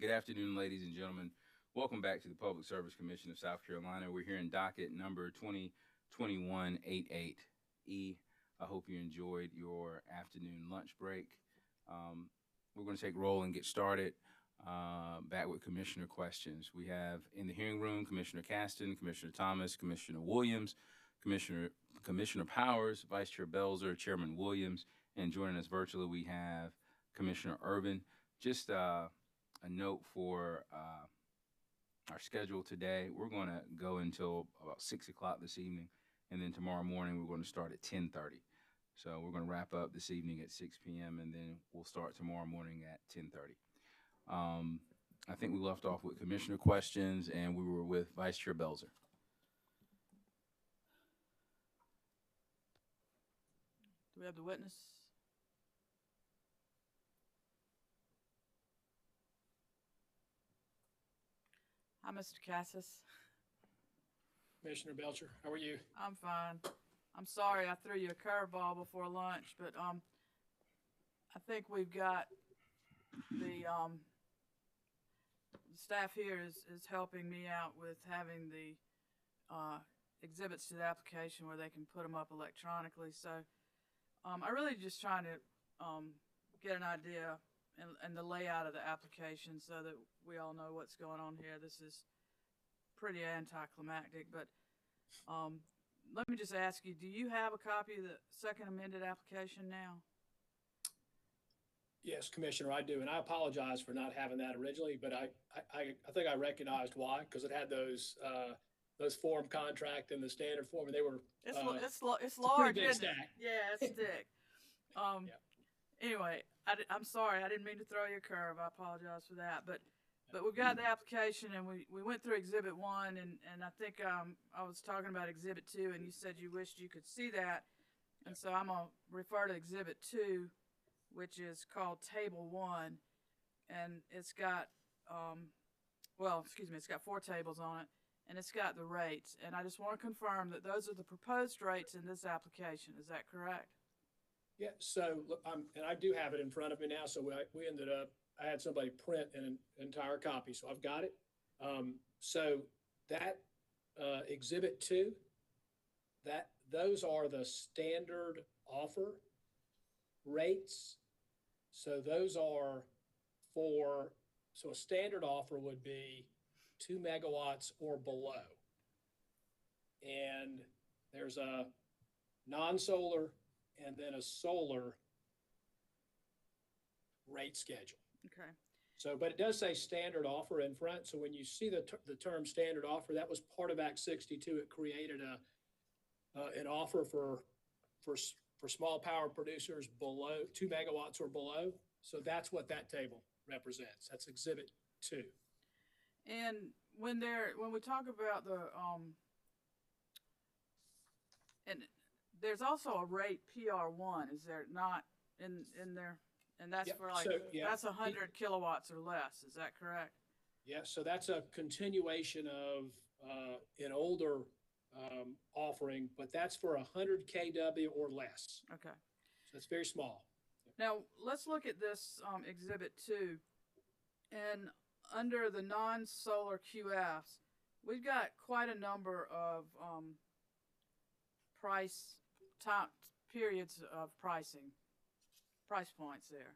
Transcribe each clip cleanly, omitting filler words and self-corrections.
Good afternoon, ladies and gentlemen. Welcome back to the Public Service Commission of South Carolina. We're here in docket number 2021-88E. I hope you enjoyed your afternoon lunch break. We're going to take roll and get started. Back with Commissioner questions. We have in the hearing room Commissioner Caston, Commissioner Thomas, Commissioner Williams, Commissioner Powers, Vice Chair Belzer, Chairman Williams, and joining us virtually we have Commissioner Urban. Just a note for our schedule today. We're going to go until about 6 o'clock this evening, and then tomorrow morning we're going to start at 10:30. So we're going to wrap up this evening at 6 p.m. and then we'll start tomorrow morning at 10:30. I think we left off with commissioner questions, and we were with Vice Chair Belzer. Do we have the witness? Hi, Mr. Cassis. Commissioner Belcher, how are you? I'm fine. I'm sorry I threw you a curveball before lunch, but I think we've got the staff here is helping me out with having the exhibits to the application where they can put them up electronically. So I really just trying to get an idea and the layout of the application so that we all know what's going on here. This is pretty anticlimactic, but let me just ask you, do you have a copy of the second amended application now? Yes, Commissioner, I do, and I apologize for not having that originally, but I think I recognized why, because it had those form contract and the standard form, and they were it's large, big isn't it? stack. Yeah, it's thick. Yeah. Anyway, I'm sorry, I didn't mean to throw you a curve. I apologize for that, but we've got the application, and we went through Exhibit 1, and I think I was talking about Exhibit 2, and you said you wished you could see that, and so I'm gonna refer to Exhibit 2, which is called Table 1, and it's got, it's got 4 tables on it, and it's got the rates. And I just want to confirm that those are the proposed rates in this application. Is that correct? Yeah, so, look, and I do have it in front of me now, so we ended up, I had somebody print an entire copy, so I've got it. So that Exhibit 2, those are the standard offer rates. So those are so a standard offer would be 2 megawatts or below. And there's a non-solar and then a solar rate schedule. Okay. So, but it does say standard offer in front. So when you see the term standard offer, that was part of Act 62. It created an offer for small power producers below 2 megawatts or below. So that's what that table represents. That's Exhibit 2. And when we talk about the and there's also a rate PR1, is there not in there? And that's for like, that's 100 kilowatts or less. Is that correct? Yeah. So that's a continuation of an older offering, but that's for 100 kW or less. Okay. So it's very small. Now let's look at this Exhibit 2, and under the non-solar QFs, we've got quite a number of periods of price points there.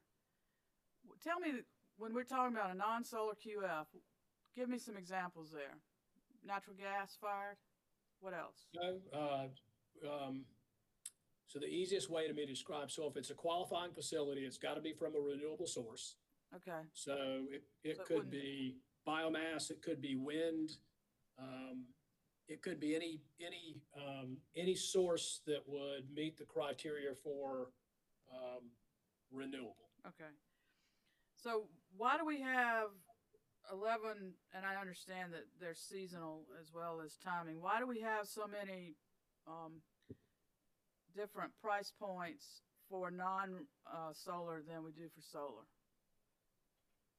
Tell me, when we're talking about a non-solar QF, give me some examples there. Natural gas fired? What else? So the easiest way to me to describe, so if it's a qualifying facility, it's got to be from a renewable source. Okay. So it could be biomass, it could be wind, it could be any source that would meet the criteria for renewable. Okay. So why do we have 11, and I understand that they're seasonal as well as timing, why do we have so many different price points for non-solar than we do for solar?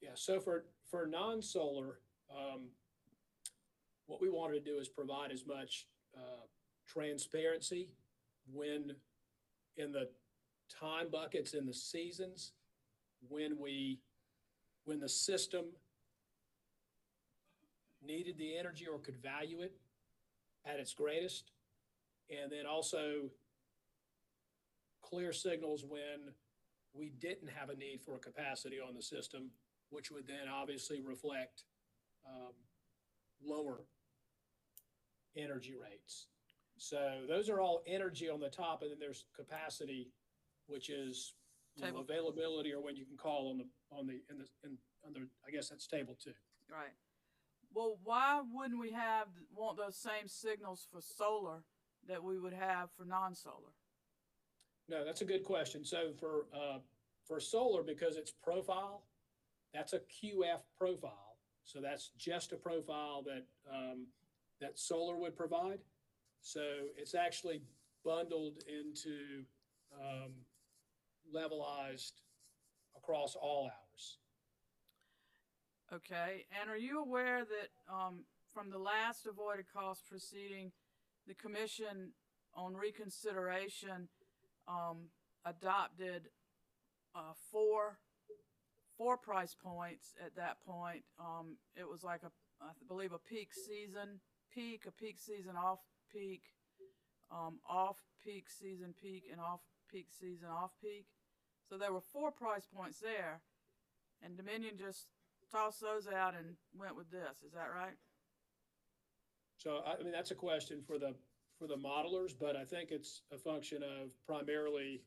Yeah, so for non-solar, what we wanted to do is provide as much transparency when in the time buckets in the seasons when the system needed the energy or could value it at its greatest. And then also clear signals when we didn't have a need for a capacity on the system, which would then obviously reflect lower energy rates. So those are all energy on the top, and then there's capacity, which is availability, or when you can call on the I guess that's table 2. Right. Well, why wouldn't we want those same signals for solar that we would have for non-solar? No, that's a good question. So for solar, because it's profile, that's a QF profile. So that's just a profile that solar would provide. So it's actually bundled into levelized across all hours. Okay. And are you aware that from the last avoided cost proceeding, the commission on reconsideration adopted four price points at that point? It was like I believe a peak season peak, a peak season off peak, off peak season peak, and off peak season off peak. So there were 4 price points there, and Dominion just tossed those out and went with this. Is that right? So I mean that's a question for the modelers, but I think it's a function of primarily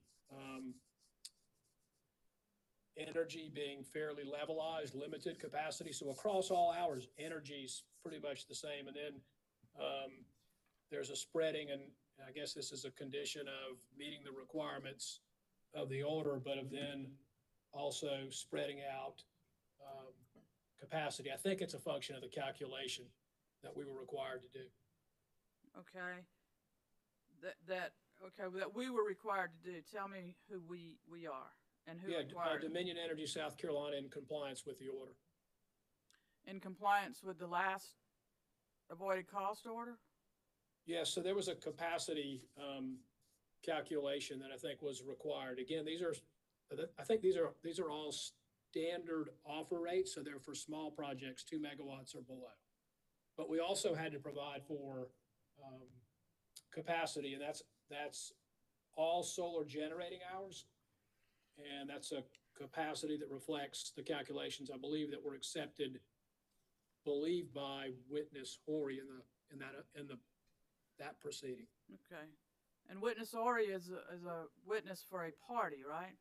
energy being fairly levelized, limited capacity. So across all hours, energy's pretty much the same, and then there's a spreading, and I guess this is a condition of meeting the requirements of the order, but of then also spreading out capacity. I think it's a function of the calculation that we were required to do. Okay. That we were required to do. Tell me who we are and who required. Dominion Energy, South Carolina, in compliance with the order. In compliance with the last avoided cost order? Yes, so there was a capacity calculation that I think was required. Again, I think these are all standard offer rates, so they're for small projects, 2 megawatts or below. But we also had to provide for capacity, and that's all solar generating hours, and that's a capacity that reflects the calculations, I believe, that were accepted, believed by witness Horry in that proceeding. Okay, and witness Horry is a witness for a party, right?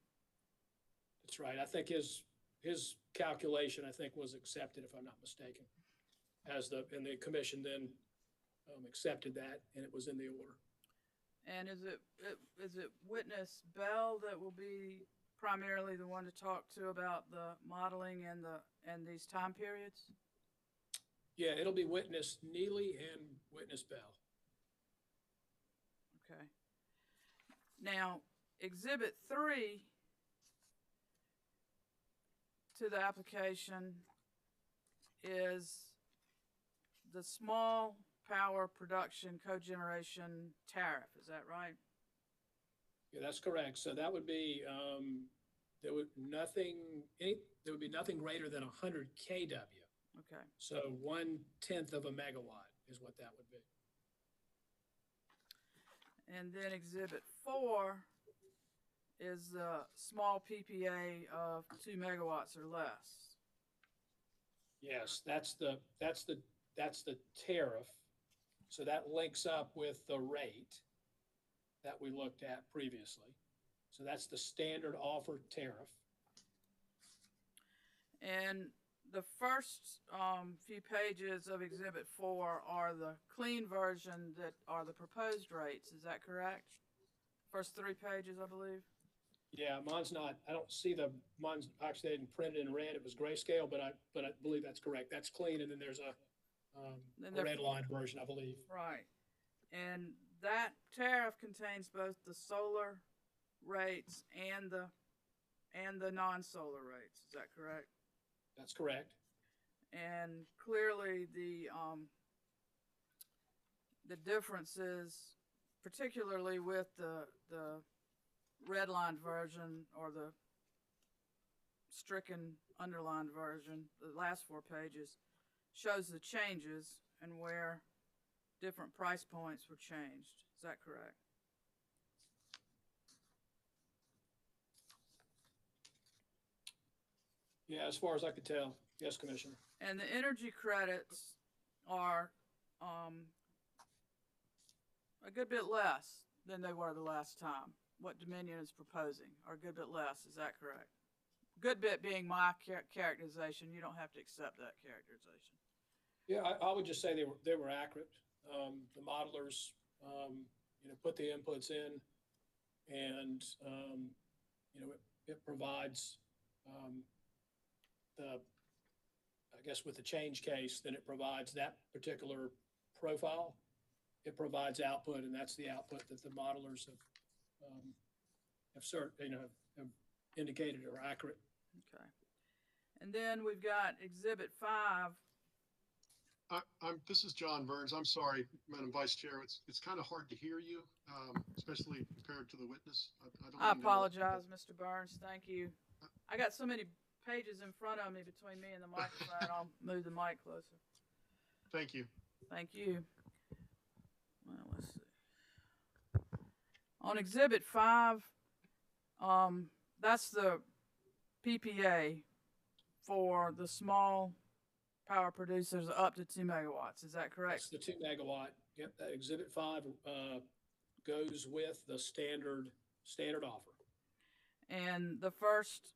That's right. I think his calculation, I think, was accepted, if I'm not mistaken, and the commission then accepted that, and it was in the order. And is it witness Bell that will be primarily the one to talk to about the modeling and these time periods? Yeah, it'll be witness Neely and witness Bell. Okay. Now, Exhibit 3 to the application is the small power production cogeneration tariff. Is that right? Yeah, that's correct. So that would be there would be nothing greater than 100 kW. Okay. So 1/10 of a megawatt is what that would be. And then Exhibit 4 is the small PPA of 2 megawatts or less. Yes, that's the tariff. So that links up with the rate that we looked at previously. So that's the standard offer tariff. And the first few pages of Exhibit 4 are the clean version that are the proposed rates. Is that correct? First 3 pages, I believe. Yeah, mine's not. I don't see mine's actually didn't print it in red. It was grayscale, but I believe that's correct. That's clean, and then there's a red line version, I believe. Right, and that tariff contains both the solar rates and the non-solar rates. Is that correct? That's correct. And clearly the differences, particularly with the redlined version or the stricken underlined version, the last 4 pages, shows the changes and where different price points were changed. Is that correct? Yeah, as far as I could tell. Yes, Commissioner. And the energy credits are a good bit less than they were the last time. What Dominion is proposing are a good bit less. Is that correct? Good bit being my characterization. You don't have to accept that characterization. Yeah, I would just say they were accurate. The modelers, put the inputs in, and it provides I guess with the change case, then it provides that particular profile. It provides output, and that's the output that the modelers have indicated are accurate. Okay. And then we've got Exhibit 5. This is John Burns. I'm sorry, Madam Vice Chair. It's kind of hard to hear you, especially compared to the witness. I apologize, Mr. Burns. Thank you. I got so many pages in front of me between me and the microphone. I'll move the mic closer. Thank you. Thank you. Well, let's see. On Exhibit 5, that's the PPA for the small power producers up to 2 megawatts. Is that correct? That's the 2 megawatt. Yep, that Exhibit 5 goes with the standard offer. And the first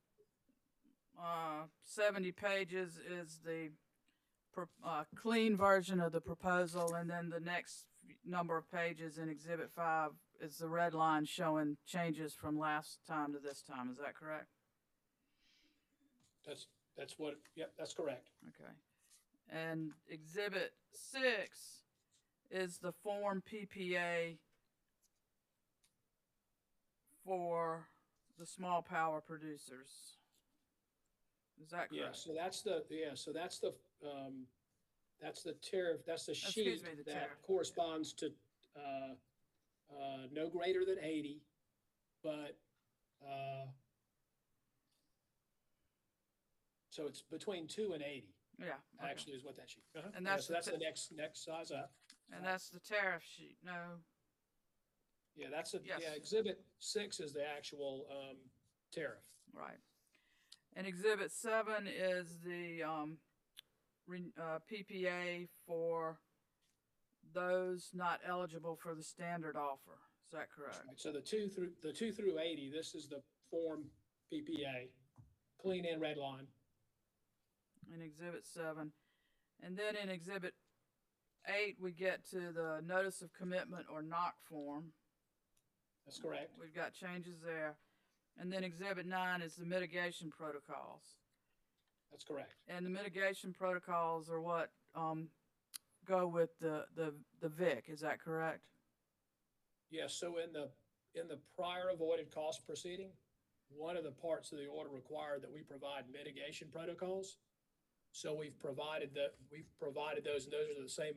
70 pages is the clean version of the proposal, and then the next number of pages in Exhibit 5 is the red line showing changes from last time to this time. Is that correct? That's correct. Okay. And Exhibit 6 is the form PPA for the small power producers. Is that correct? Yeah, so that's the tariff, that's the sheet that tariff corresponds to no greater than 80, but so it's between 2 and 80. Yeah. Okay. Actually, is what that sheet. And that's so that's the next size up. And that's the tariff sheet. No. Yeah, that's Yes. Exhibit 6 is the actual tariff. Right. And Exhibit 7 is the PPA for those not eligible for the standard offer. Is that correct? Right. So the 2 through 80, this is the form PPA, clean and red line. In Exhibit 7. And then in Exhibit 8, we get to the Notice of Commitment or NOC form. That's correct. We've got changes there. And then Exhibit 9 is the mitigation protocols. That's correct. And the mitigation protocols are what go with the VIC. Is that correct? Yes. So in the prior avoided cost proceeding, one of the parts of the order required that we provide mitigation protocols. So we've provided those, and those are the same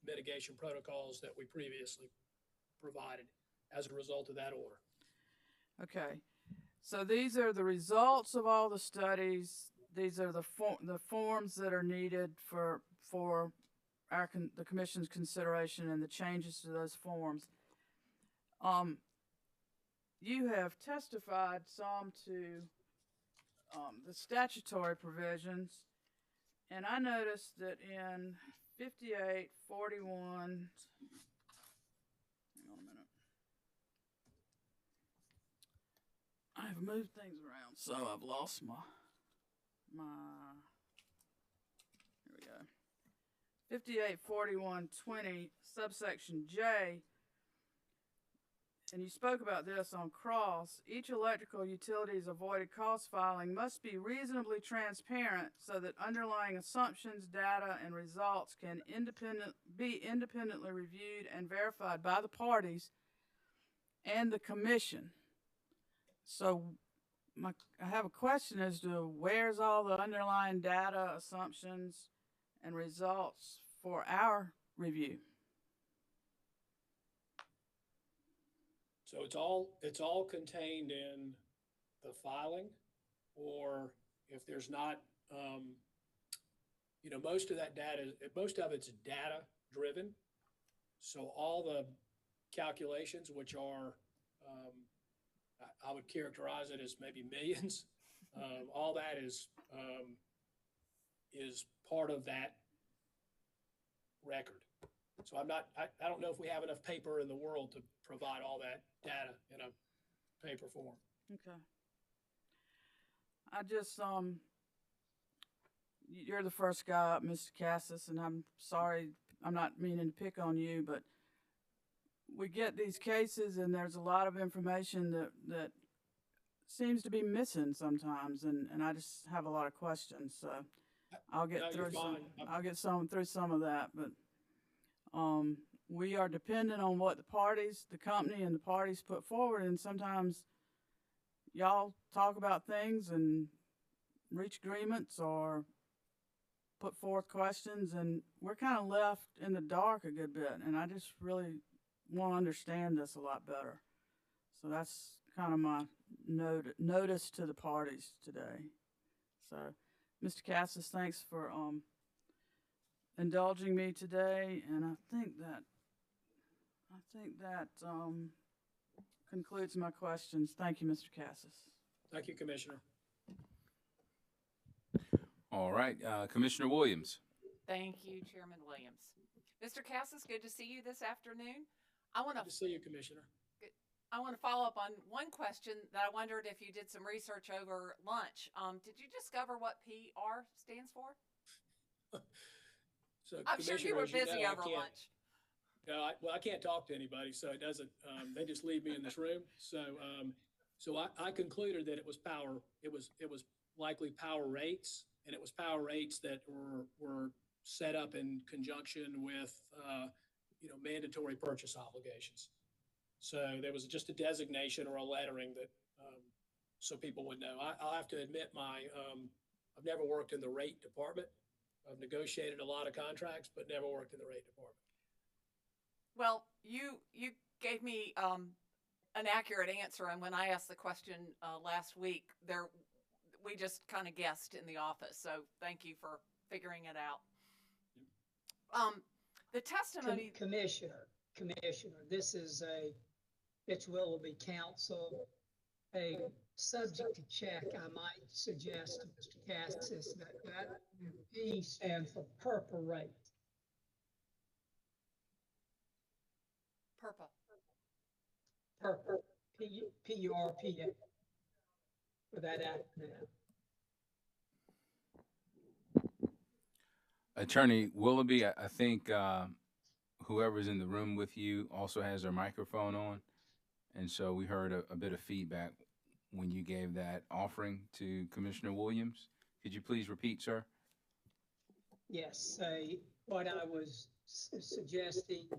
mitigation protocols that we previously provided as a result of that order. Okay. So these are the results of all the studies. These are the forms that are needed for the Commission's consideration and the changes to those forms. You have testified some to the statutory provisions, and I noticed that in 5841, hang on a minute. I've moved things around, so I've lost my, here we go. 584120, subsection J, and you spoke about this on cross. Each electrical utility's avoided cost filing must be reasonably transparent so that underlying assumptions, data, and results can be independently reviewed and verified by the parties and the Commission. So I have a question as to where's all the underlying data, assumptions, and results for our review? So it's all contained in the filing, or if there's not most of that data, most of it's data driven. So all the calculations, which are, I would characterize it as maybe millions, all that is part of that record. So I don't know if we have enough paper in the world to provide all that data in a paper form. Okay. I just, you're the first guy up, Mr. Cassis, and I'm sorry, I'm not meaning to pick on you, but we get these cases and there's a lot of information that seems to be missing sometimes, and I just have a lot of questions, so I'll get No, through you're some, fine. I'll get through some of that, but we are dependent on what the company and the parties put forward, and sometimes y'all talk about things and reach agreements or put forth questions, and we're kind of left in the dark a good bit, and I just really want to understand this a lot better. So that's kind of my notice to the parties today. So, Mr. Cassis, thanks for indulging me today, and I think that concludes my questions. Thank you, Mr. Cassis. Thank you, Commissioner. All right, Commissioner Williams. Thank you, Chairman Williams. Mr. Cassis, good to see you this afternoon. I want Good to see you, Commissioner. to follow up on one question that I wondered if you did some research over lunch. Did you discover what PR stands for? So, I'm sure you were Commissioner, as busy know, over lunch. No, I can't talk to anybody, so it doesn't. They just leave me in this room. So, I concluded that it was power. It was likely power rates, and it was power rates that were set up in conjunction with mandatory purchase obligations. So there was just a designation or a lettering that so people would know. I'll have to admit I've never worked in the rate department. I've negotiated a lot of contracts, but never worked in the rate department. Well, you gave me an accurate answer, and when I asked the question last week, we just kind of guessed in the office. So thank you for figuring it out. The testimony, Commissioner, this is it's Willoughby Council. A subject to check, I might suggest to Mr. Cassis that P stands for purple rate. Purple. Purple, P-U-R-P-A, for that acronym. Attorney Willoughby, I think whoever's in the room with you also has their microphone on. And so we heard a bit of feedback when you gave that offering to Commissioner Williams. Could you please repeat, sir? Yes, what I was suggesting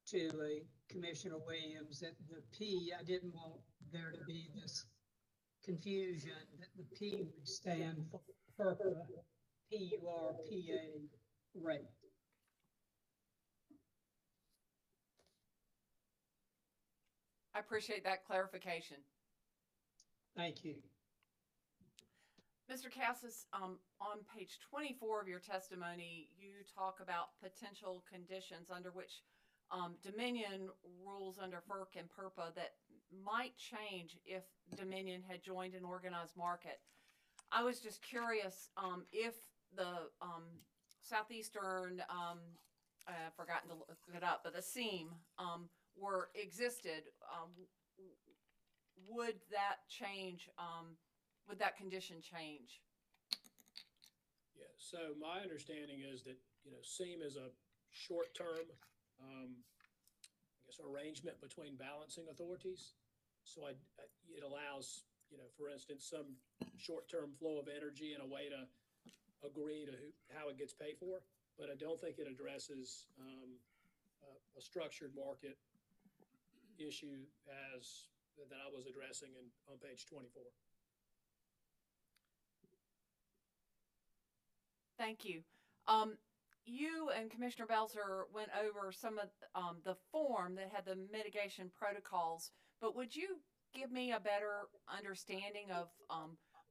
to Commissioner Williams, that the P, I didn't want there to be this confusion that the P would stand for PURPA, P-U-R-P-A rate. I appreciate that clarification. Thank you. Mr. Cassis, on page 24 of your testimony, you talk about potential conditions under which Dominion rules under FERC and PURPA that might change if Dominion had joined an organized market. I was just curious if the Southeastern, I've forgotten to look it up, but the SEAM existed, would that change, would that condition change? Yeah, so my understanding is that, SEAM is a short-term, arrangement between balancing authorities. So it allows, for instance, some short-term flow of energy and a way to agree to how it gets paid for. But I don't think it addresses a structured market issue that I was addressing on page 24. Thank you. You and Commissioner Belzer went over some of the form that had the mitigation protocols, but would you give me a better understanding of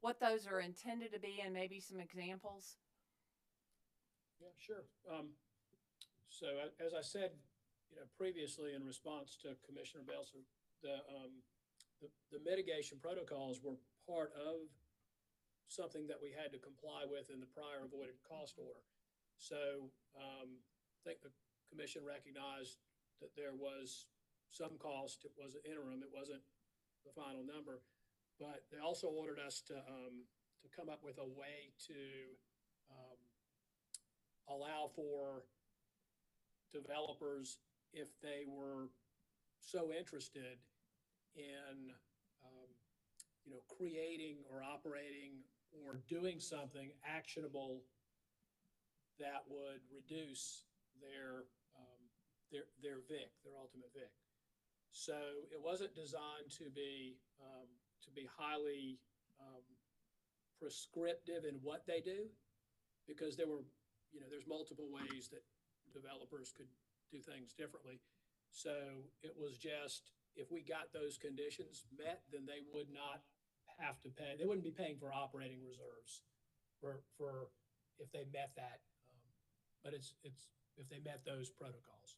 what those are intended to be and maybe some examples? Yeah, sure. So as I said, previously in response to Commissioner Belser, the mitigation protocols were part of something that we had to comply with in the prior avoided cost order. So I think the commission recognized that there was some cost. It was an interim. It wasn't the final number, but they also ordered us to come up with a way to allow for developers, if they were so interested in, creating or operating or doing something actionable that would reduce their VIC, their ultimate VIC. So it wasn't designed to be highly prescriptive in what they do, because there's multiple ways that developers could do things differently. So it was just, if we got those conditions met, then they would not have to pay. They wouldn't be paying for operating reserves for if they met that. But it's if they met those protocols.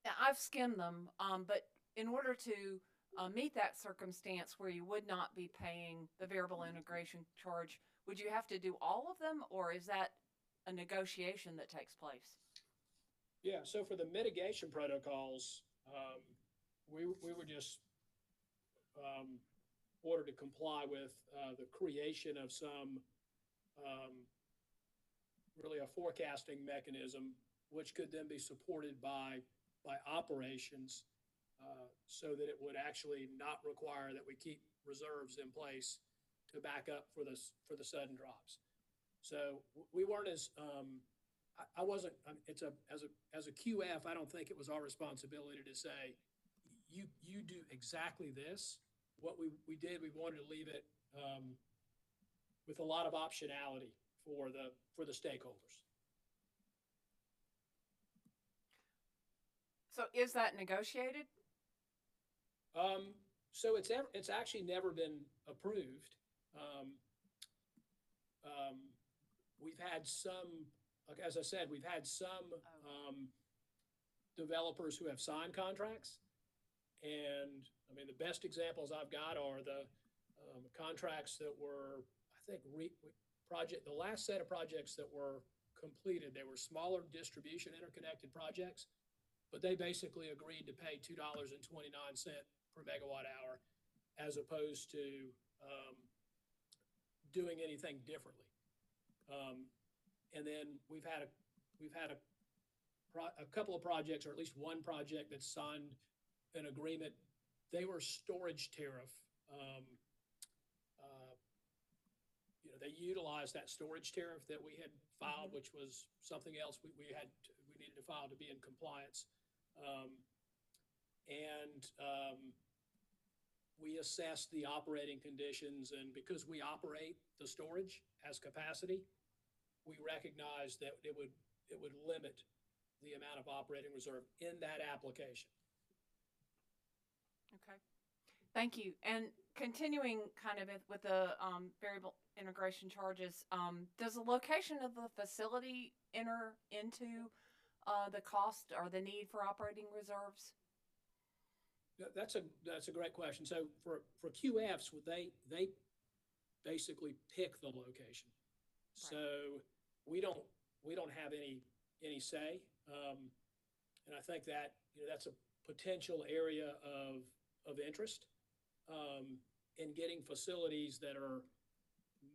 Now, I've skimmed them, but in order to meet that circumstance where you would not be paying the variable integration charge, would you have to do all of them, or is that a negotiation that takes place? Yeah, so for the mitigation protocols, we were just ordered to comply with the creation of some really a forecasting mechanism, which could then be supported by operations, so that it would actually not require that we keep reserves in place to back up for the sudden drops. So we weren't as I wasn't. It's as a QF, I don't think it was our responsibility to say you do exactly this. What we did, we wanted to leave it with a lot of optionality for the stakeholders. So is that negotiated? So it's actually never been approved. We've had some, like, as I said, we've had some developers who have signed contracts. And I mean, the best examples I've got are the contracts that were, I think, the last set of projects that were completed. They were smaller distribution interconnected projects, but they basically agreed to pay $2.29 per megawatt hour, as opposed to doing anything differently. And then we've had a couple of projects, or at least one project that signed an agreement. They were storage tariff. They utilized that storage tariff that we had filed, which was something else we needed to file to be in compliance. We assessed the operating conditions, and because we operate the storage as capacity, we recognized that it would limit the amount of operating reserve in that application. Okay, thank you. And continuing kind of with the variable integration charges, does the location of the facility enter into the cost or the need for operating reserves? That's a great question. So for QFs, they basically pick the location. Right. So we don't have any say, and I think that that's a potential area of interest in getting facilities that are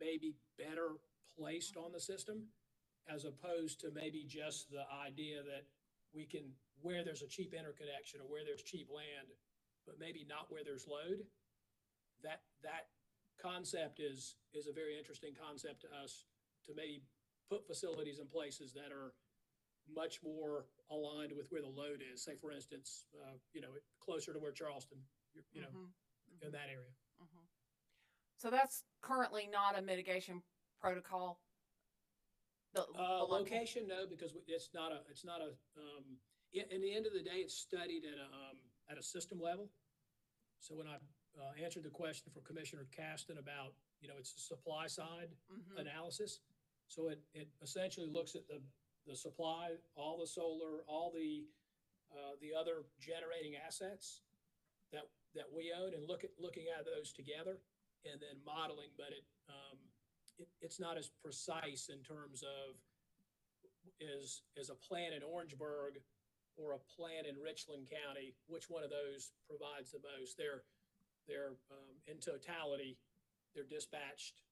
maybe better placed on the system, as opposed to maybe just the idea that we can, where there's a cheap interconnection or where there's cheap land, but maybe not where there's load. That concept is a very interesting concept to us, to maybe put facilities in places that are much more aligned with where the load is. Say, for instance, closer to where Charleston, in that area. Mm-hmm. So that's currently not a mitigation protocol. The location, no, because it's not a. In the end of the day, it's studied at a system level. So when I answered the question for Commissioner Caston about, it's a supply side analysis, So it essentially looks at the supply, all the solar, all the other generating assets that we own, and looking at those together and then modeling, but it's not as precise in terms of is a plant in Orangeburg or a plant in Richland County, which one of those provides the most? They're in totality, they're dispatched,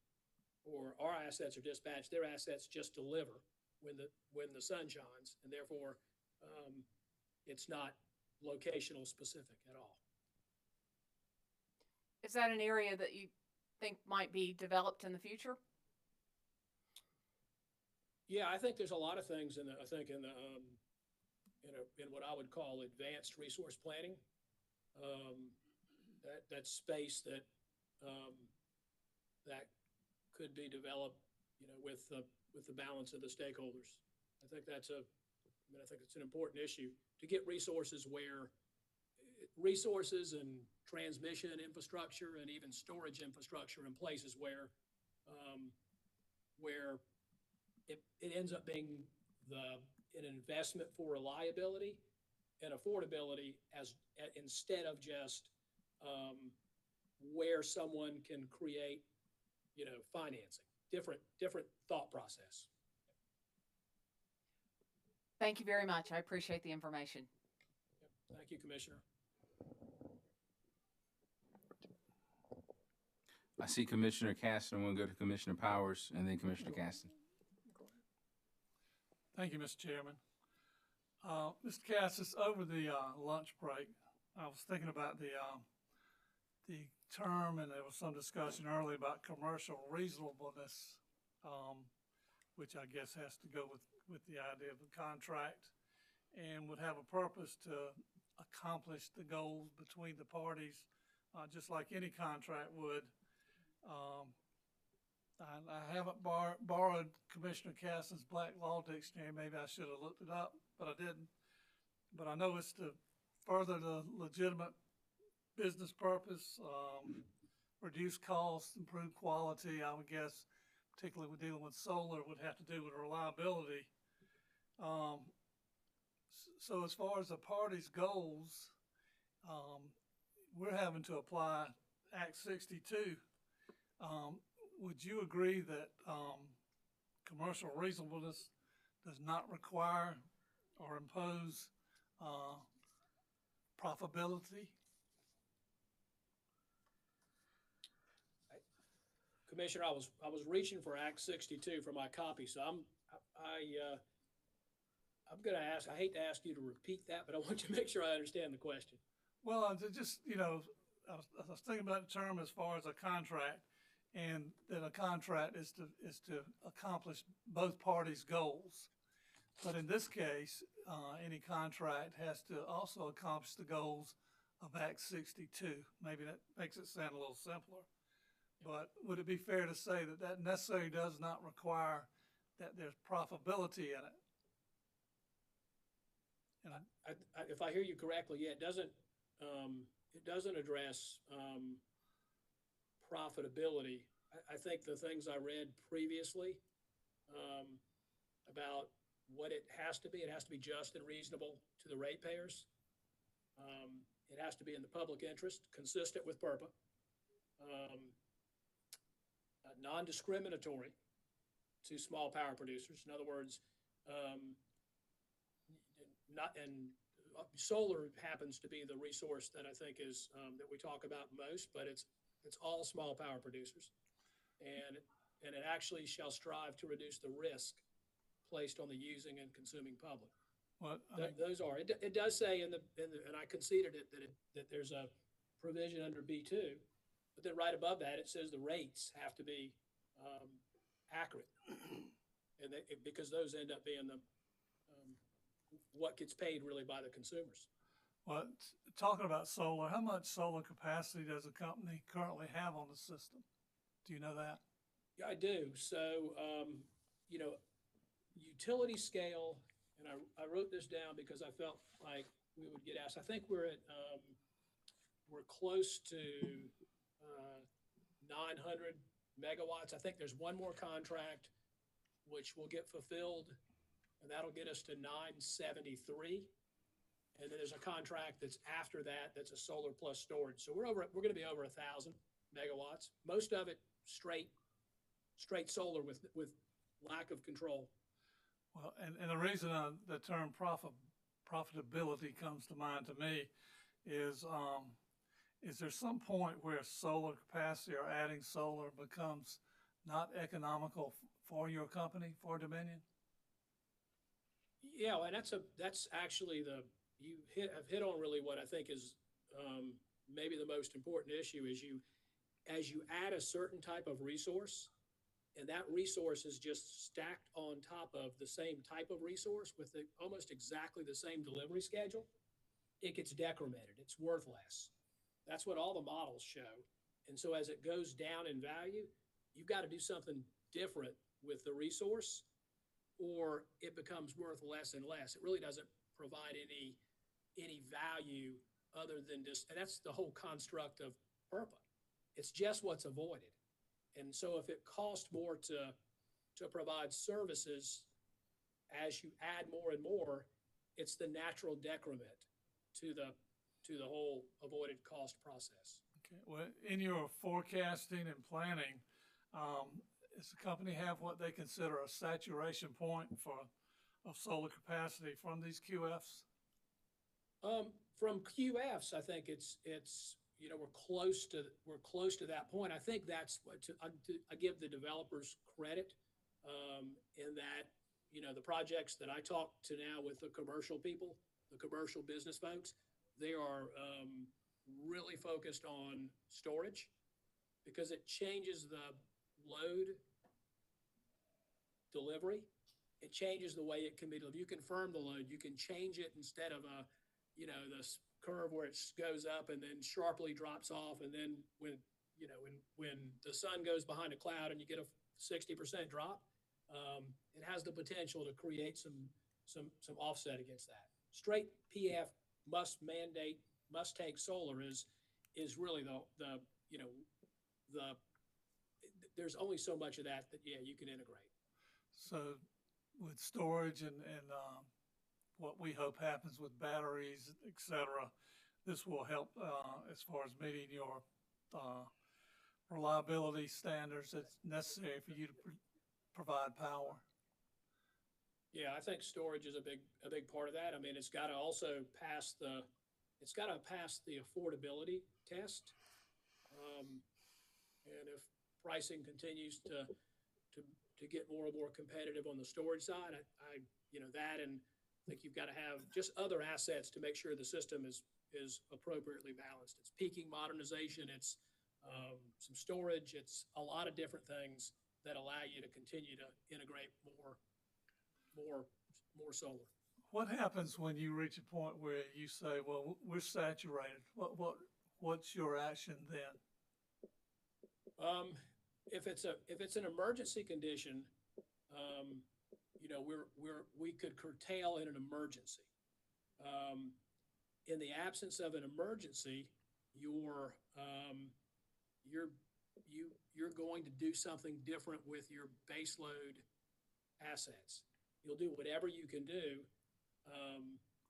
or our assets are dispatched, their assets just deliver when the sun shines, and therefore it's not locational specific at all. Is that an area that you think might be developed in the future? Yeah, I think there's a lot of things in what I would call advanced resource planning. That space that could be developed, with the balance of the stakeholders. I think I think it's an important issue to get resources and transmission infrastructure and even storage infrastructure in places where it ends up being an investment for reliability and affordability instead of just where someone can create, financing. Different thought process. Thank you very much. I appreciate the information. Thank you, Commissioner. I see Commissioner Caston. We'll go to Commissioner Powers and then Commissioner Caston. Thank you, Mr. Chairman. Mr. Cassis, over the lunch break, I was thinking about the term, and there was some discussion earlier about commercial reasonableness, which I guess has to go with the idea of the contract and would have a purpose to accomplish the goals between the parties, just like any contract would. I haven't borrowed Commissioner Caston's Black Law Dictionary. Maybe I should have looked it up, but I didn't. But I know it's to further the legitimate business purpose, reduce costs, improve quality. I would guess, particularly with dealing with solar, would have to do with reliability. So as far as the parties' goals, we're having to apply Act 62. Would you agree that commercial reasonableness does not require or impose profitability? Commissioner, I was reaching for Act 62 for my copy, so I'm going to ask. I hate to ask you to repeat that, but I want to make sure I understand the question. Well, I was thinking about the term as far as a contract, and that a contract is to accomplish both parties' goals. But in this case, any contract has to also accomplish the goals of Act 62. Maybe that makes it sound a little simpler. But would it be fair to say that that necessarily does not require that there's profitability in it? And if I hear you correctly, yeah, it doesn't address profitability. I think the things I read previously about what it has to be just and reasonable to the ratepayers. It has to be in the public interest, consistent with PURPA, non-discriminatory to small power producers. In other words, solar happens to be the resource that I think is that we talk about most, but it's all small power producers, and it actually shall strive to reduce the risk placed on the using and consuming public. Those are. It does say and I conceded it that there's a provision under B2, but then right above that it says the rates have to be accurate, and because those end up being what gets paid really by the consumers. Well, talking about solar, how much solar capacity does a company currently have on the system? Do you know that? Yeah, I do. So, utility scale, and I wrote this down because I felt like we would get asked. I think we're close to 900 megawatts. I think there's one more contract which will get fulfilled, and that'll get us to 973. And then there's a contract that's after that, that's a solar plus storage. So we're going to be over 1,000 megawatts. Most of it straight solar with lack of control. Well, and the reason the term profitability comes to mind to me is there some point where solar capacity or adding solar becomes not economical for your company, for Dominion? Yeah, and that's actually have hit on really what I think is maybe the most important issue is as you add a certain type of resource, and that resource is just stacked on top of the same type of resource with almost exactly the same delivery schedule, it gets decremented. It's worth less. That's what all the models show. And so as it goes down in value, you've got to do something different with the resource, or it becomes worth less and less. It really doesn't provide any value other than just, and that's the whole construct of PURPA. It's just what's avoided. And so if it costs more to provide services, as you add more and more, it's the natural decrement to the whole avoided cost process. Okay. Well, in your forecasting and planning, does the company have what they consider a saturation point of solar capacity from these QFs? From QFs, I think it's we're close to that point. I think that's what I give the developers credit in that the projects that I talk to now with the commercial people, the commercial business folks, they are really focused on storage because it changes the load delivery. It changes the way it can be delivered. You confirm the load. You can change it instead of this curve where it goes up and then sharply drops off. And then when the sun goes behind a cloud and you get a 60% drop, it has the potential to create some offset against that. Straight PF must take solar is really there's only so much of that you can integrate. So with storage and what we hope happens with batteries, et cetera, this will help as far as meeting your reliability standards that's necessary for you to provide power. Yeah, I think storage is a big part of that. I mean, it's got to also pass the affordability test. And if pricing continues to get more and more competitive on the storage side, I think you've got to have just other assets to make sure the system is appropriately balanced. It's peaking modernization, it's some storage, it's a lot of different things that allow you to continue to integrate more solar. What happens when you reach a point where you say, well, we're saturated? What's your action then? If it's an emergency condition, we could curtail in an emergency. In the absence of an emergency, you're going to do something different with your baseload assets. You'll do whatever you can do.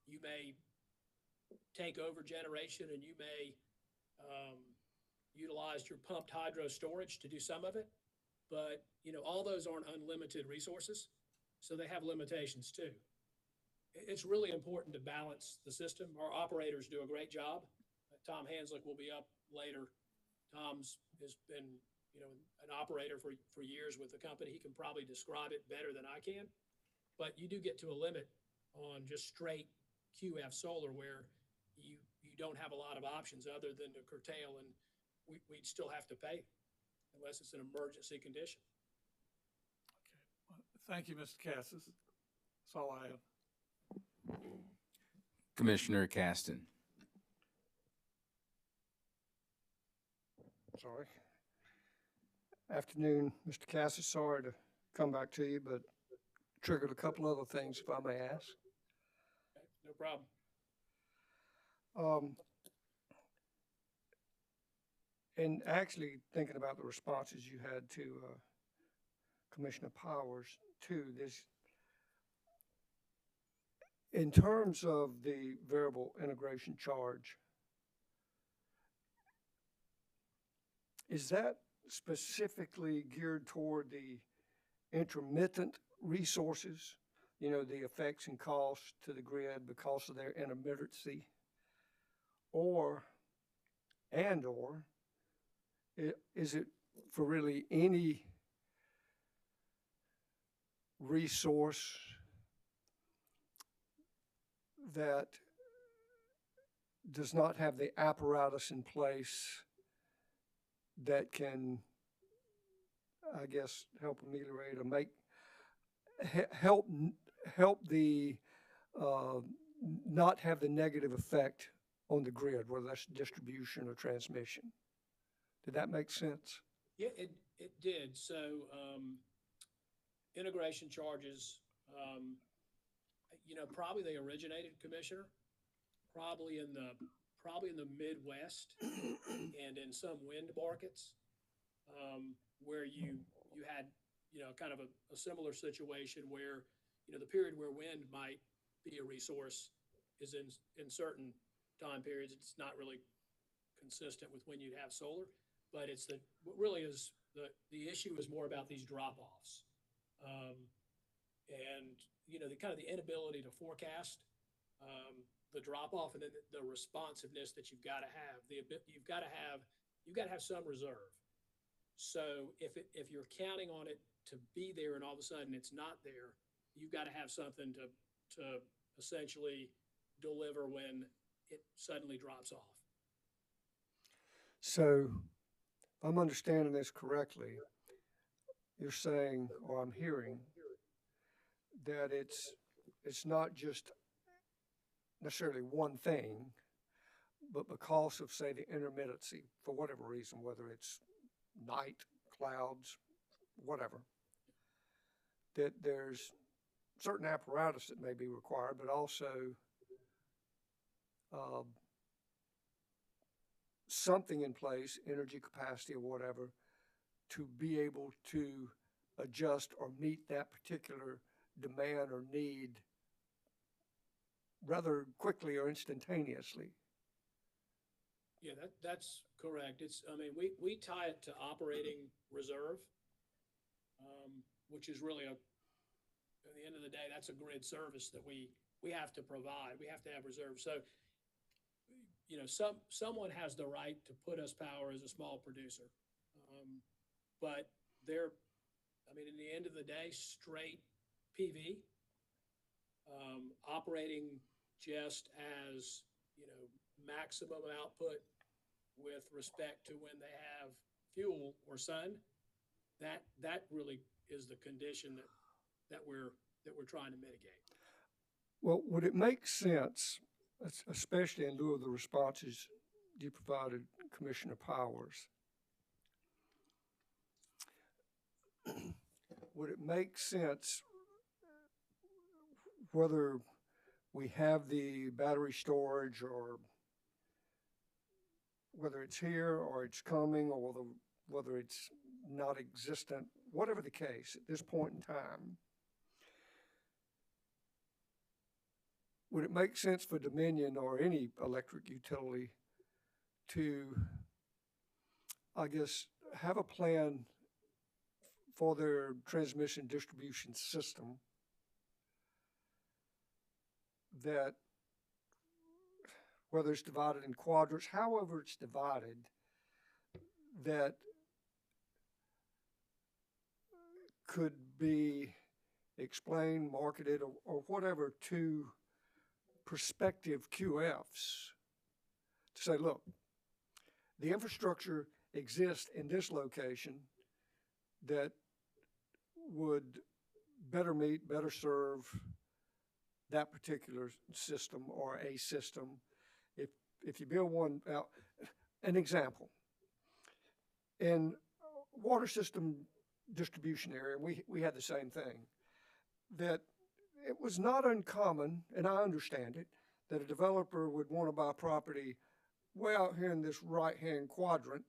You may take over generation, and you may utilize your pumped hydro storage to do some of it, but all those aren't unlimited resources, so they have limitations too. It's really important to balance the system. Our operators do a great job. Tom Hanslick will be up later. Tom's has been an operator for years with the company. He can probably describe it better than I can, but you do get to a limit on just straight QF solar where you don't have a lot of options other than to curtail, and we'd still have to pay unless it's an emergency condition. Okay. Well, thank you, Mr. Cassis. That's all I have. Commissioner Caston. Sorry. Afternoon, Mr. Cassis. Sorry to come back to you, but triggered a couple other things, if I may ask. Okay, no problem. And actually thinking about the responses you had to Commissioner Powers too. In terms of the variable integration charge, is that specifically geared toward the intermittent resources, you know, the effects and costs to the grid because of their intermittency? Or is it for really any resource that does not have the apparatus in place that can, I guess, help ameliorate or help the not have the negative effect on the grid, whether that's distribution or transmission? Did that make sense? Yeah, it did. So, integration charges, probably they originated, Commissioner, probably in the Midwest and in some wind markets, where you had, kind of a similar situation where, the period where wind might be a resource is in certain time periods. It's not really consistent with when you'd have solar, but what really is the issue is more about these drop-offs. And, the kind of the inability to forecast the drop-off, and then the responsiveness that you've got to have. You've got to have some reserve. So if you're counting on it to be there and all of a sudden it's not there, you've got to have something to essentially deliver when it suddenly drops off. So, if I'm understanding this correctly, you're saying, or I'm hearing, that it's not just necessarily one thing, but because of, say, the intermittency, for whatever reason, whether it's night, clouds, whatever, that there's certain apparatus that may be required, but also something in place, energy capacity or whatever, to be able to adjust or meet that particular demand or need rather quickly or instantaneously. Yeah, that's correct. We tie it to operating reserve, which is really at the end of the day, that's a grid service that we have to provide. We have to have reserve. So, someone has the right to put us power as a small producer. But in the end of the day, straight PV, operating just as, maximum output with respect to when they have fuel or sun, that really is the condition that we're trying to mitigate. Well, would it make sense, especially in lieu of the responses you provided, Commissioner Powers, would it make sense, whether we have the battery storage or whether it's here or it's coming or whether it's not existent, whatever the case at this point in time, would it make sense for Dominion or any electric utility to, I guess, have a plan for their transmission distribution system that, whether it's divided in quadrants, however it's divided, that could be explained, marketed, or whatever to prospective QFs to say, look, the infrastructure exists in this location that would better meet, better serve that particular system or a system. If you build one out, an example, in water system distribution area, we had the same thing, that it was not uncommon, and I understand it, that a developer would want to buy property way out here in this right-hand quadrant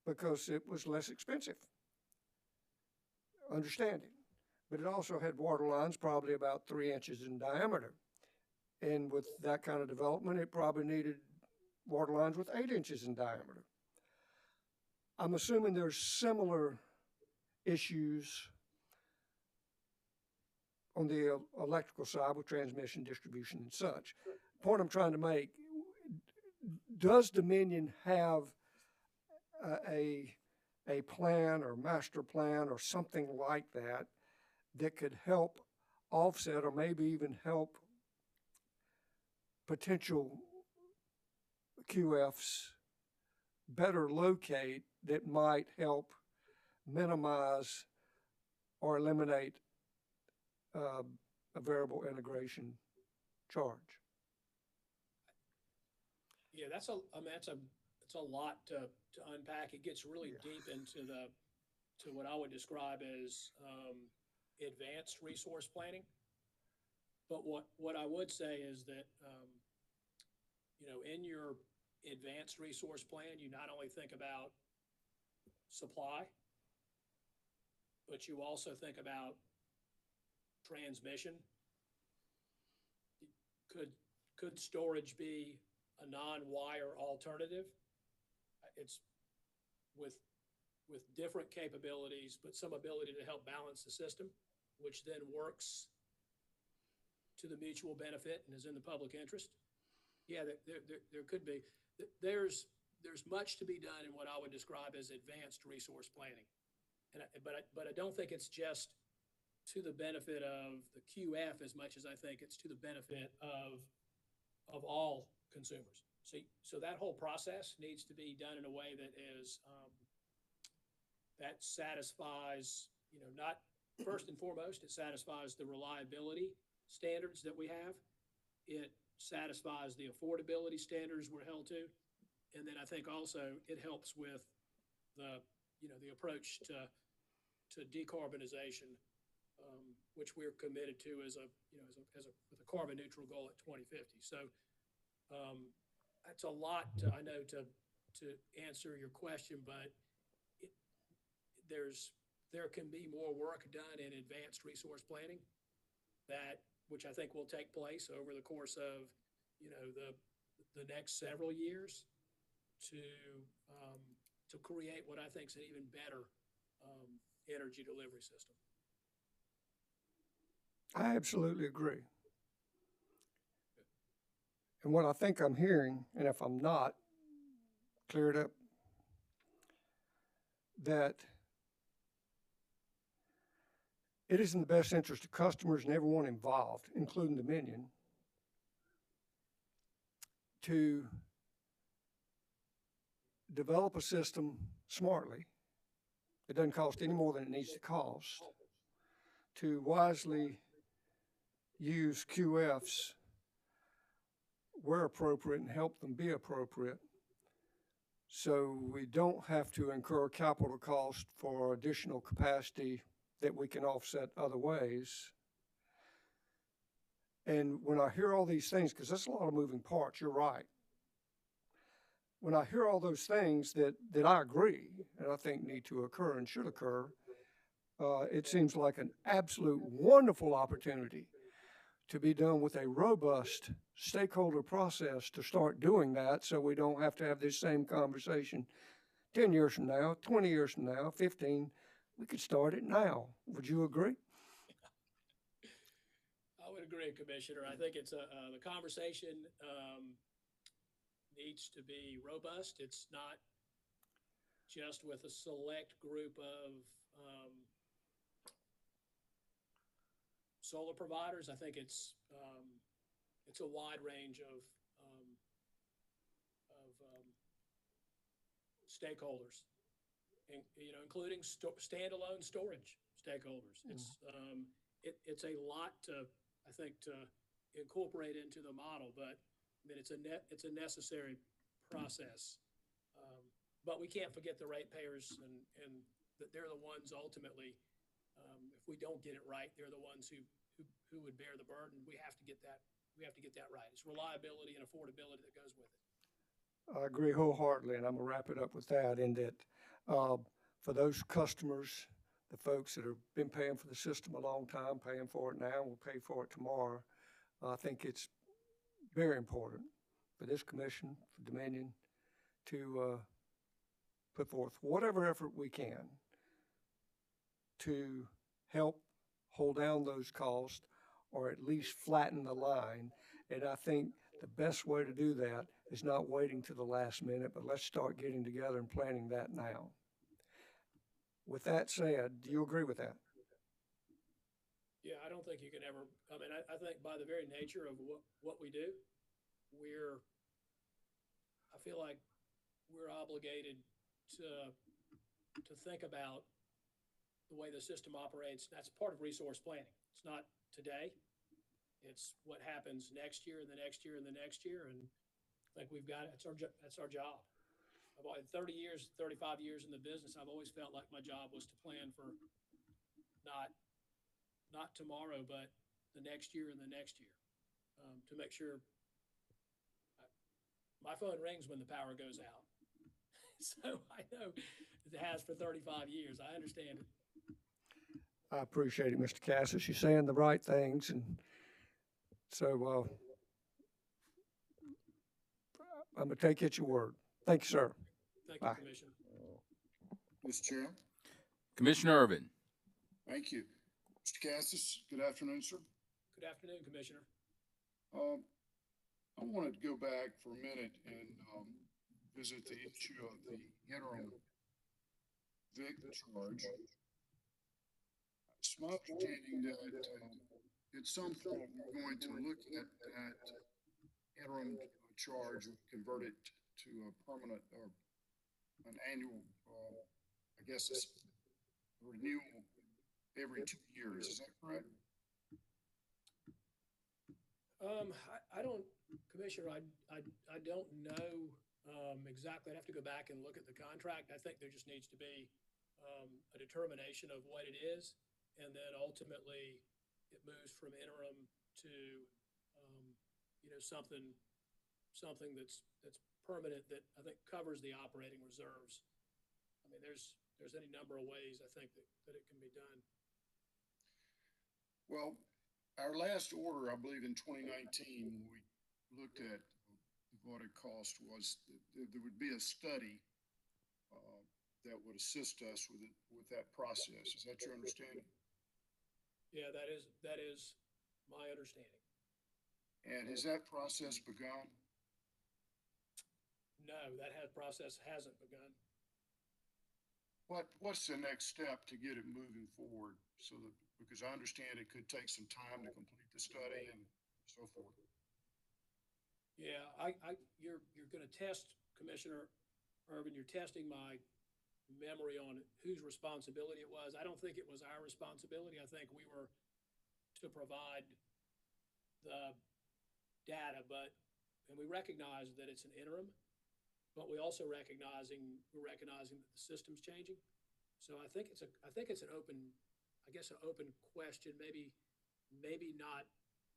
because it was less expensive. understanding. But it also had water lines probably about 3 inches in diameter. And with that kind of development, it probably needed water lines with 8 inches in diameter. I'm assuming there's similar issues on the electrical side with transmission, distribution, and such. The point I'm trying to make, does Dominion have a plan or master plan or something like that that could help offset or maybe even help potential QFs better locate that might help minimize or eliminate a variable integration charge? Yeah, that's a lot to unpack. It gets really deep into to what I would describe as advanced resource planning. But what I would say is that, in your advanced resource plan, you not only think about supply, but you also think about transmission. Could storage be a non-wire alternative? It's with different capabilities, but some ability to help balance the system, which then works to the mutual benefit and is in the public interest. Yeah, there could be. There's much to be done in what I would describe as advanced resource planning, but I don't think it's just to the benefit of the QF as much as I think it's to the benefit of all consumers. So that whole process needs to be done in a way that is that satisfies, not first and foremost, it satisfies the reliability standards that we have. It satisfies the affordability standards we're held to. And then I think also it helps with the approach to decarbonization, which we're committed to with a carbon neutral goal at 2050. So that's a lot I know to answer your question, but there can be more work done in advanced resource planning which I think will take place over the course of the next several years to create what I think is an even better energy delivery system. I absolutely agree. And what I think I'm hearing, and if I'm not, clear it up, that it is in the best interest of customers and everyone involved, including Dominion, to develop a system smartly. It doesn't cost any more than it needs to cost, to wisely use QFs where appropriate and help them be appropriate, so we don't have to incur capital cost for additional capacity that we can offset other ways. And when I hear all these things, because that's a lot of moving parts, you're right. When I hear all those things that I agree and I think need to occur and should occur, it seems like an absolute wonderful opportunity to be done with a robust stakeholder process to start doing that, so we don't have to have this same conversation 10 years from now, 20 years from now, 15. We could start it now. Would you agree? I would agree, Commissioner. I think it's the conversation needs to be robust. It's not just with a select group of solar providers. I think it's a wide range of stakeholders, and, including standalone storage stakeholders. It's a lot to incorporate into the model, but I mean it's a necessary process. But we can't forget the ratepayers, and that they're the ones ultimately. If we don't get it right, they're the ones who would bear the burden. We have to get that right. It's reliability and affordability that goes with it. I agree wholeheartedly, and I'm gonna wrap it up with that, in that for those customers the folks that have been paying for the system a long time, paying for it now, will pay for it tomorrow. I think it's very important for this commission, for Dominion, to put forth whatever effort we can to help hold down those costs or at least flatten the line. And I think the best way to do that is not waiting to the last minute, but let's start getting together and planning that now. With that said, do you agree with that? Yeah, I don't think you can ever, I mean, I think by the very nature of what we do, I feel like we're obligated to think about the way the system operates. That's part of resource planning. It's not today. It's what happens next year and the next year and the next year. And I think we've got, that's our job. I've had 30 years, 35 years in the business. I've always felt like my job was to plan for not tomorrow, but the next year and the next year, to make sure my phone rings when the power goes out. So I know it has for 35 years. I understand it. I appreciate it, Mr. Cassis. You're saying the right things, and so I'm going to take it your word. Thank you, sir. Thank you, Bye. Commissioner. Mr. Chair, Commissioner Irvin. thank you. Mr. Cassis, good afternoon, sir. Good afternoon, Commissioner. I wanted to go back for a minute and visit the issue of the interim VIC charge. It's my understanding that at some point we're going to look at that interim charge and convert it to a permanent or an annual, I guess it's renewal every 2 years. Is that correct? I don't, Commissioner, I don't know exactly. I'd have to go back and look at the contract. I think there just needs to be a determination of what it is, and then ultimately it moves from interim to something that's permanent, that I think covers the operating reserves. I mean, there's any number of ways I think that it can be done. Well, our last order, I believe in 2019, when we looked at what it cost, was there would be a study that would assist us with that process. Is that your understanding? Yeah, that is my understanding. And has that process begun? No, that process hasn't begun. What's the next step to get it moving forward? Because I understand it could take some time to complete the study and so forth. Yeah, you're going to test, Commissioner Irvin, you're testing my memory on whose responsibility it was. I don't think it was our responsibility. I think we were to provide the data, and we recognize that it's an interim, but we also we're recognizing that the system's changing. So I think it's an open, I guess, an open question, maybe not,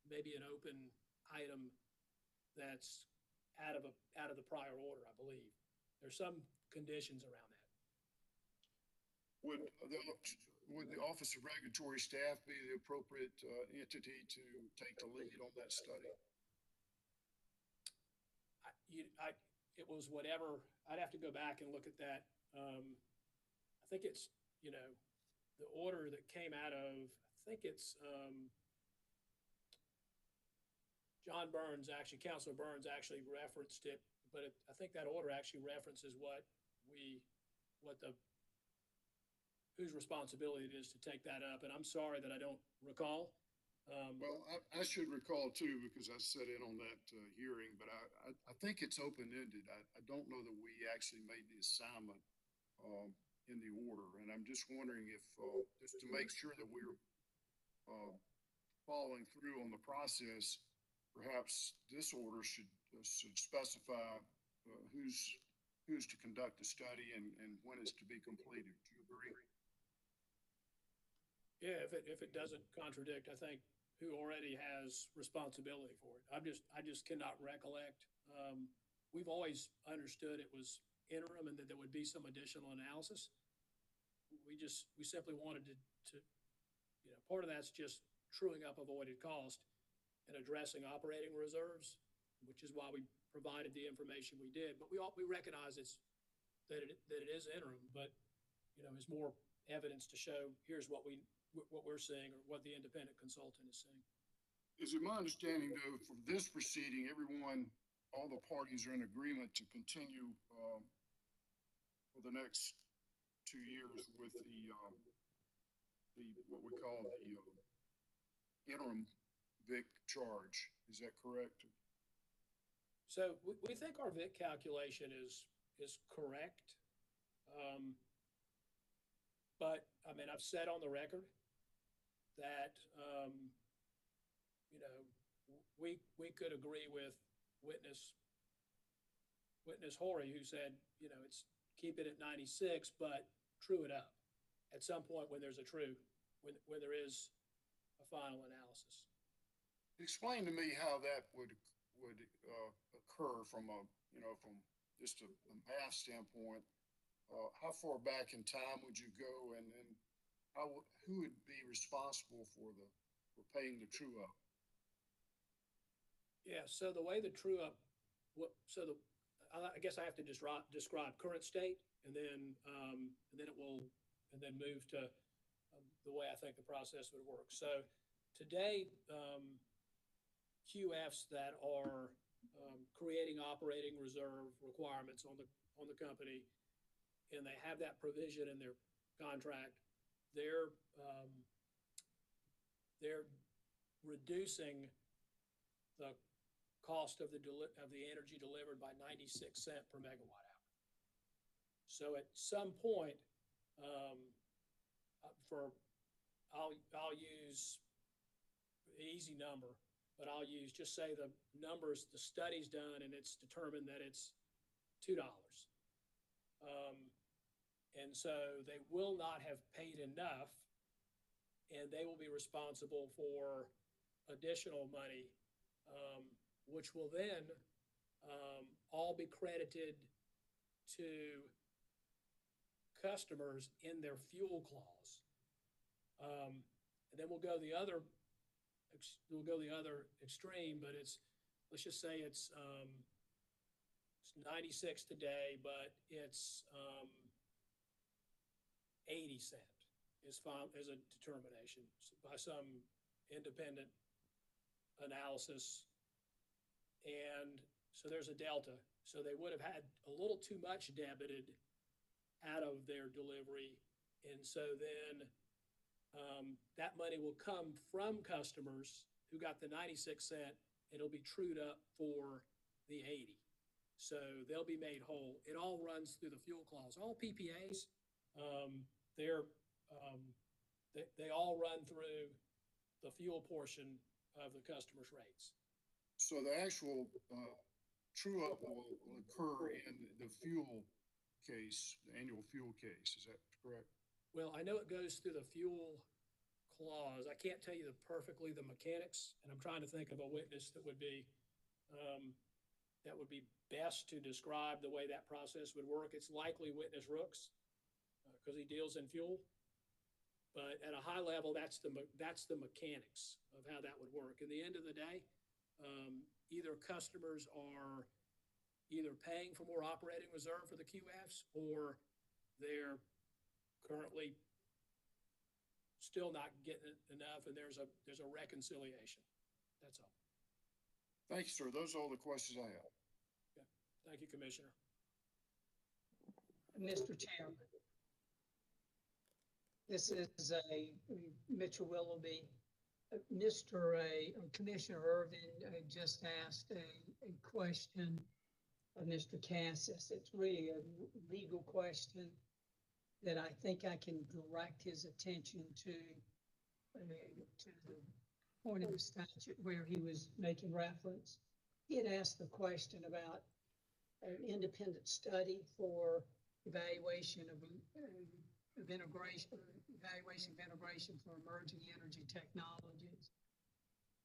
maybe an open item that's out of the prior order, I believe. There's some conditions around that. Would the Office of Regulatory Staff be the appropriate entity to take the lead on that study? It was whatever. I'd have to go back and look at that. I think it's, the order that came out of, I think it's Councilor Burns actually referenced it, but I think that order actually references whose responsibility it is to take that up. And I'm sorry that I don't recall. Well, I should recall too, because I sat in on that hearing, but I think it's open-ended. I don't know that we actually made the assignment in the order. And I'm just wondering if, just to make sure that we're following through on the process, perhaps this order should specify who's to conduct the study and when it's to be completed. Do you agree? Yeah, if it doesn't contradict, I think, who already has responsibility for it. I just cannot recollect. We've always understood it was interim and that there would be some additional analysis. we simply wanted part of that's just truing up avoided cost and addressing operating reserves, which is why we provided the information we did. But we recognize that it is interim, but, there's more evidence to show here's what we're seeing or what the independent consultant is seeing. Is it my understanding, though, for this proceeding, all the parties are in agreement to continue for the next 2 years with what we call the interim VIC charge? Is that correct? So we think our VIC calculation is correct. But I mean, I've said on the record that, we could agree with witness Horry, who said, it's keep it at 96, but true it up at some point when there's when there is a final analysis. Explain to me how that would occur from from just a math standpoint. How far back in time would you go, and then who would be responsible for paying the true up? Yeah. So the way the true up, I guess I have to describe current state, and then move to the way I think the process would work. So today, QFs that are creating operating reserve requirements on the company, and they have that provision in their contract, they're reducing the cost of the energy delivered by 96 cents per megawatt hour. So at some point, I'll use an easy number, but I'll just say the numbers, the study's done, and it's determined that it's $2. And so they will not have paid enough, and they will be responsible for additional money, which will then all be credited to customers in their fuel clause. And then we'll go the other extreme, but let's just say it's 96 today, but it's 80 cent is a determination by some independent analysis. And so there's a delta. So they would have had a little too much debited out of their delivery. And so then that money will come from customers who got the 96 cent. It'll be trued up for the 80. So they'll be made whole. It all runs through the fuel clause. All PPAs, they all run through the fuel portion of the customer's rates. So the actual true up will occur in the fuel case, the annual fuel case. Is that correct? Well, I know it goes through the fuel clause. I can't tell you perfectly the mechanics, and I'm trying to think of a witness that would be best to describe the way that process would work. It's likely witness Rooks, because he deals in fuel. But at a high level, that's the mechanics of how that would work. In the end of the day, either customers are either paying for more operating reserve for the QFs, or they're currently still not getting enough, and there's a reconciliation. That's all. Thank you, sir. Those are all the questions I have. Okay. Thank you, Commissioner. Mr. Chairman, this is Mitchell Willoughby. Commissioner Irvin just asked a question of Mr. Cassis. It's really a legal question that I think I can direct his attention to the point of the statute where he was making reference. He had asked the question about an independent study for evaluation of integration for emerging energy technologies.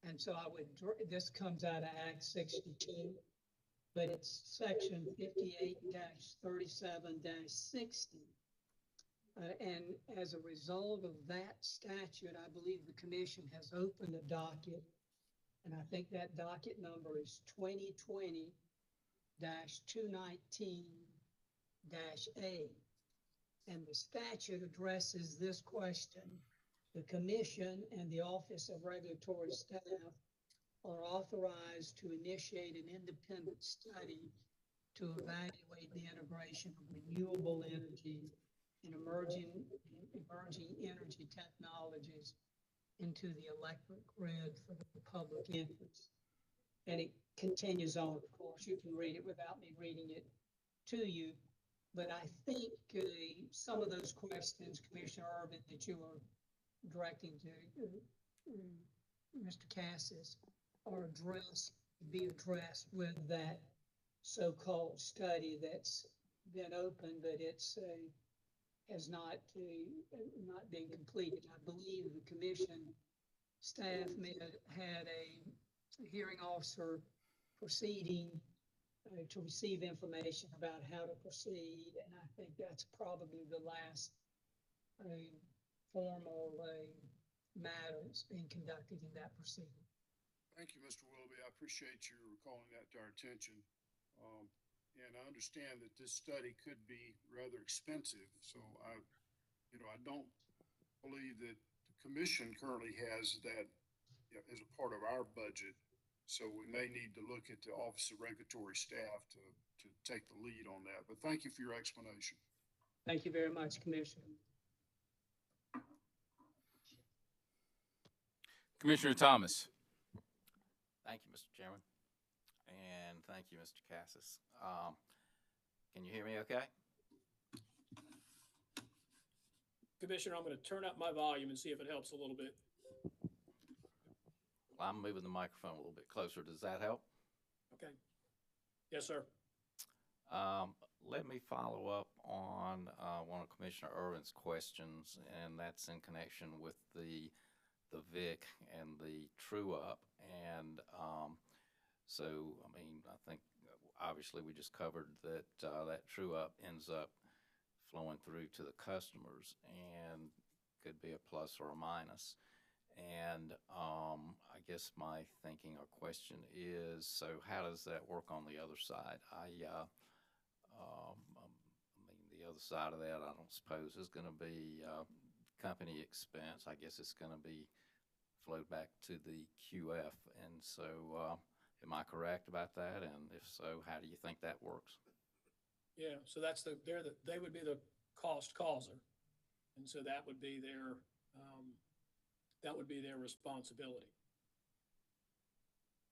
And so this comes out of Act 62, but it's section 58-37-60. And as a result of that statute, I believe the commission has opened a docket, and I think that docket number is 2020-219-A. And the statute addresses this question. The commission and the Office of Regulatory Staff are authorized to initiate an independent study to evaluate the integration of renewable energy and emerging energy technologies into the electric grid for the public interest. And it continues on, of course. You can read it without me reading it to you. But I think some of those questions, Commissioner Urban, that you were directing to Mr. Cassis, are be addressed with that so-called study that's been open, but has not been completed. I believe the commission staff had a hearing officer proceeding to receive information about how to proceed, and I think that's probably the last formal matter that's being conducted in that proceeding. Thank you, Mr. Willoughby. I appreciate you calling that to our attention. And I understand that this study could be rather expensive. So I don't believe that the commission currently has that as a part of our budget. So we may need to look at the Office of Regulatory Staff to take the lead on that. But thank you for your explanation. Thank you very much, Commissioner. Commissioner Thomas. Thank you, Mr. Chairman. And thank you, Mr. Cassis. Can you hear me okay? Commissioner, I'm going to turn up my volume and see if it helps a little bit. Well, I'm moving the microphone a little bit closer. Does that help? Okay. Yes, sir. Let me follow up on one of Commissioner Irvin's questions, and that's in connection with the VIC and the true-up. And so, I mean, I think obviously we just covered that that true-up ends up flowing through to the customers and could be a plus or a minus. And I guess my thinking or question is, so how does that work on the other side? I mean, the other side of that, I don't suppose is going to be company expense. I guess it's going to be flowed back to the QF. And so am I correct about that? And if so, how do you think that works? Yeah, so they would be the cost causer. And so that would be their responsibility.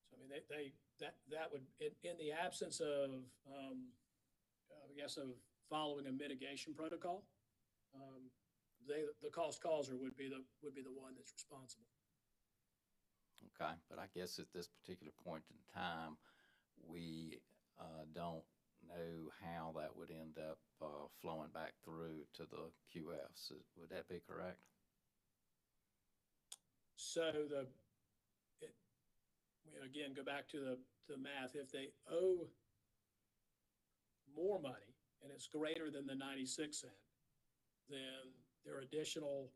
So I mean, that would, in the absence of, I guess, of following a mitigation protocol, the cost causer would be the one that's responsible. Okay, but I guess at this particular point in time, we don't know how that would end up flowing back through to the QFs. Would that be correct? So we again go back to the math. If they owe more money and it's greater than the 96 cent, then their additional,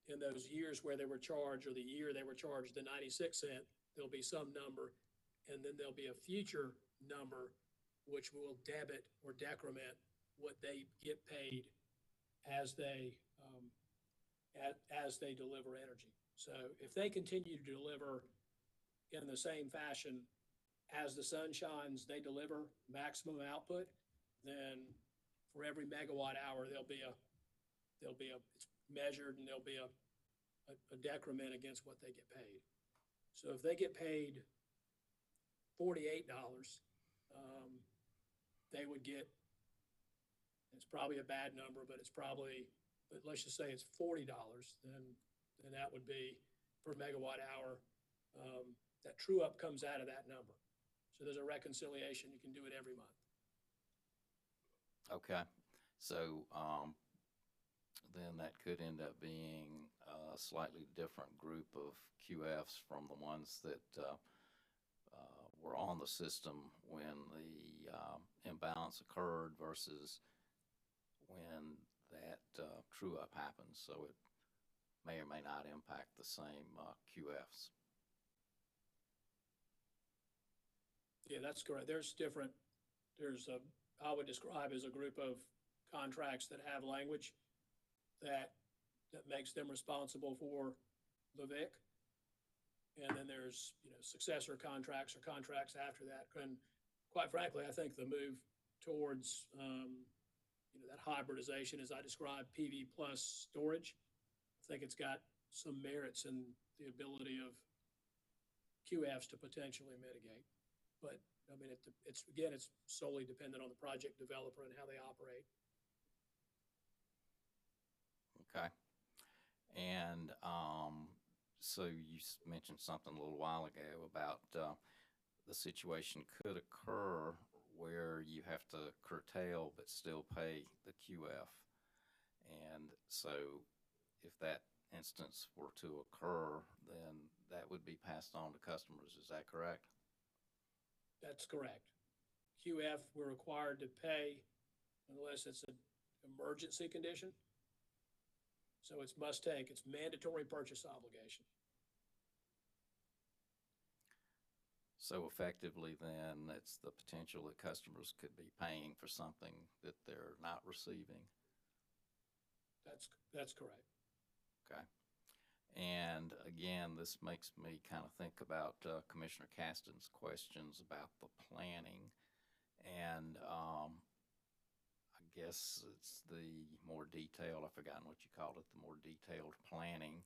in those years where they were charged, or the year they were charged the 96 cent, there'll be some number, and then there'll be a future number which will debit or decrement what they get paid as they deliver energy. So if they continue to deliver in the same fashion as the sun shines, they deliver maximum output, then for every megawatt hour it's measured, and there'll be a decrement against what they get paid. So if they get paid $48, they would get, it's probably a bad number, but let's just say it's $40, then that would be per megawatt hour. That true up comes out of that number. So there's a reconciliation. You can do it every month. Okay, so then that could end up being a slightly different group of QFs from the ones that were on the system when the imbalance occurred versus when that true up happens, so it may or may not impact the same QFs. Yeah, that's correct. There's I would describe as a group of contracts that have language that makes them responsible for the VIC. And then there's, successor contracts or contracts after that. And quite frankly, I think the move towards, that hybridization, as I described, PV plus storage, I think it's got some merits in the ability of QFs to potentially mitigate. But I mean, it's solely dependent on the project developer and how they operate. Okay. And so you mentioned something a little while ago about the situation could occur where you have to curtail but still pay the QF. And so if that instance were to occur, then that would be passed on to customers. Is that correct? That's correct. QF, we're required to pay unless it's an emergency condition. So it's must take, it's mandatory purchase obligation. So effectively then, it's the potential that customers could be paying for something that they're not receiving. That's correct. Okay. And again, this makes me kind of think about Commissioner Caston's questions about the planning. And I guess it's the more detailed, I've forgotten what you called it, the more detailed planning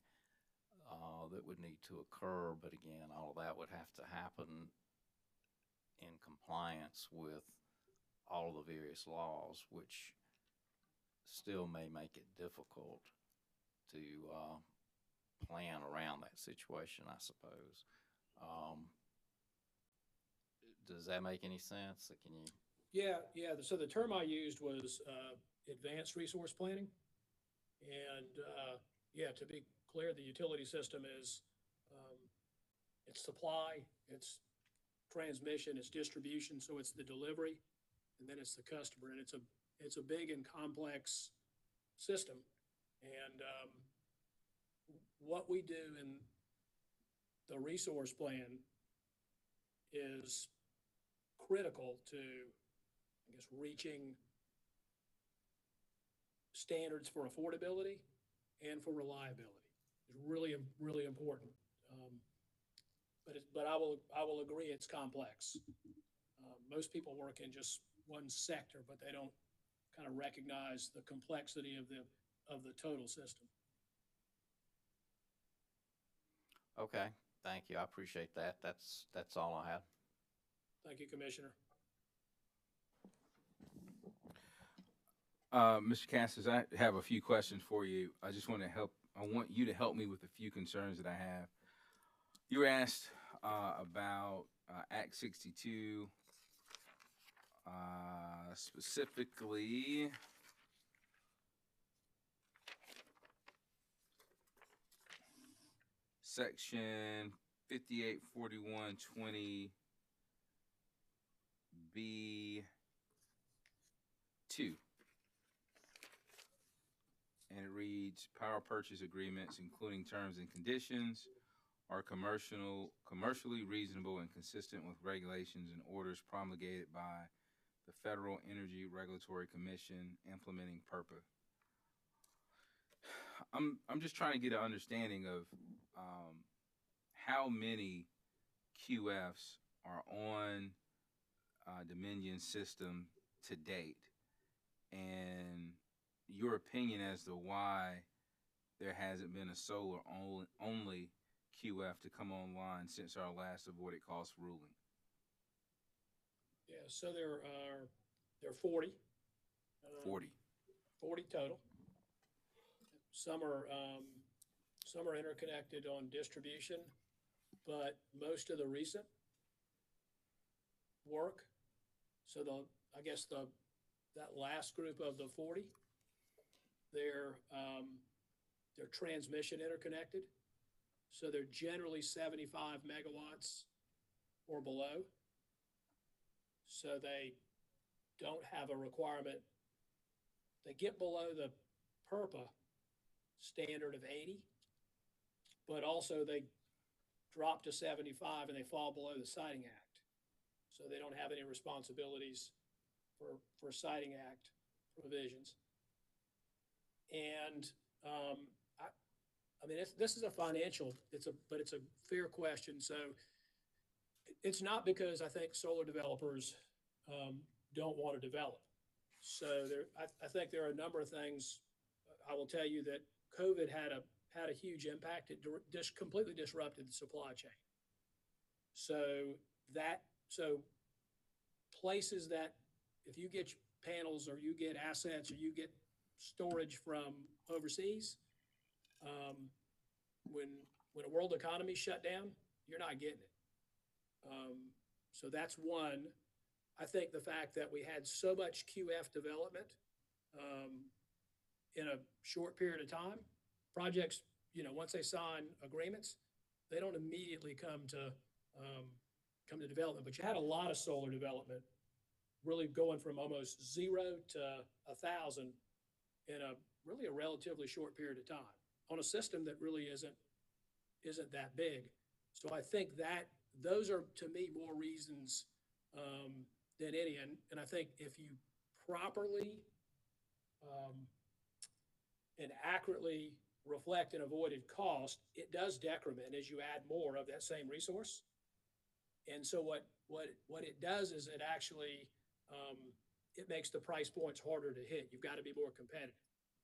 that would need to occur. But again, all of that would have to happen in compliance with all of the various laws, which still may make it difficult to plan around that situation, I suppose. Does that make any sense? Can you? Yeah. So the term I used was advanced resource planning. And to be clear, the utility system is it's supply, it's transmission, it's distribution. So it's the delivery, and then it's the customer, and it's a big and complex system. And what we do in the resource plan is critical to, I guess, reaching standards for affordability and for reliability. It's really, really important. But I will agree it's complex. Most people work in just one sector, but they don't kind of recognize the complexity of the total system. Okay, thank you. I appreciate that. That's all I have. Thank you, Commissioner. Mr. Cassis, I have a few questions for you. I want you to help me with a few concerns that I have. You were asked about Act 62, specifically Section 584120B2. And it reads, power purchase agreements, including terms and conditions, are commercially reasonable and consistent with regulations and orders promulgated by the Federal Energy Regulatory Commission implementing PURPA. I'm just trying to get an understanding of how many QFs are on Dominion's system to date, and your opinion as to why there hasn't been a solar only QF to come online since our last avoided cost ruling. Yeah, so there are 40. 40 total. Some are interconnected on distribution, but most of the recent work. So that last group of the 40, they're transmission interconnected. So they're generally 75 megawatts or below. So they don't have a requirement. They get below the PURPA standard of 80, but also they drop to 75 and they fall below the Siting Act. So they don't have any responsibilities for Siting Act provisions. And I mean, this is a financial, but it's a fair question. So it's not because I think solar developers don't want to develop. So I think there are a number of things. I will tell you that COVID had a huge impact. It just completely disrupted the supply chain. So places that if you get panels or you get assets or you get storage from overseas, when a world economy shut down, you're not getting it. So that's one. I think the fact that we had so much QF development in a short period of time, projects, once they sign agreements, they don't immediately come to development. But you had a lot of solar development, really going from almost 0 to 1,000 in a relatively short period of time on a system that really isn't that big. So I think that those are, to me, more reasons than any. And I think if you properly and accurately reflect an avoided cost, it does decrement as you add more of that same resource. And so what it does is it actually it makes the price points harder to hit. You've got to be more competitive.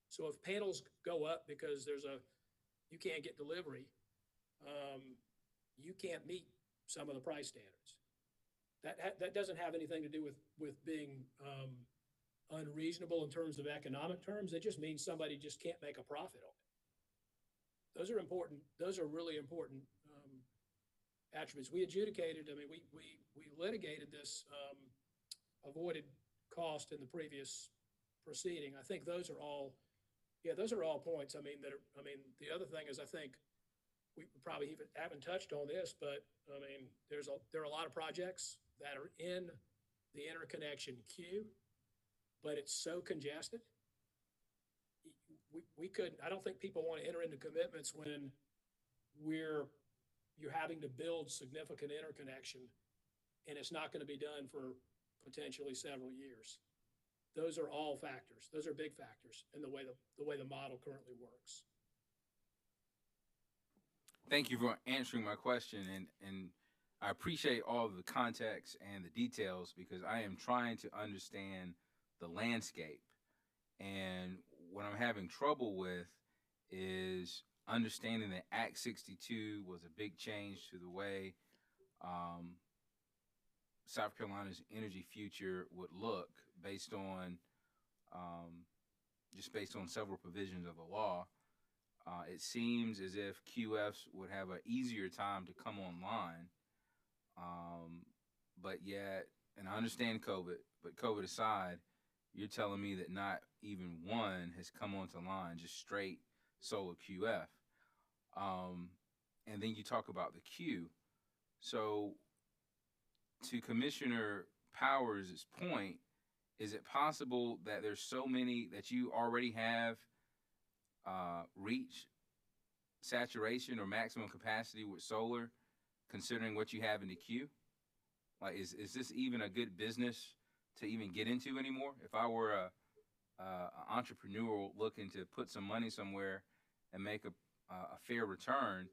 So if panels go up because you can't get delivery, you can't meet some of the price standards. That doesn't have anything to do with being unreasonable in terms of economic terms. It just means somebody just can't make a profit on it. Those are important. Those are really important attributes. We adjudicated. I mean, we litigated this avoided cost in the previous proceeding. I think those are all points. I mean, the other thing is I think we probably even haven't touched on this, but I mean, there are a lot of projects that are in the interconnection queue, but it's so congested. We couldn't. I don't think people want to enter into commitments when you're having to build significant interconnection, and it's not going to be done for potentially several years. Those are all factors. Those are big factors in the way the model currently works. Thank you for answering my question, and I appreciate all of the context and the details because I am trying to understand the landscape. And what I'm having trouble with is understanding that Act 62 was a big change to the way South Carolina's energy future would look based on several provisions of the law. It seems as if QFs would have an easier time to come online, but yet, and I understand COVID, but COVID aside, you're telling me that not even one has come onto line, just straight solar QF. And then you talk about the queue. So to Commissioner Powers' point, is it possible that there's so many that you already have reached saturation or maximum capacity with solar, considering what you have in the queue? Like, is this even a good business to even get into anymore? If I were an entrepreneur looking to put some money somewhere and make a fair return,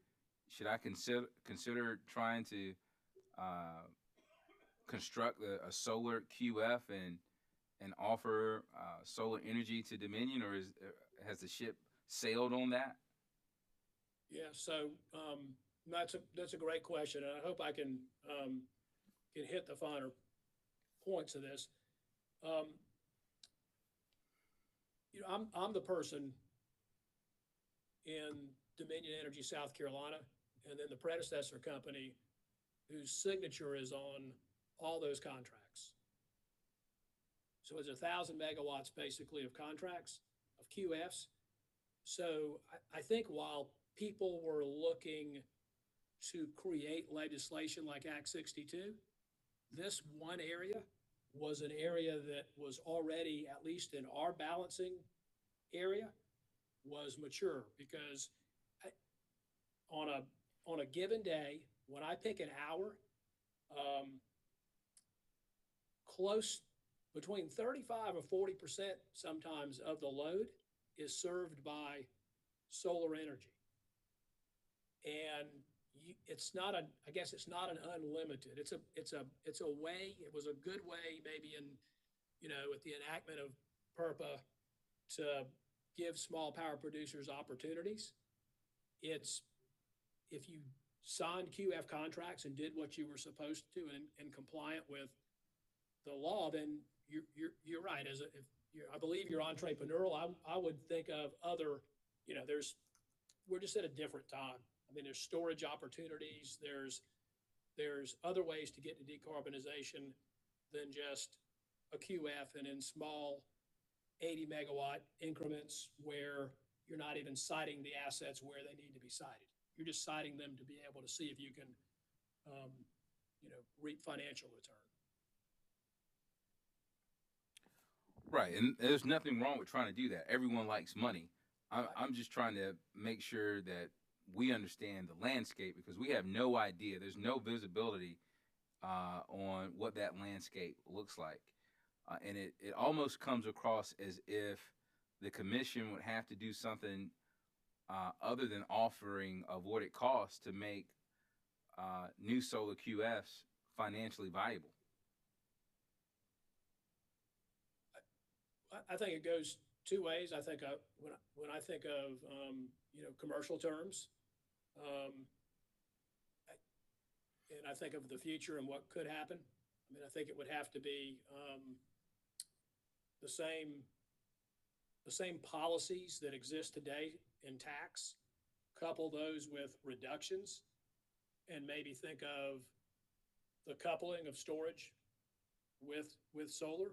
should I consider trying to construct a solar QF and offer solar energy to Dominion, or has the ship sailed on that? Yeah, so that's a great question, and I hope I can hit the finer points of this. I'm the person in Dominion Energy South Carolina, and then the predecessor company whose signature is on all those contracts. So it's 1,000 megawatts basically of contracts, of QFs. So I think while people were looking to create legislation like Act 62, this one area was an area that was already, at least in our balancing area, was mature because on a given day, when I pick an hour, close between 35 or 40% sometimes of the load is served by solar energy. And it's not I guess it's not an unlimited. It's a way. It was a good way, maybe at the enactment of PURPA, to give small power producers opportunities. It's if you signed QF contracts and did what you were supposed to and compliant with the law, then you're right. I believe you're entrepreneurial, I would think of other, we're just at a different time. I mean, there's storage opportunities. There's other ways to get to decarbonization than just a QF and in small 80 megawatt increments where you're not even siting the assets where they need to be sited. You're just siting them to be able to see if you can, reap financial return. Right, and there's nothing wrong with trying to do that. Everyone likes money. I'm just trying to make sure that we understand the landscape because we have no idea. There's no visibility on what that landscape looks like. And it almost comes across as if the commission would have to do something other than offering of what it costs to make new solar QFs financially viable. I think it goes two ways. I think when I think of commercial terms, and I think of the future and what could happen. I mean, I think it would have to be the same policies that exist today in tax, couple those with reductions, and maybe think of the coupling of storage with solar.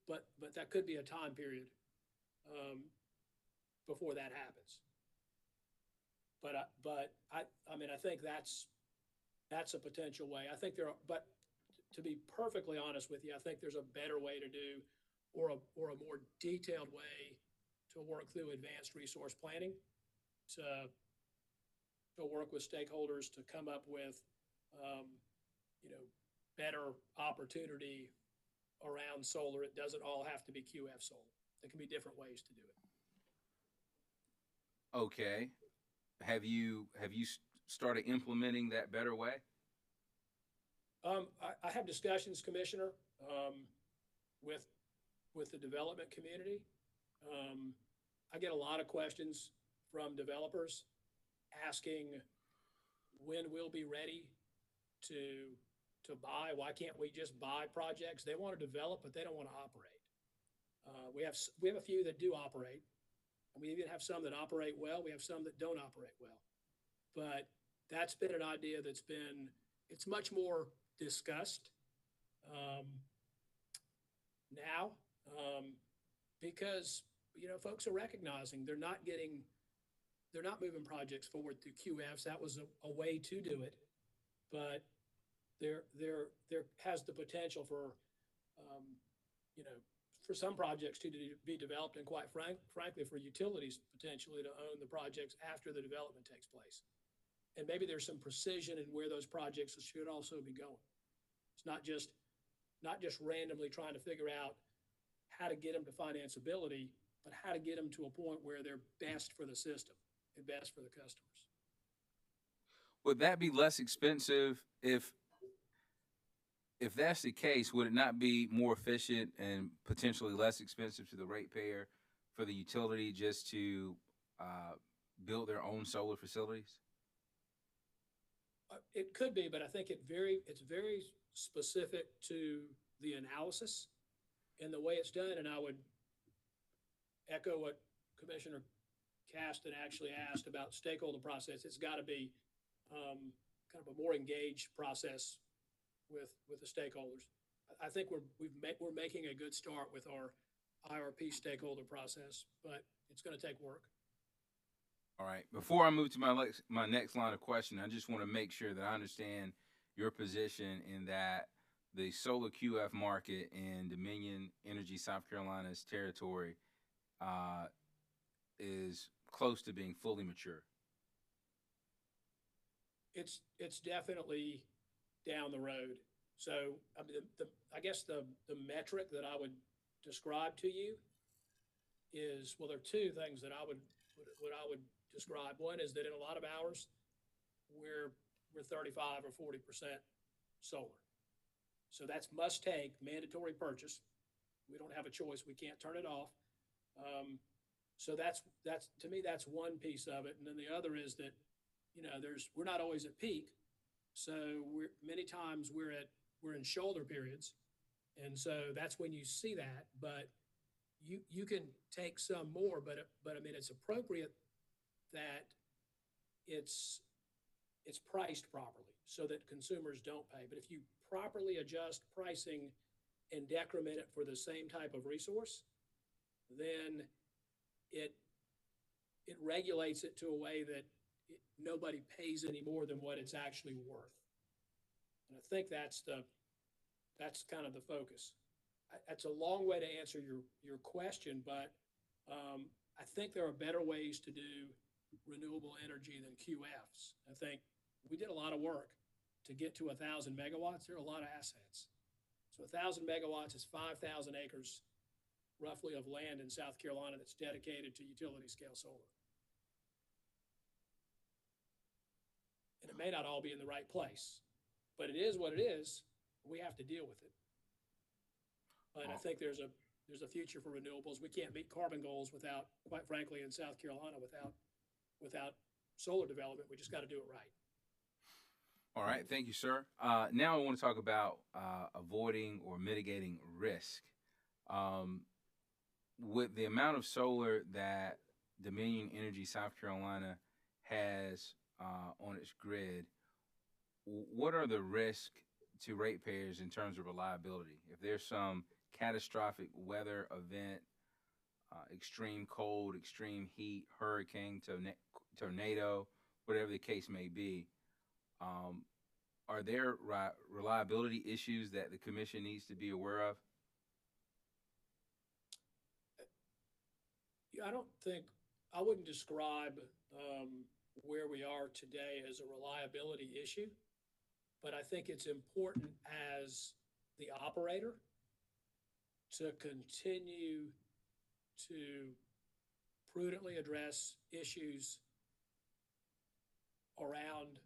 But that could be a time period before that happens. But I think that's a potential way. I think but to be perfectly honest with you, I think there's a better way to do, or a more detailed way to work through advanced resource planning, to work with stakeholders to come up with, better opportunity around solar. It doesn't all have to be QF solar. There can be different ways to do it. Okay. Have you started implementing that better way? I have discussions, Commissioner, with the development community. I get a lot of questions from developers asking when we'll be ready to buy. Why can't we just buy projects? They want to develop, but they don't want to operate. We have a few that do operate, and we even have some that operate well. We have some that don't operate well. But that's been an idea it's much more discussed now because folks are recognizing they're not moving projects forward through QFs. That was a way to do it, but there has the potential for for some projects to be developed, and quite frankly for utilities potentially to own the projects after the development takes place. And maybe there's some precision in where those projects should also be going. It's not just randomly trying to figure out how to get them to financeability, but how to get them to a point where they're best for the system and best for the customers. Would that be less expensive if that's the case? Would it not be more efficient and potentially less expensive to the ratepayer for the utility just to build their own solar facilities? It could be, but I think it's very specific to the analysis and the way it's done. And I would echo what Commissioner Caston actually asked about stakeholder process. It's got to be kind of a more engaged process with the stakeholders. I think we're making a good start with our IRP stakeholder process, but it's going to take work. All right. Before I move to my next line of question, I just want to make sure that I understand your position in that the solar QF market in Dominion Energy South Carolina's territory is close to being fully mature? It's definitely down the road. So, I mean, I guess the metric that I would describe to you is, well, there are two things that what I would describe. One is that in a lot of hours, we're 35 or 40% solar. So that's must take, mandatory purchase. We don't have a choice. We can't turn it off. So that's to me, that's one piece of it. And then the other is that, you know, we're not always at peak. So many times we're in shoulder periods. And so that's when you see that, but you can take some more, but I mean, it's appropriate that it's priced properly so that consumers don't pay. But if you properly adjust pricing and decrement it for the same type of resource, then it regulates it to a way that nobody pays any more than what it's actually worth. And I think that's kind of the focus. That's a long way to answer your question, but I think there are better ways to do renewable energy than QFs. I think we did a lot of work to get to 1,000 megawatts. There are a lot of assets. So 1,000 megawatts is 5,000 acres roughly of land in South Carolina that's dedicated to utility scale solar. And it may not all be in the right place, but it is what it is. We have to deal with it. But I think there's a future for renewables. We can't meet carbon goals without, quite frankly, in South Carolina, without solar development. We just got to do it right. All right, thank you, sir. Now I want to talk about avoiding or mitigating risk. With the amount of solar that Dominion Energy South Carolina has on its grid, what are the risks to ratepayers in terms of reliability? If there's some catastrophic weather event, extreme cold, extreme heat, hurricane, tornado, whatever the case may be, are there reliability issues that the commission needs to be aware of? I wouldn't describe where we are today as a reliability issue, but I think it's important as the operator to continue to prudently address issues around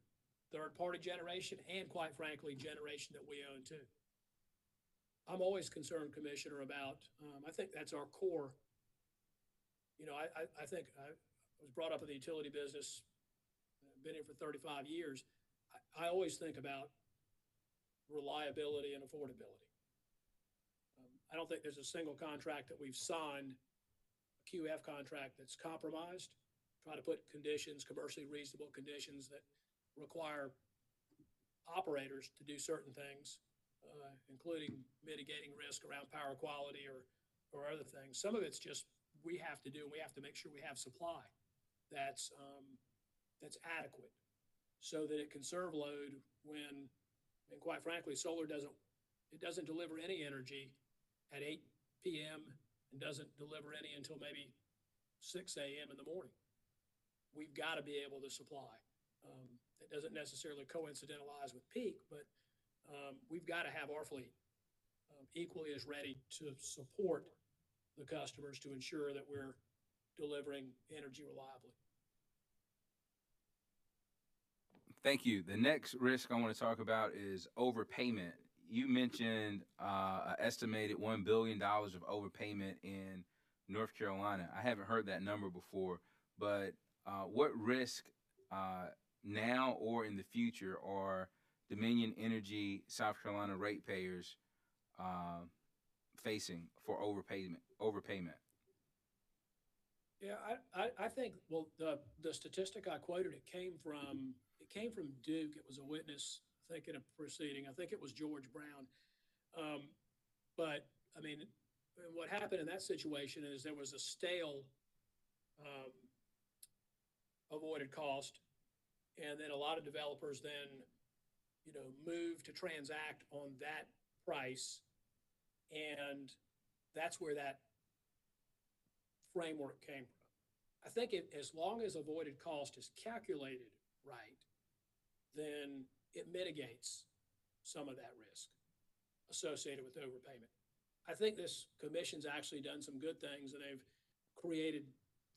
third-party generation and, quite frankly, generation that we own too. I'm always concerned, Commissioner, about, I think that's our core. You know, I think I was brought up in the utility business, been here for 35 years. I always think about reliability and affordability. I don't think there's a single contract that we've signed, a QF contract, that's compromised. Try to put conditions, commercially reasonable conditions that require operators to do certain things, including mitigating risk around power quality or other things. Some of it's just we have to do, and we have to make sure we have supply that's adequate so that it can serve load when, and quite frankly, solar doesn't deliver any energy at 8 p.m. and doesn't deliver any until maybe 6 a.m. in the morning. We've got to be able to supply. It doesn't necessarily coincidentalize with peak, but we've got to have our fleet equally as ready to support the customers to ensure that we're delivering energy reliably. Thank you. The next risk I want to talk about is overpayment. You mentioned an estimated $1 billion of overpayment in North Carolina. I haven't heard that number before, but what risk now or in the future are Dominion Energy South Carolina ratepayers facing for overpayment? Yeah, I think, well, the statistic I quoted, it came from Duke. It was a witness, I think, in a proceeding. I think it was George Brown. But I mean, what happened in that situation is there was a stale avoided cost, and then a lot of developers then, you know, moved to transact on that price, and that's where that framework came from. I think as long as avoided cost is calculated right, then it mitigates some of that risk associated with overpayment. I think this commission's actually done some good things, and they've created,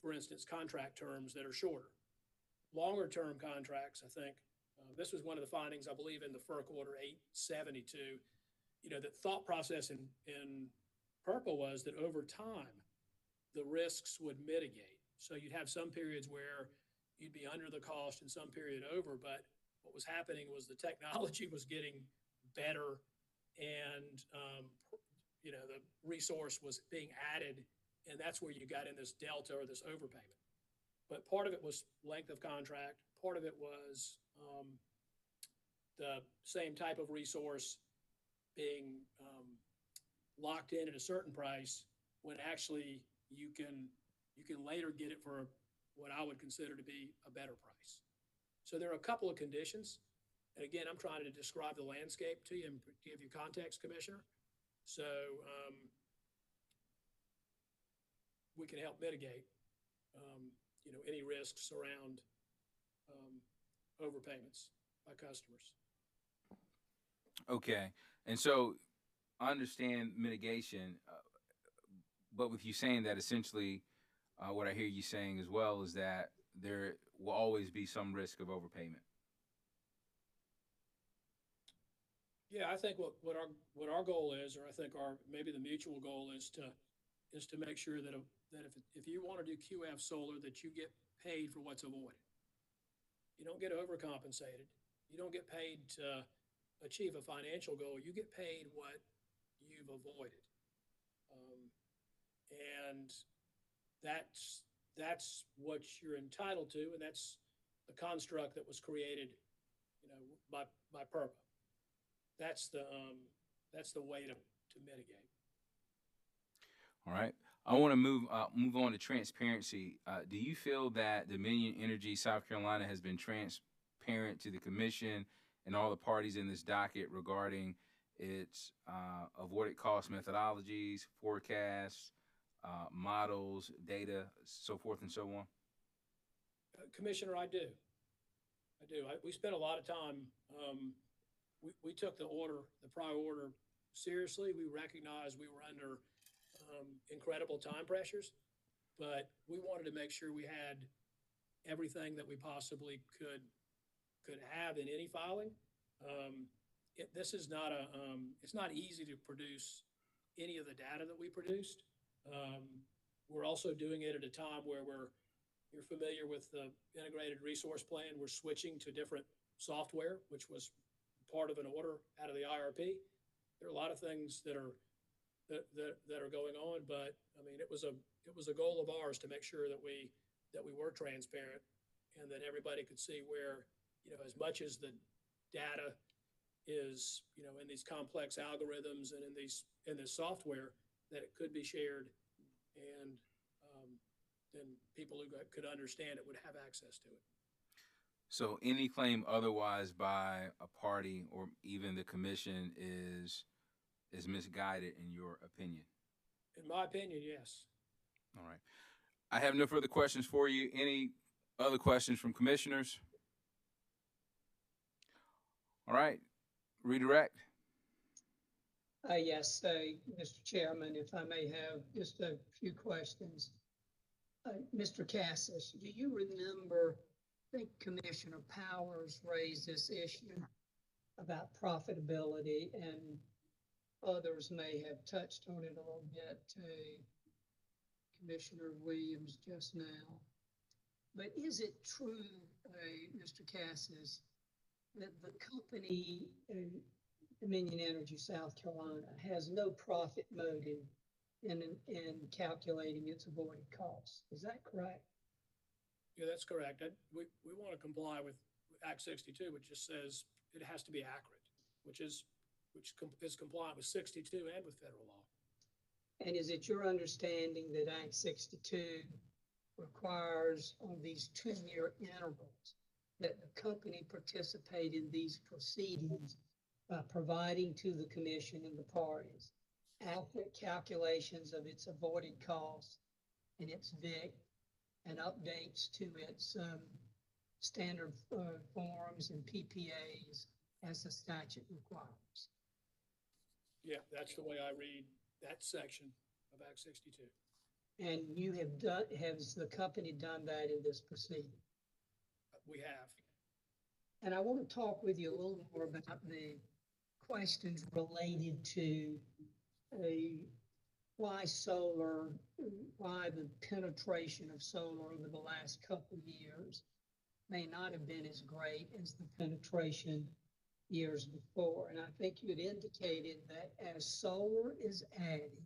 for instance, contract terms that are shorter. Longer term contracts, I think, this was one of the findings, I believe, in the FERC Order 872. The thought process in PURPA was that over time, the risks would mitigate. So you'd have some periods where you'd be under the cost and some period over, but what was happening was the technology was getting better, and the resource was being added, and that's where you got in this delta or this overpayment. But part of it was length of contract, part of it was the same type of resource being locked in at a certain price when actually you can later get it for what I would consider to be a better price. So there are a couple of conditions. And again, I'm trying to describe the landscape to you and give you context, Commissioner. So we can help mitigate, any risks around overpayments by customers. Okay. And so I understand mitigation, but with you saying that, essentially, what I hear you saying as well is that there will always be some risk of overpayment. Yeah, I think what our goal is, or I think maybe the mutual goal is to make sure that if you want to do QF solar, that you get paid for what's avoided. You don't get overcompensated. You don't get paid to achieve a financial goal. You get paid what you've avoided, and that's what you're entitled to, and that's the construct that was created, by PURPA. That's the way to mitigate. All right. I want to move on to transparency. Do you feel that Dominion Energy South Carolina has been transparent to the commission and all the parties in this docket regarding its avoided cost methodologies, forecasts, models, data, so forth and so on? Commissioner, I do. We spent a lot of time. We took the prior order seriously. We recognized we were under incredible time pressures, but we wanted to make sure we had everything that we possibly could have in any filing. This is not it's not easy to produce any of the data that we produced. We're also doing it at a time where you're familiar with the integrated resource plan. We're switching to different software, which was part of an order out of the IRP. There are a lot of things that are going on, but I mean, it was a goal of ours to make sure that we were transparent and that everybody could see where, as much as the data is, in these complex algorithms and in this software, that it could be shared, and then people who could understand it would have access to it. So any claim otherwise by a party or even the commission is misguided in your opinion? In my opinion, yes. All right. I have no further questions for you. Any other questions from commissioners? All right. Redirect. Yes, Mr. Chairman, if I may have just a few questions. Mr. Cassis, do you remember, I think Commissioner Powers raised this issue about profitability, and others may have touched on it a little bit too, Commissioner Williams just now. But is it true, Mr. Cassis, that the company, Dominion Energy South Carolina, has no profit motive in calculating its avoided costs? Is that correct? Yeah, that's correct. We want to comply with Act 62, which just says it has to be accurate, which is compliant with 62 and with federal law. And is it your understanding that Act 62 requires on these 2-year intervals that the company participate in these proceedings by providing to the commission and the parties accurate calculations of its avoided costs and its VIC and updates to its standard forms and PPAs as the statute requires. Yeah, that's the way I read that section of Act 62. And you have done, has the company done that in this proceeding? We have. And I want to talk with you a little more about the questions related to why solar, why the penetration of solar over the last couple of years may not have been as great as the penetration years before. And I think you had indicated that as solar is added,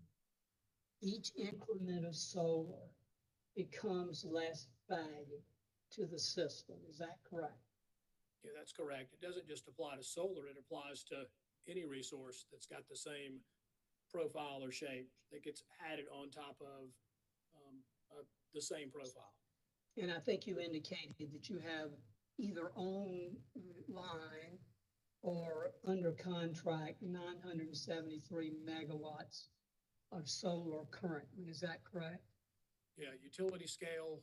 each increment of solar becomes less value to the system. Is that correct? Yeah, that's correct. It doesn't just apply to solar, it applies to any resource that's got the same profile or shape that gets added on top of the same profile. And I think you indicated that you have either on line or under contract 973 megawatts of solar currently. Is that correct? Yeah, utility scale,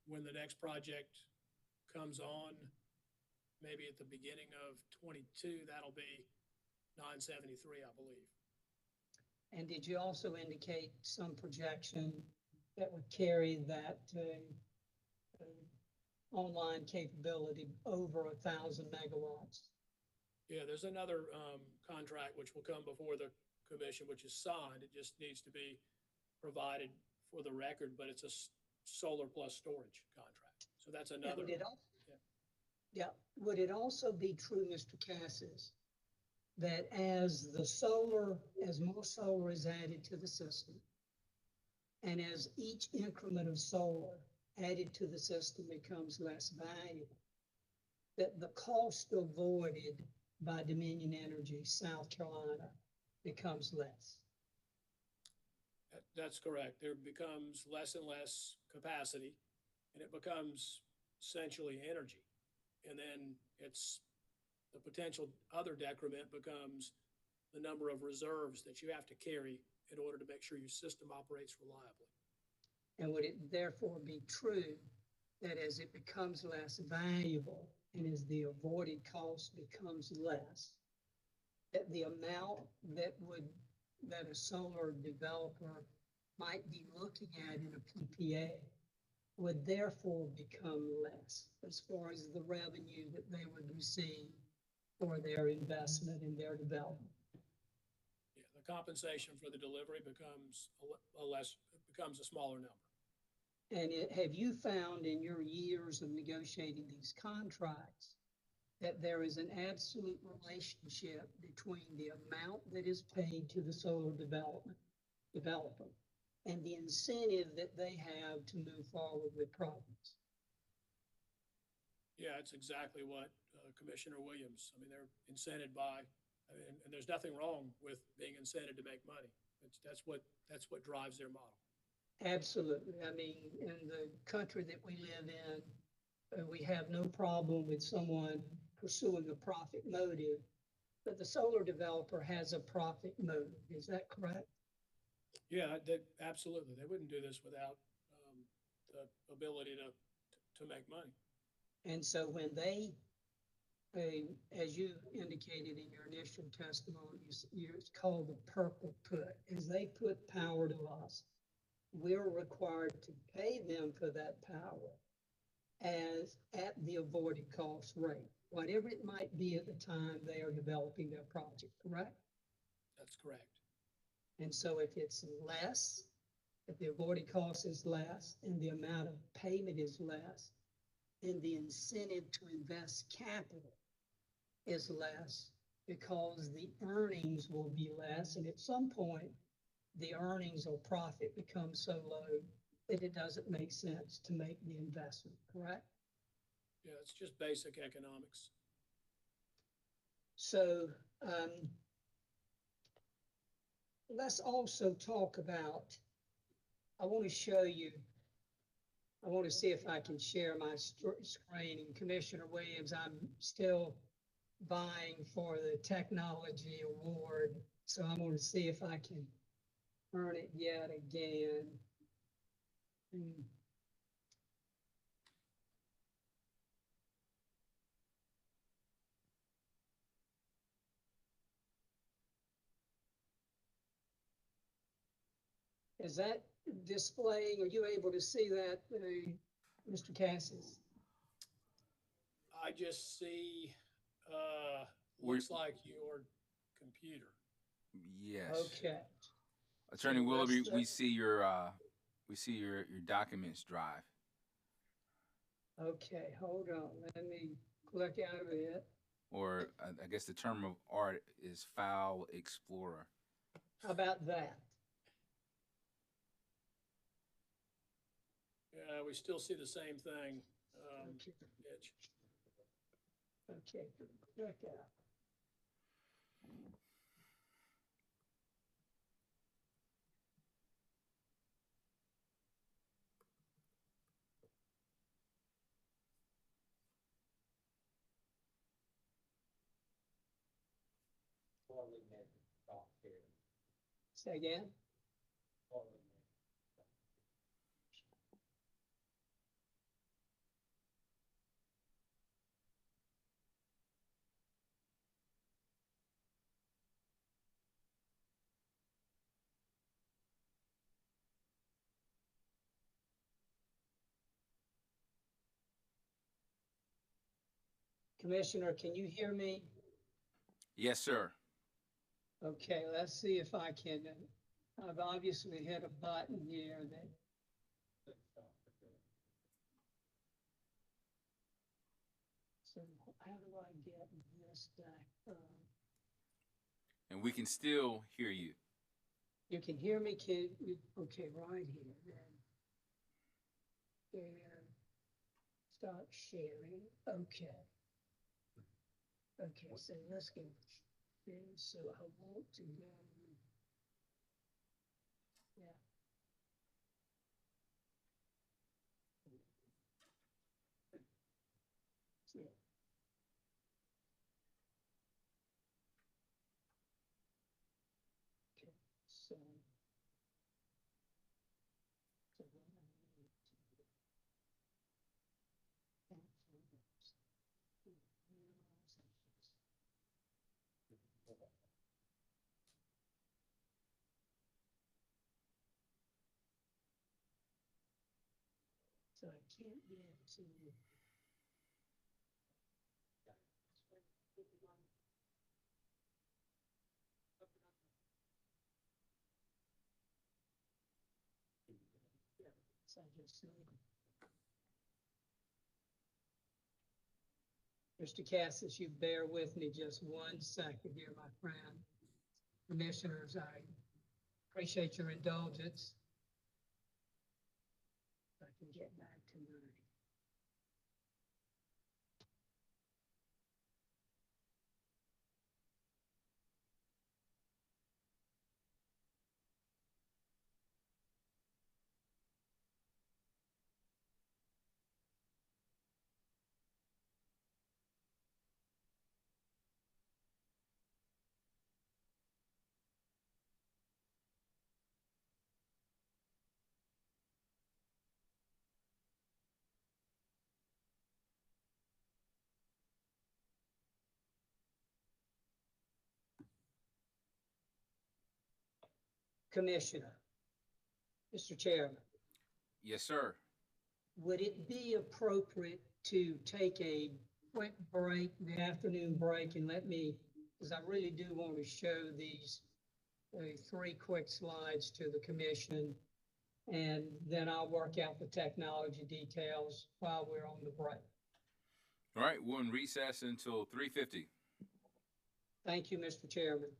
when the next project comes on, maybe at the beginning of 22, that'll be 973, I believe. And did you also indicate some projection that would carry that online capability over 1,000 megawatts? Yeah, there's another contract which will come before the commission, which is signed. It just needs to be provided for the record, but it's a solar plus storage contract. So that's another. Would it also be true, Mr. Cassis, that as more solar is added to the system, and as each increment of solar added to the system becomes less valuable, that the cost avoided by Dominion Energy, South Carolina, becomes less? That's correct. There becomes less and less capacity, and it becomes essentially energy. And then the potential other decrement becomes the number of reserves that you have to carry in order to make sure your system operates reliably. And would it therefore be true that as it becomes less valuable and as the avoided cost becomes less, that the amount that a solar developer might be looking at in a PPA would therefore become less as far as the revenue that they would receive for their investment in their development? Yeah, the compensation for the delivery becomes a smaller number. And have you found in your years of negotiating these contracts that there is an absolute relationship between the amount that is paid to the solar developer and the incentive that they have to move forward with projects? Yeah, it's exactly what Commissioner Williams, I mean, they're incented by, and there's nothing wrong with being incented to make money. That's what drives their model. Absolutely. I mean, in the country that we live in, we have no problem with someone pursuing a profit motive, but the solar developer has a profit motive. Is that correct? Yeah, absolutely. They wouldn't do this without the ability to make money. And so when they, as you indicated in your initial testimony, it's called the purple put. As they put power to us, we're required to pay them for that power as at the avoided cost rate, whatever it might be at the time they are developing their project, correct? That's correct. And so if it's less, if the avoided cost is less and the amount of payment is less, then the incentive to invest capital is less because the earnings will be less. And at some point, the earnings or profit becomes so low that it doesn't make sense to make the investment, correct? Yeah, it's just basic economics. So let's also talk about, I want to show you, I want to see if I can share my screen. And Commissioner Williams, I'm still vying for the technology award. So I'm going to see if I can earn it yet again. Is that displaying, are you able to see that, Mr. Cassis? I just see, We're- looks like your computer. Yes. Okay. Attorney So Willoughby, what's we the- see your documents drive. Okay, hold on, let me click out of it. Or I guess the term of art is File Explorer. How about that? Yeah, we still see the same thing, Okay, Mitch. okay, click out. Say again? Commissioner, can you hear me? Yes, sir. Okay, let's see if I can, I've obviously hit a button here that. So how do I get this back? And we can still hear you. You can hear me, kid? Okay, right here then. There. Start sharing. Okay. Okay, so let's go. So I want to go. Yeah. Yeah. Okay, so. So what I need to do. So I can't get to. So I just need. Mr. Cassis, you bear with me just 1 second here, my friend. Commissioners, I appreciate your indulgence. If I can get back to my. Commissioner, Mr. Chairman, Yes, sir. would it be appropriate to take a quick break, the afternoon break, and let me, because I really do want to show these 3 quick slides to the commission, and then I'll work out the technology details while we're on the break. All right, we're in recess until 3:50. Thank you, Mr. Chairman.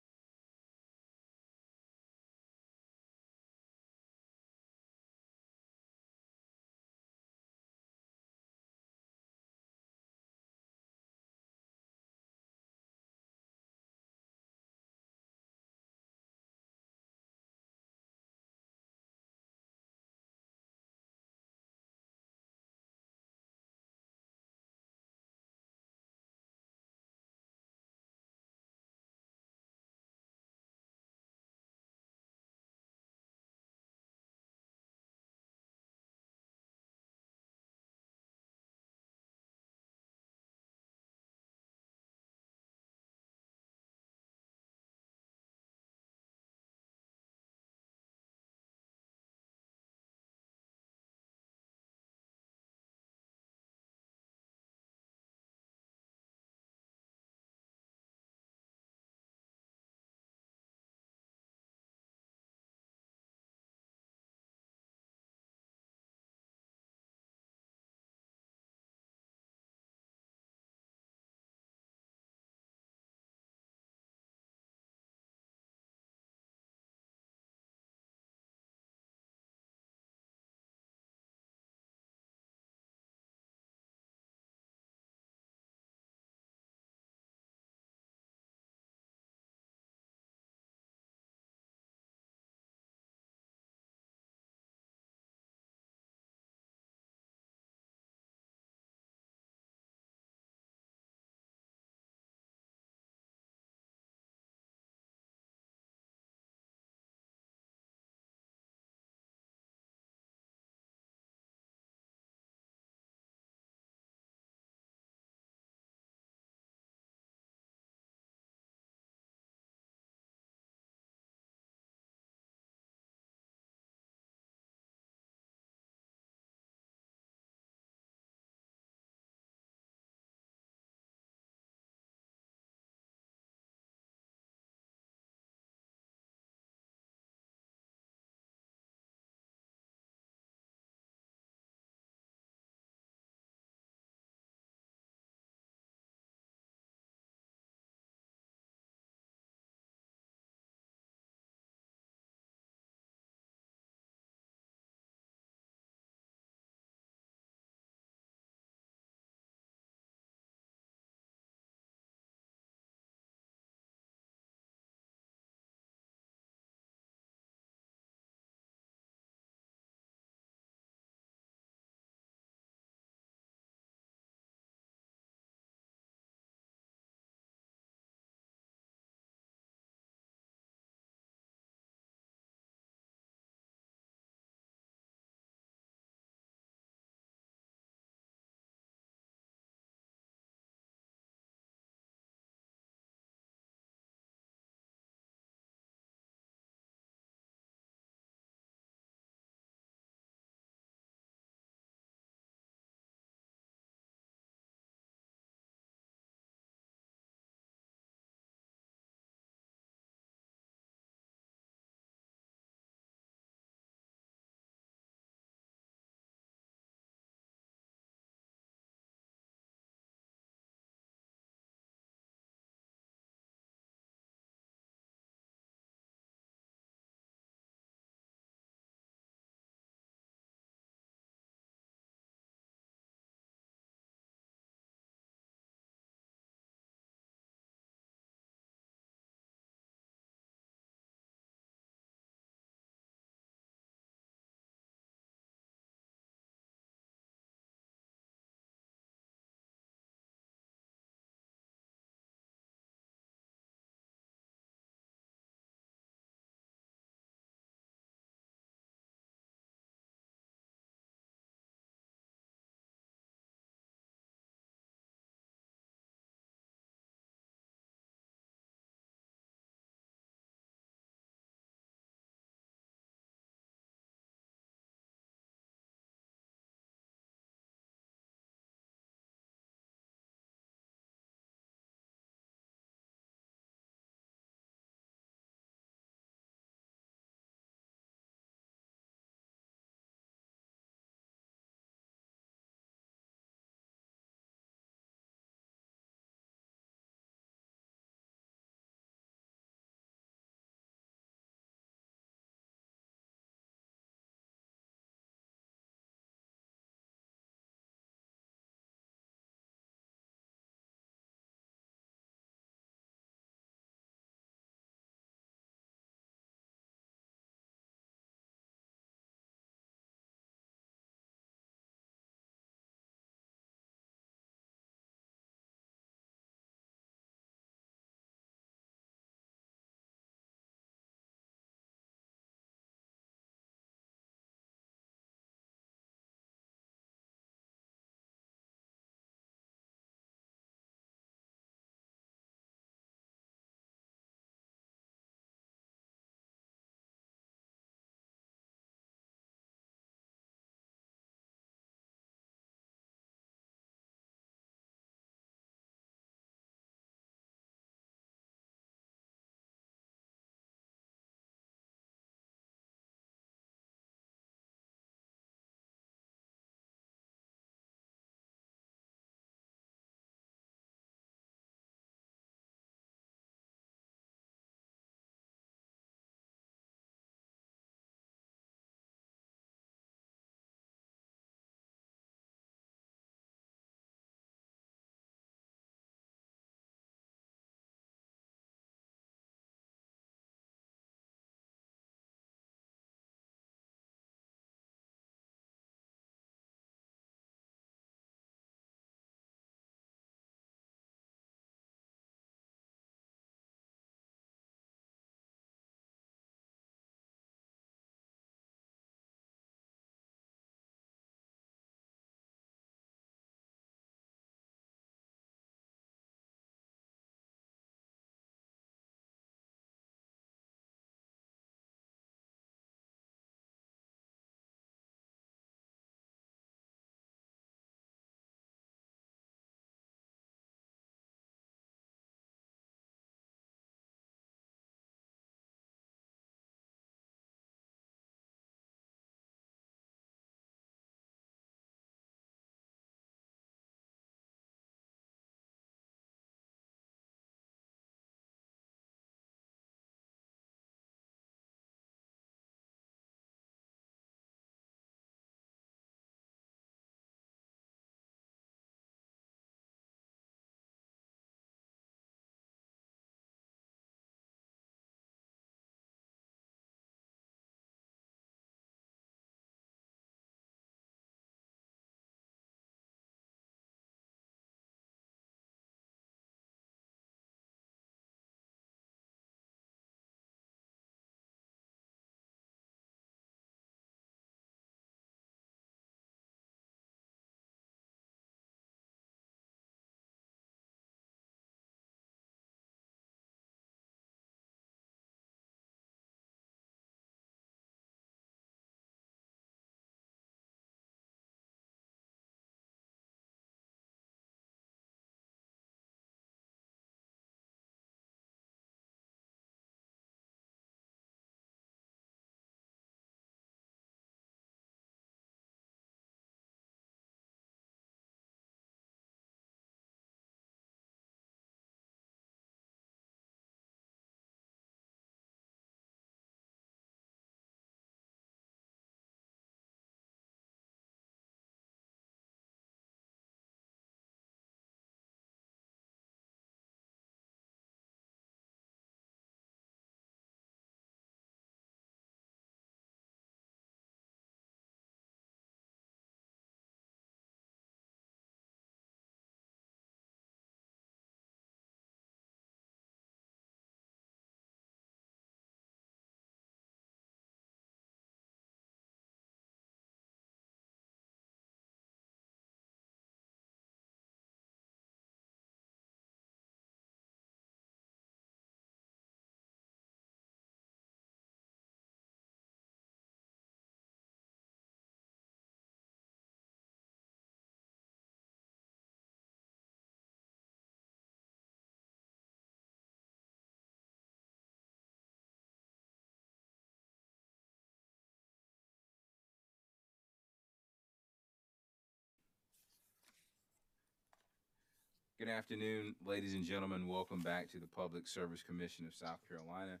Good afternoon, ladies and gentlemen. Welcome back to the Public Service Commission of South Carolina.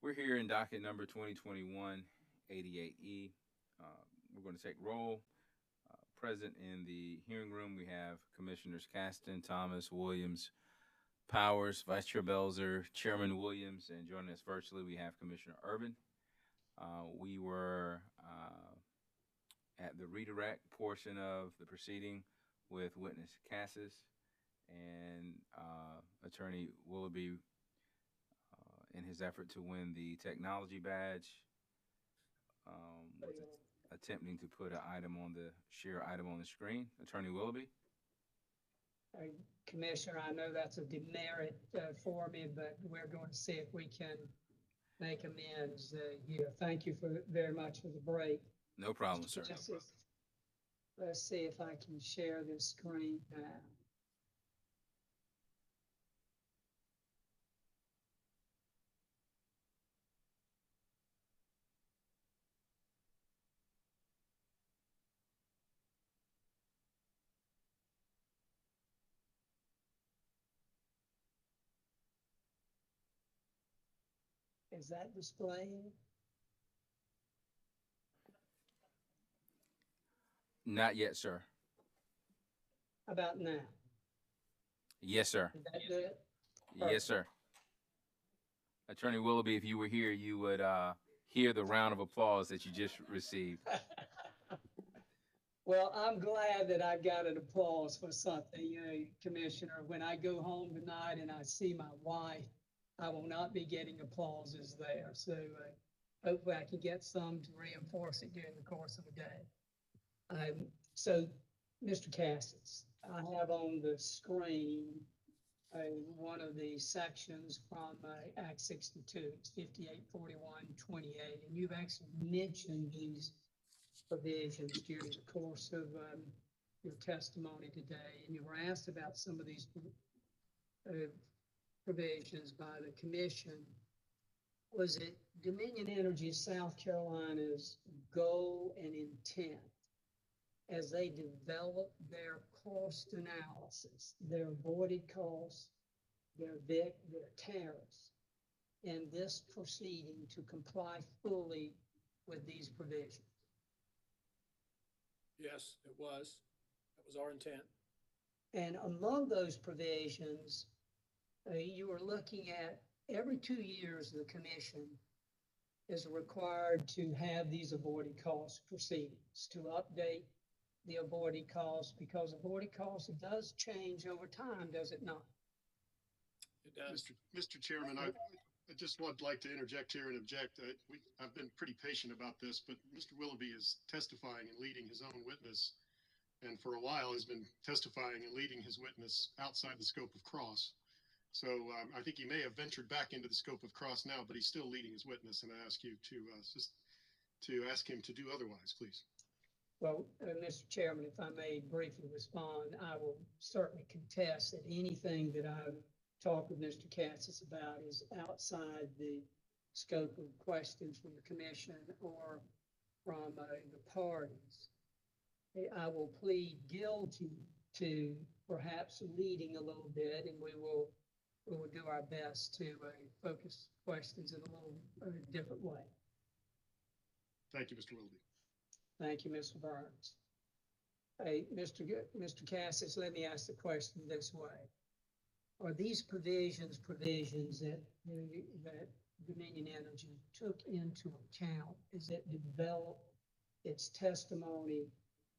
We're here in docket number 2021-88E. We're going to take roll. Present in the hearing room, we have Commissioners Caston, Thomas, Williams, Powers, Vice Chair Belzer, Chairman Williams, and joining us virtually, we have Commissioner Urban. We were at the redirect portion of the proceeding with witness Cassis and Attorney Willoughby in his effort to win the technology badge, was attempting to put an item on the share item on the screen. Attorney Willoughby. Commissioner, I know that's a demerit for me, but we're going to see if we can make amends here. Thank you very much for the break. No problem, sir. Let's see if I can share this screen now. Is that displaying? Not yet, sir. How about now? Yes, sir. Is that good? Yes, sir. Attorney Willoughby, if you were here, you would hear the round of applause that you just received. Well, I'm glad that I got an applause for something, Commissioner. When I go home tonight and I see my wife, I will not be getting applauses there. So hopefully I can get some to reinforce it during the course of the day. So, Mr. Cassis, I have on the screen one of the sections from Act 62, it's 584128, and you've actually mentioned these provisions during the course of your testimony today, and you were asked about some of these provisions by the commission. Was it Dominion Energy South Carolina's goal and intent as they develop their cost analysis, their avoided costs, their VIC, their tariffs, in this proceeding to comply fully with these provisions? Yes, it was. That was our intent. And among those provisions, you were looking at every 2 years, the commission is required to have these avoided cost proceedings, to update the avoided costs, because avoided costs does change over time, does it not? It does. Mr. Chairman, I just would like to interject here and object. I've been pretty patient about this, but Mr. Willoughby is testifying and leading his own witness, and for a while has been testifying and leading his witness outside the scope of cross. So I think he may have ventured back into the scope of cross now, but he's still leading his witness, and I ask you to ask him to do otherwise, please. Well, Mr. Chairman, if I may briefly respond, I will certainly contest that anything that I've talked with Mr. Cassis about is outside the scope of questions from the commission or from the parties. I will plead guilty to perhaps leading a little bit, and we will do our best to focus questions in a little different way. Thank you, Mr. Willoughby. Thank you, Mr. Burns. Hey, Mr. Cassis, let me ask the question this way. Are these provisions that Dominion Energy took into account as it developed its testimony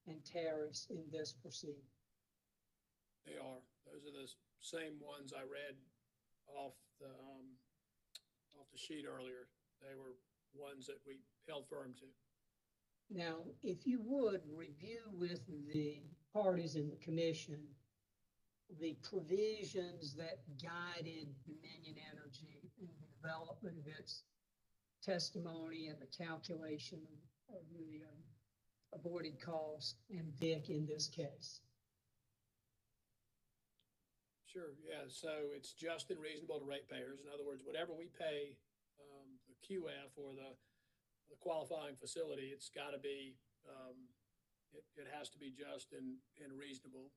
and tariffs in this proceeding? They are. Those are the same ones I read off the sheet earlier. They were ones that we held firm to. Now, if you would review with the parties in the commission the provisions that guided Dominion Energy in the development of its testimony and the calculation of the avoided cost and VIC in this case. Sure, yeah, so it's just and reasonable to ratepayers. In other words, whatever we pay the QF or the qualifying facility, it's got to be, it has to be just and reasonable.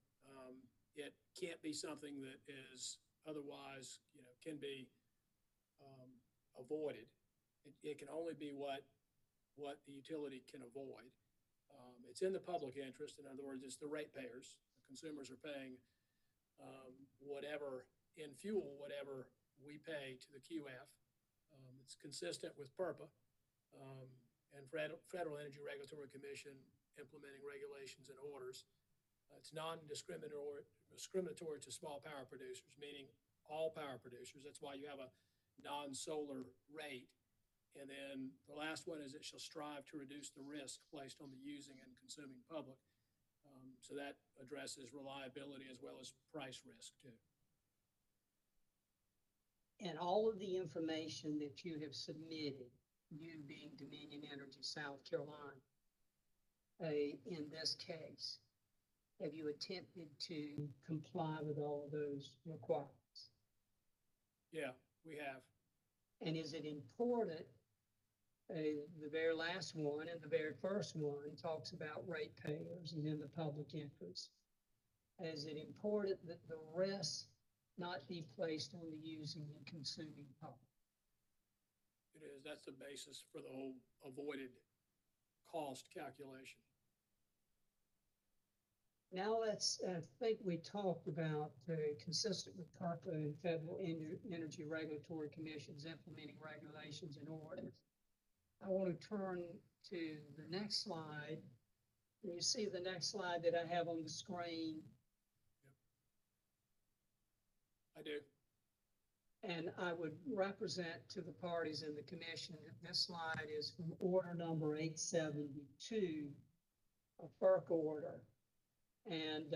it can't be something that is otherwise, can be avoided. It can only be what the utility can avoid. It's in the public interest. In other words, it's the ratepayers. The consumers are paying whatever in fuel, whatever we pay to the QF. It's consistent with PURPA and Federal Energy Regulatory Commission implementing regulations and orders. It's non-discriminatory to small power producers, meaning all power producers. That's why you have a non-solar rate. And then the last one is it shall strive to reduce the risk placed on the using and consuming public. So that addresses reliability as well as price risk too. And all of the information that you have submitted, you being Dominion Energy South Carolina, in this case, have you attempted to comply with all of those requirements? Yeah, we have. And is it important, the very last one and the very first one talks about ratepayers and in the public interest. Is it important that the risk not be placed on the using and consuming public? It is. That's the basis for the whole avoided cost calculation. Now let's, I think we talked about consistent with PURPA and Federal Energy Regulatory Commission's implementing regulations and orders. I want to turn to the next slide. You see the next slide that I have on the screen? Yep. I do. And I would represent to the parties in the commission that this slide is from order number 872, a FERC order. And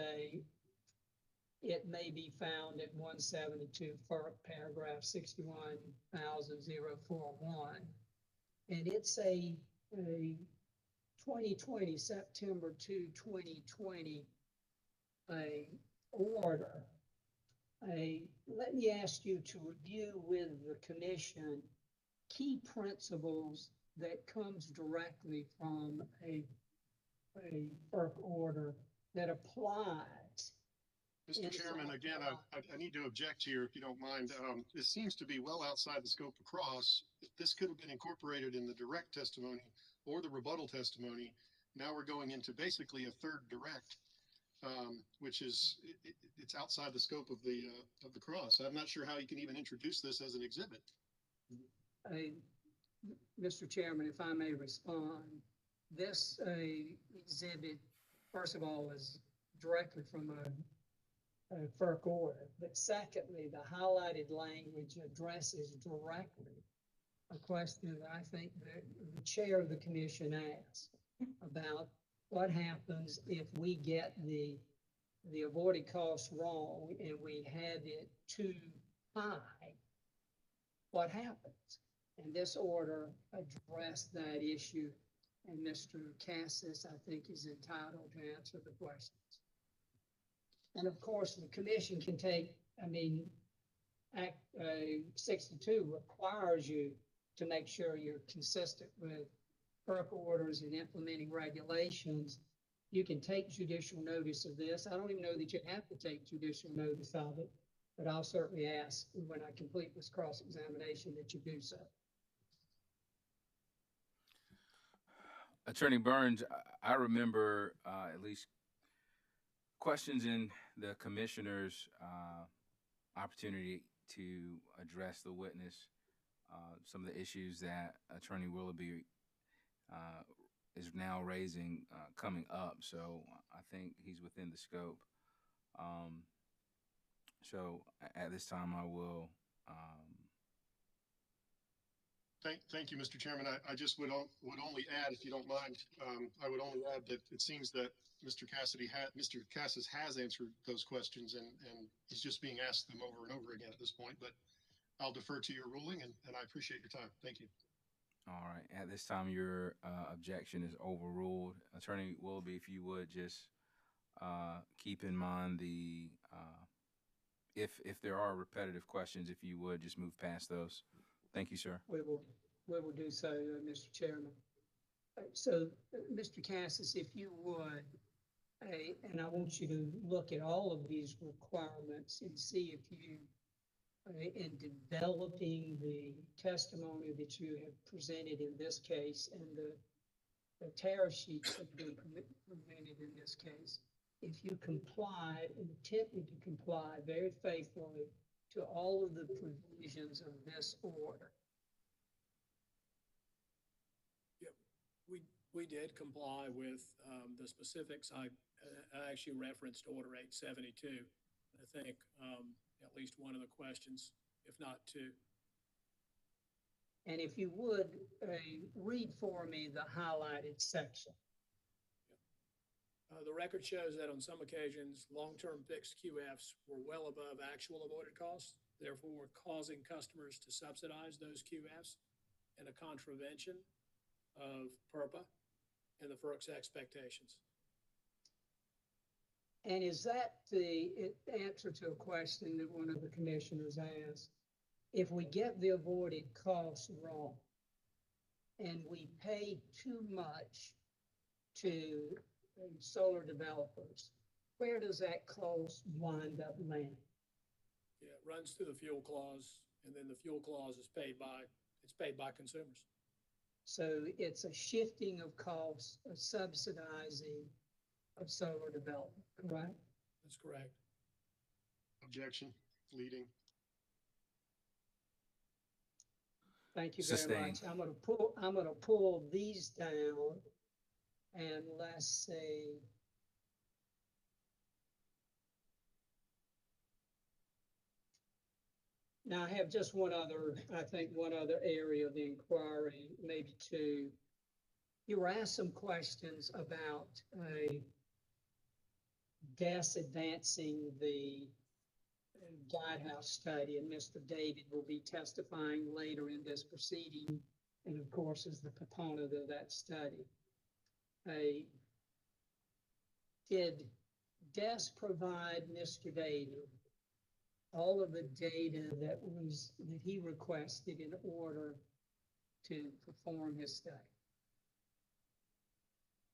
it may be found at 172 FERC paragraph 61,041. And it's a 2020, September 2, 2020, order. Let me ask you to review with the commission key principles that comes directly from a FERC order that applies. Mr. Chairman, again, I need to object here, if you don't mind. This seems to be well outside the scope of cross. This could have been incorporated in the direct testimony or the rebuttal testimony. Now we're going into basically a third direct, which is, it's outside the scope of the cross. I'm not sure how you can even introduce this as an exhibit. Mr. Chairman, if I may respond, this exhibit, first of all, is directly from a FERC order. But secondly, the highlighted language addresses directly a question that I think the chair of the commission asked about what happens if we get the avoided cost wrong and we had it too high. What happens? And this order addressed that issue, and Mr. Cassis, I think, is entitled to answer the questions. And of course, the commission can take, Act 62 requires you to make sure you're consistent with FERC orders and implementing regulations. You can take judicial notice of this. I don't even know that you have to take judicial notice of it, but I'll certainly ask when I complete this cross-examination that you do so. Attorney Burns, I remember at least questions in the commissioner's opportunity to address the witness, some of the issues that Attorney Willoughby is now raising coming up. So I think he's within the scope. So at this time, I will. Thank you, Mr. Chairman. I just would only add, if you don't mind, I would only add that it seems that Mr. Cassis has answered those questions, and he's just being asked them over and over again at this point. But I'll defer to your ruling, and I appreciate your time. Thank you. All right. At this time, your objection is overruled. Attorney Willoughby, if you would just keep in mind the if there are repetitive questions, if you would just move past those. Thank you, sir. We will do so, Mr. Chairman. So, Mr. Cassis, if you would, And I want you to look at all of these requirements and see if you, in developing the testimony that you have presented in this case and the tariff sheets that have been presented in this case, if you complied and attempted to comply very faithfully to all of the provisions of this order. We did comply with the specifics. I actually referenced Order 872. I think at least one of the questions, if not two. And if you would, read for me the highlighted section. The record shows that on some occasions, long-term fixed QFs were well above actual avoided costs, therefore causing customers to subsidize those QFs in a contravention of PURPA and the FERC's expectations. And is that the answer to a question that one of the commissioners asked? If we get the avoided costs wrong and we pay too much to solar developers, where does that cost wind up landing? Yeah, it runs through the fuel clause, and then the fuel clause is paid by consumers. So it's a shifting of costs, a subsidizing of solar development, correct? That's correct. Objection, leading. Thank you very Sustained. much. I'm gonna pull these down, and let's see. Now I have just one other area of inquiry, maybe two. You were asked some questions about DES advancing the Guidehouse study, and Mr. David will be testifying later in this proceeding, and of course is the proponent of that study. Did DES provide Mr. David all of the data that he requested in order to perform his study?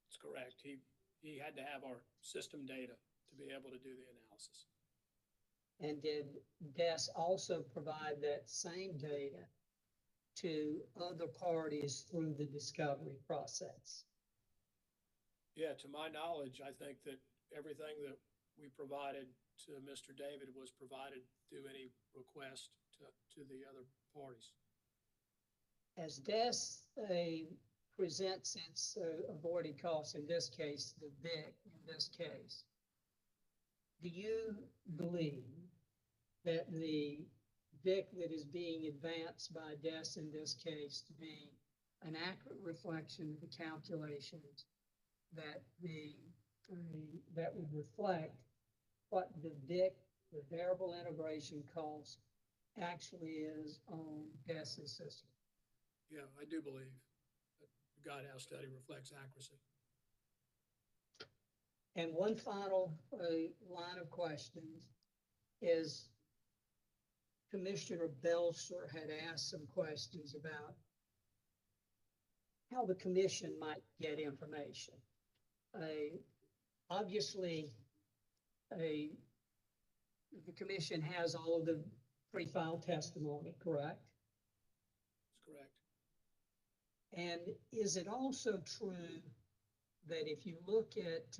That's correct. He had to have our system data to be able to do the analysis. And did DES also provide that same data to other parties through the discovery process? Yeah, to my knowledge, I think that everything that we provided to Mr. David was provided through any request to the other parties. As DES presents its avoided costs, in this case, the VIC in this case, do you believe that the VIC that is being advanced by DES in this case to be an accurate reflection of the calculations that that would reflect what the VIC, the variable integration cost, actually is on DES's system? Yeah, I do believe that the Guidehouse study reflects accuracy. And one final line of questions is Commissioner Belser had asked some questions about how the commission might get information. Obviously, the commission has all of the pre-filed testimony, correct? That's correct. And is it also true that if you look at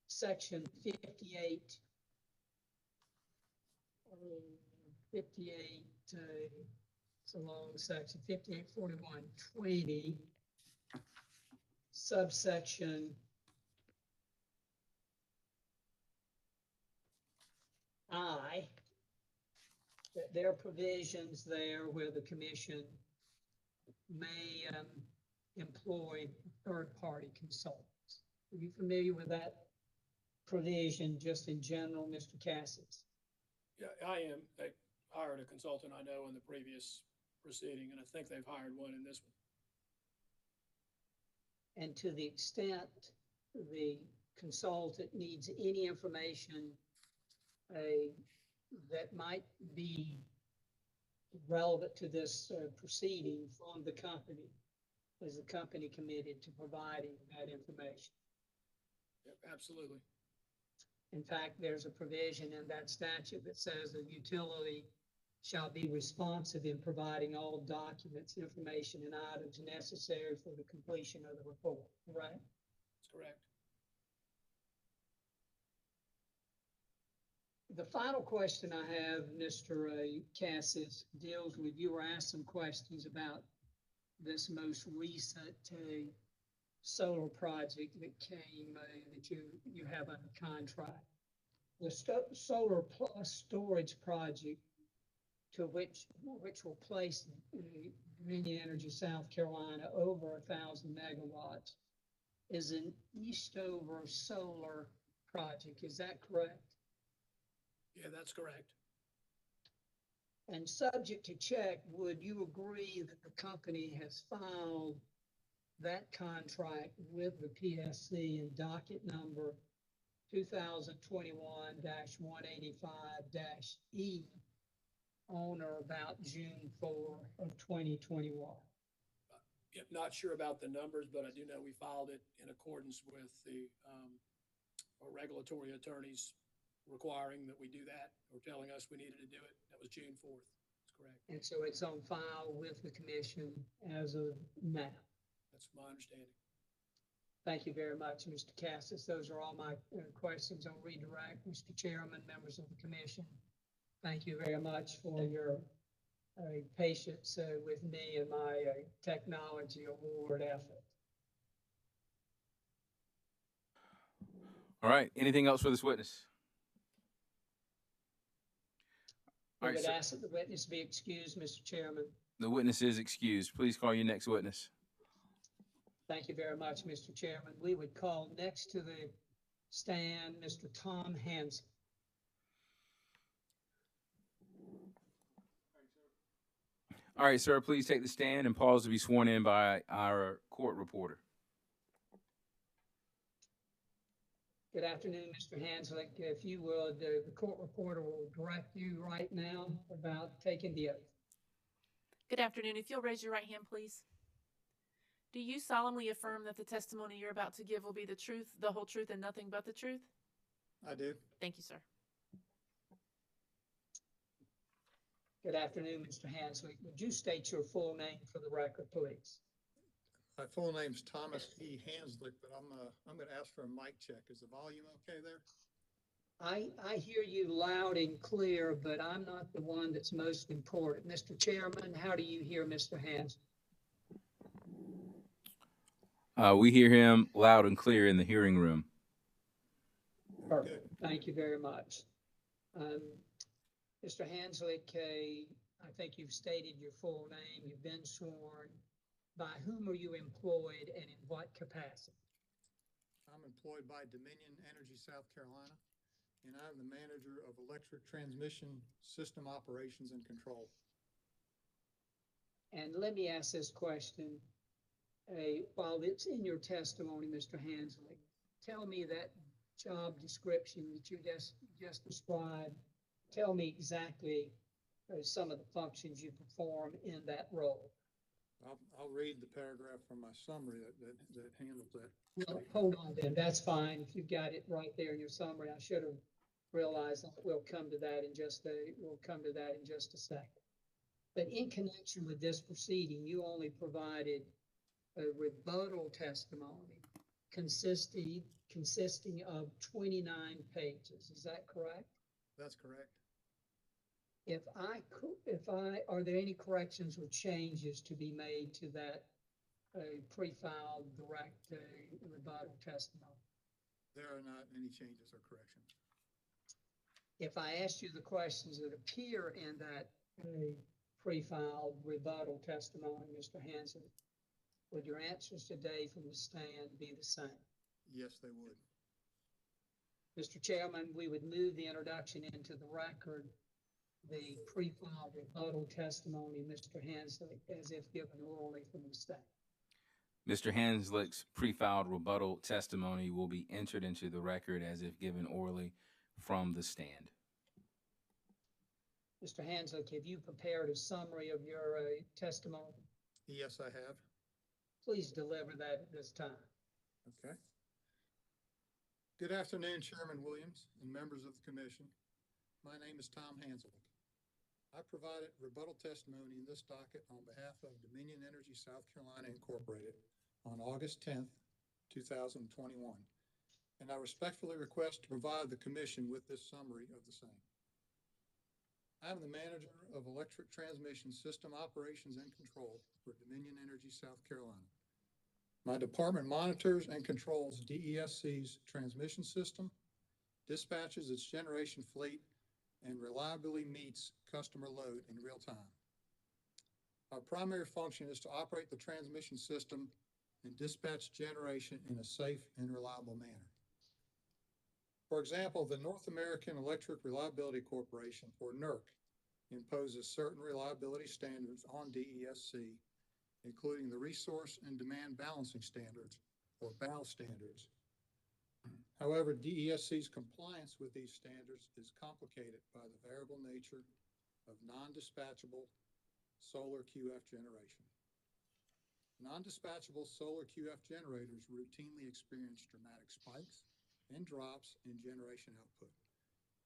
section 58, it's a long section, 584120, subsection I, that there are provisions there where the commission may employ third-party consultants. Are you familiar with that provision just in general, Mr. Cassis? Yeah, I am. They hired a consultant I know in the previous proceeding, and I think they've hired one in this one. And to the extent the consultant needs any information that might be relevant to this proceeding from the company, is the company committed to providing that information? Yep, Absolutely. In fact, there's a provision in that statute that says the utility shall be responsive in providing all documents, information, and items necessary for the completion of the report, right? That's correct. The final question I have, Mr. Cassis, deals with, you were asked some questions about this most recent solar project that came, that you have under contract. The solar plus storage project to which will place Dominion Energy South Carolina over 1,000 megawatts is an Eastover solar project. Is that correct? Yeah, that's correct. And subject to check, would you agree that the company has filed that contract with the PSC in docket number 2021-185-E on or about June 4 of 2021? Yeah, not sure about the numbers, but I do know we filed it in accordance with the our regulatory attorneys requiring that we do that, or telling us we needed to do it. That was June 4th. That's correct. And so it's on file with the commission as of now. That's my understanding. Thank you very much, Mr. Cassis. Those are all my questions. I'll redirect Mr. Chairman, members of the commission. Thank you very much for your patience with me and my technology award effort. All right. Anything else for this witness? I All right, would sir. ask that the witness be excused, Mr. Chairman. The witness is excused. Please call your next witness. Thank you very much, Mr. Chairman. We would call next to the stand Mr. Tom Hansen. All right, sir, please take the stand and pause to be sworn in by our court reporter. Good afternoon, Mr. Hanslick. If you would, the court reporter will direct you right now about taking the oath. Good afternoon. If you'll raise your right hand, please. Do you solemnly affirm that the testimony you're about to give will be the truth, the whole truth, and nothing but the truth? I do. Thank you, sir. Good afternoon, Mr. Hanslick. Would you state your full name for the record, please? My full name's Thomas E. Hanslick, but I'm going to ask for a mic check. Is the volume okay there? I hear you loud and clear, but I'm not the one that's most important. Mr. Chairman, how do you hear Mr. Hanslick? We hear him loud and clear in the hearing room. Perfect. Thank you very much. Mr. Hanslick, I think you've stated your full name. You've been sworn. By whom are you employed and in what capacity? I'm employed by Dominion Energy South Carolina, and I'm the manager of electric transmission system operations and control. And let me ask this question. While it's in your testimony, Mr. Hanslick, tell me that job description that you just described. Tell me exactly some of the functions you perform in that role. I'll read the paragraph from my summary that handles that. Well, hold on then, that's fine. If you've got it right there in your summary, I should have realized that. We'll come to that in just a second. But in connection with this proceeding, you only provided a rebuttal testimony consisting of 29 pages. Is that correct? That's correct. Are there any corrections or changes to be made to that pre-filed direct rebuttal testimony? There are not any changes or corrections. If I asked you the questions that appear in that pre-filed rebuttal testimony, Mr. Hansen, would your answers today from the stand be the same? Yes, they would. Mr. Chairman, we would move the introduction into the record, the pre-filed rebuttal testimony, Mr. Hanslick, as if given orally from the stand. Mr. Hanslick's pre-filed rebuttal testimony will be entered into the record as if given orally from the stand. Mr. Hanslick, have you prepared a summary of your testimony? Yes, I have. Please deliver that at this time. Okay. Good afternoon, Chairman Williams and members of the commission. My name is Tom Hanselick. I provided rebuttal testimony in this docket on behalf of Dominion Energy South Carolina Incorporated on August 10th, 2021, and I respectfully request to provide the commission with this summary of the same. I am the manager of Electric Transmission System Operations and Control for Dominion Energy South Carolina. My department monitors and controls DESC's transmission system, dispatches its generation fleet, and reliably meets customer load in real time. Our primary function is to operate the transmission system and dispatch generation in a safe and reliable manner. For example, the North American Electric Reliability Corporation, or NERC, imposes certain reliability standards on DESC, including the Resource and Demand Balancing Standards, or BAL standards. However, DESC's compliance with these standards is complicated by the variable nature of non-dispatchable solar QF generation. Non-dispatchable solar QF generators routinely experience dramatic spikes and drops in generation output,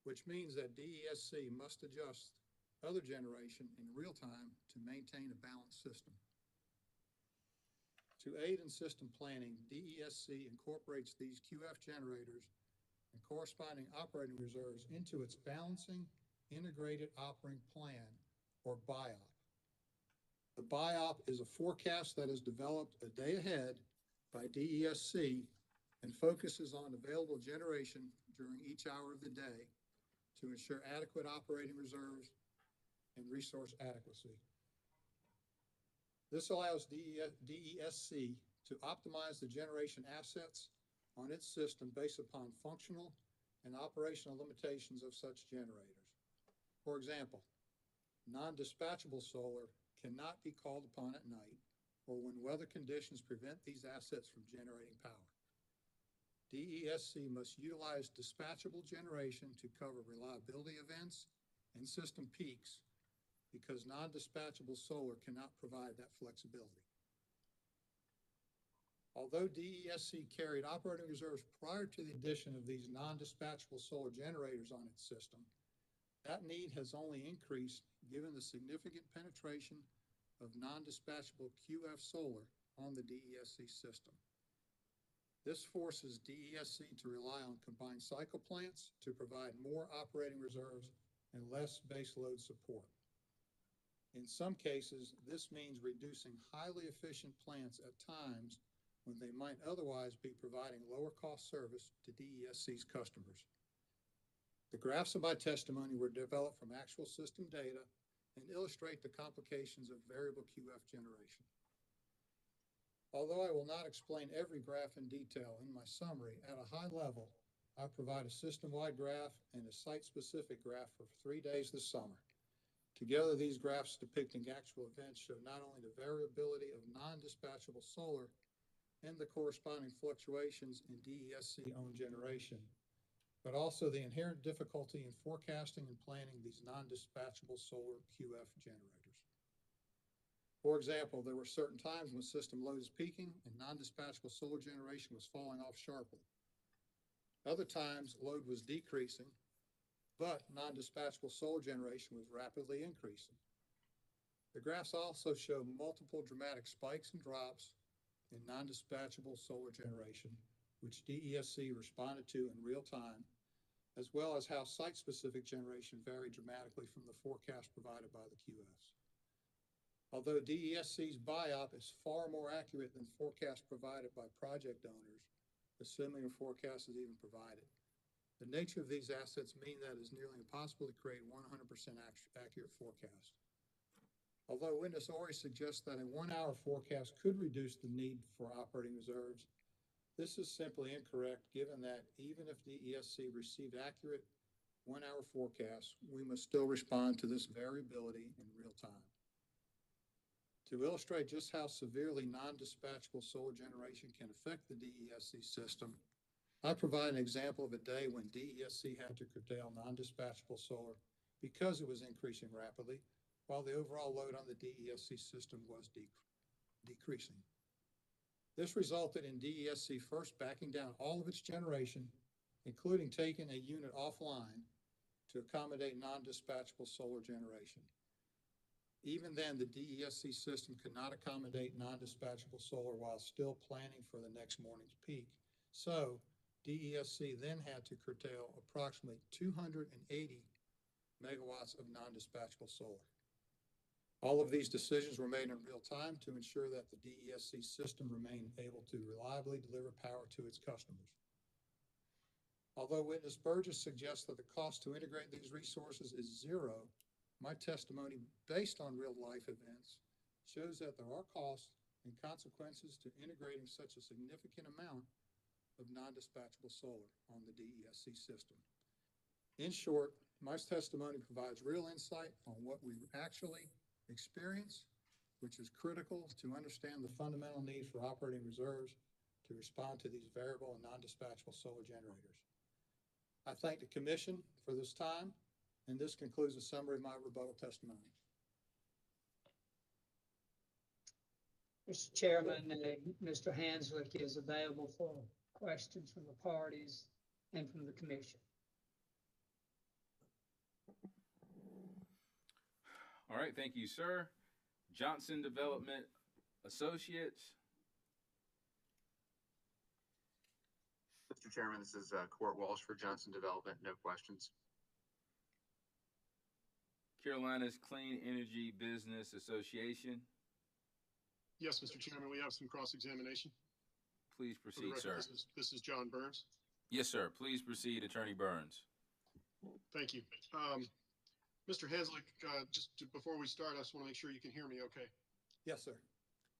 which means that DESC must adjust other generation in real time to maintain a balanced system. To aid in system planning, DESC incorporates these QF generators and corresponding operating reserves into its Balancing Integrated Operating Plan, or BIOP. The BIOP is a forecast that is developed a day ahead by DESC and focuses on available generation during each hour of the day to ensure adequate operating reserves and resource adequacy. This allows DESC to optimize the generation assets on its system based upon functional and operational limitations of such generators. For example, non-dispatchable solar cannot be called upon at night or when weather conditions prevent these assets from generating power. DESC must utilize dispatchable generation to cover reliability events and system peaks because non-dispatchable solar cannot provide that flexibility. Although DESC carried operating reserves prior to the addition of these non-dispatchable solar generators on its system, that need has only increased given the significant penetration of non-dispatchable QF solar on the DESC system. This forces DESC to rely on combined cycle plants to provide more operating reserves and less baseload support. In some cases, this means reducing highly efficient plants at times when they might otherwise be providing lower cost service to DESC's customers. The graphs of my testimony were developed from actual system data and illustrate the complications of variable QF generation. Although I will not explain every graph in detail in my summary, at a high level, I provide a system-wide graph and a site-specific graph for 3 days this summer. Together, these graphs depicting actual events show not only the variability of non-dispatchable solar and the corresponding fluctuations in DESC-owned generation, but also the inherent difficulty in forecasting and planning these non-dispatchable solar QF generators. For example, there were certain times when system load is peaking and non-dispatchable solar generation was falling off sharply. Other times, load was decreasing, but non-dispatchable solar generation was rapidly increasing. The graphs also show multiple dramatic spikes and drops in non-dispatchable solar generation, which DESC responded to in real time, as well as how site-specific generation varied dramatically from the forecast provided by the QFs. Although DESC's BIOP is far more accurate than forecasts provided by project owners, assuming a forecast is even provided, the nature of these assets mean that it is nearly impossible to create 100% accurate forecast. Although witness Ori suggests that a 1-hour forecast could reduce the need for operating reserves, this is simply incorrect given that even if DESC received accurate 1-hour forecasts, we must still respond to this variability in real time. To illustrate just how severely non-dispatchable solar generation can affect the DESC system, I provide an example of a day when DESC had to curtail non-dispatchable solar because it was increasing rapidly, while the overall load on the DESC system was decreasing. This resulted in DESC first backing down all of its generation including taking a unit offline to accommodate non-dispatchable solar generation. Even then, the DESC system could not accommodate non-dispatchable solar while still planning for the next morning's peak. So DESC then had to curtail approximately 280 megawatts of non-dispatchable solar. All of these decisions were made in real time to ensure that the DESC system remained able to reliably deliver power to its customers. Although witness Burgess suggests that the cost to integrate these resources is zero, my testimony, based on real-life events, shows that there are costs and consequences to integrating such a significant amount of non-dispatchable solar on the DESC system. In short, my testimony provides real insight on what we actually experience, which is critical to understand the fundamental need for operating reserves to respond to these variable and non-dispatchable solar generators. I thank the Commission for this time, and this concludes a summary of my rebuttal testimony. Mr. Chairman, Mr. Hanslick is available for questions from the parties and from the Commission. All right, thank you, sir. Johnson Development Associates. Mr. Chairman, this is Court Walsh for Johnson Development. No questions. Carolina's Clean Energy Business Association. Yes, Mr. Chairman, we have some cross-examination. Please For the proceed, record, sir. This is John Burns. Yes, sir. Please proceed, Attorney Burns. Thank you. Mr. Hanslick, before we start, I just want to make sure you can hear me okay. Yes, sir.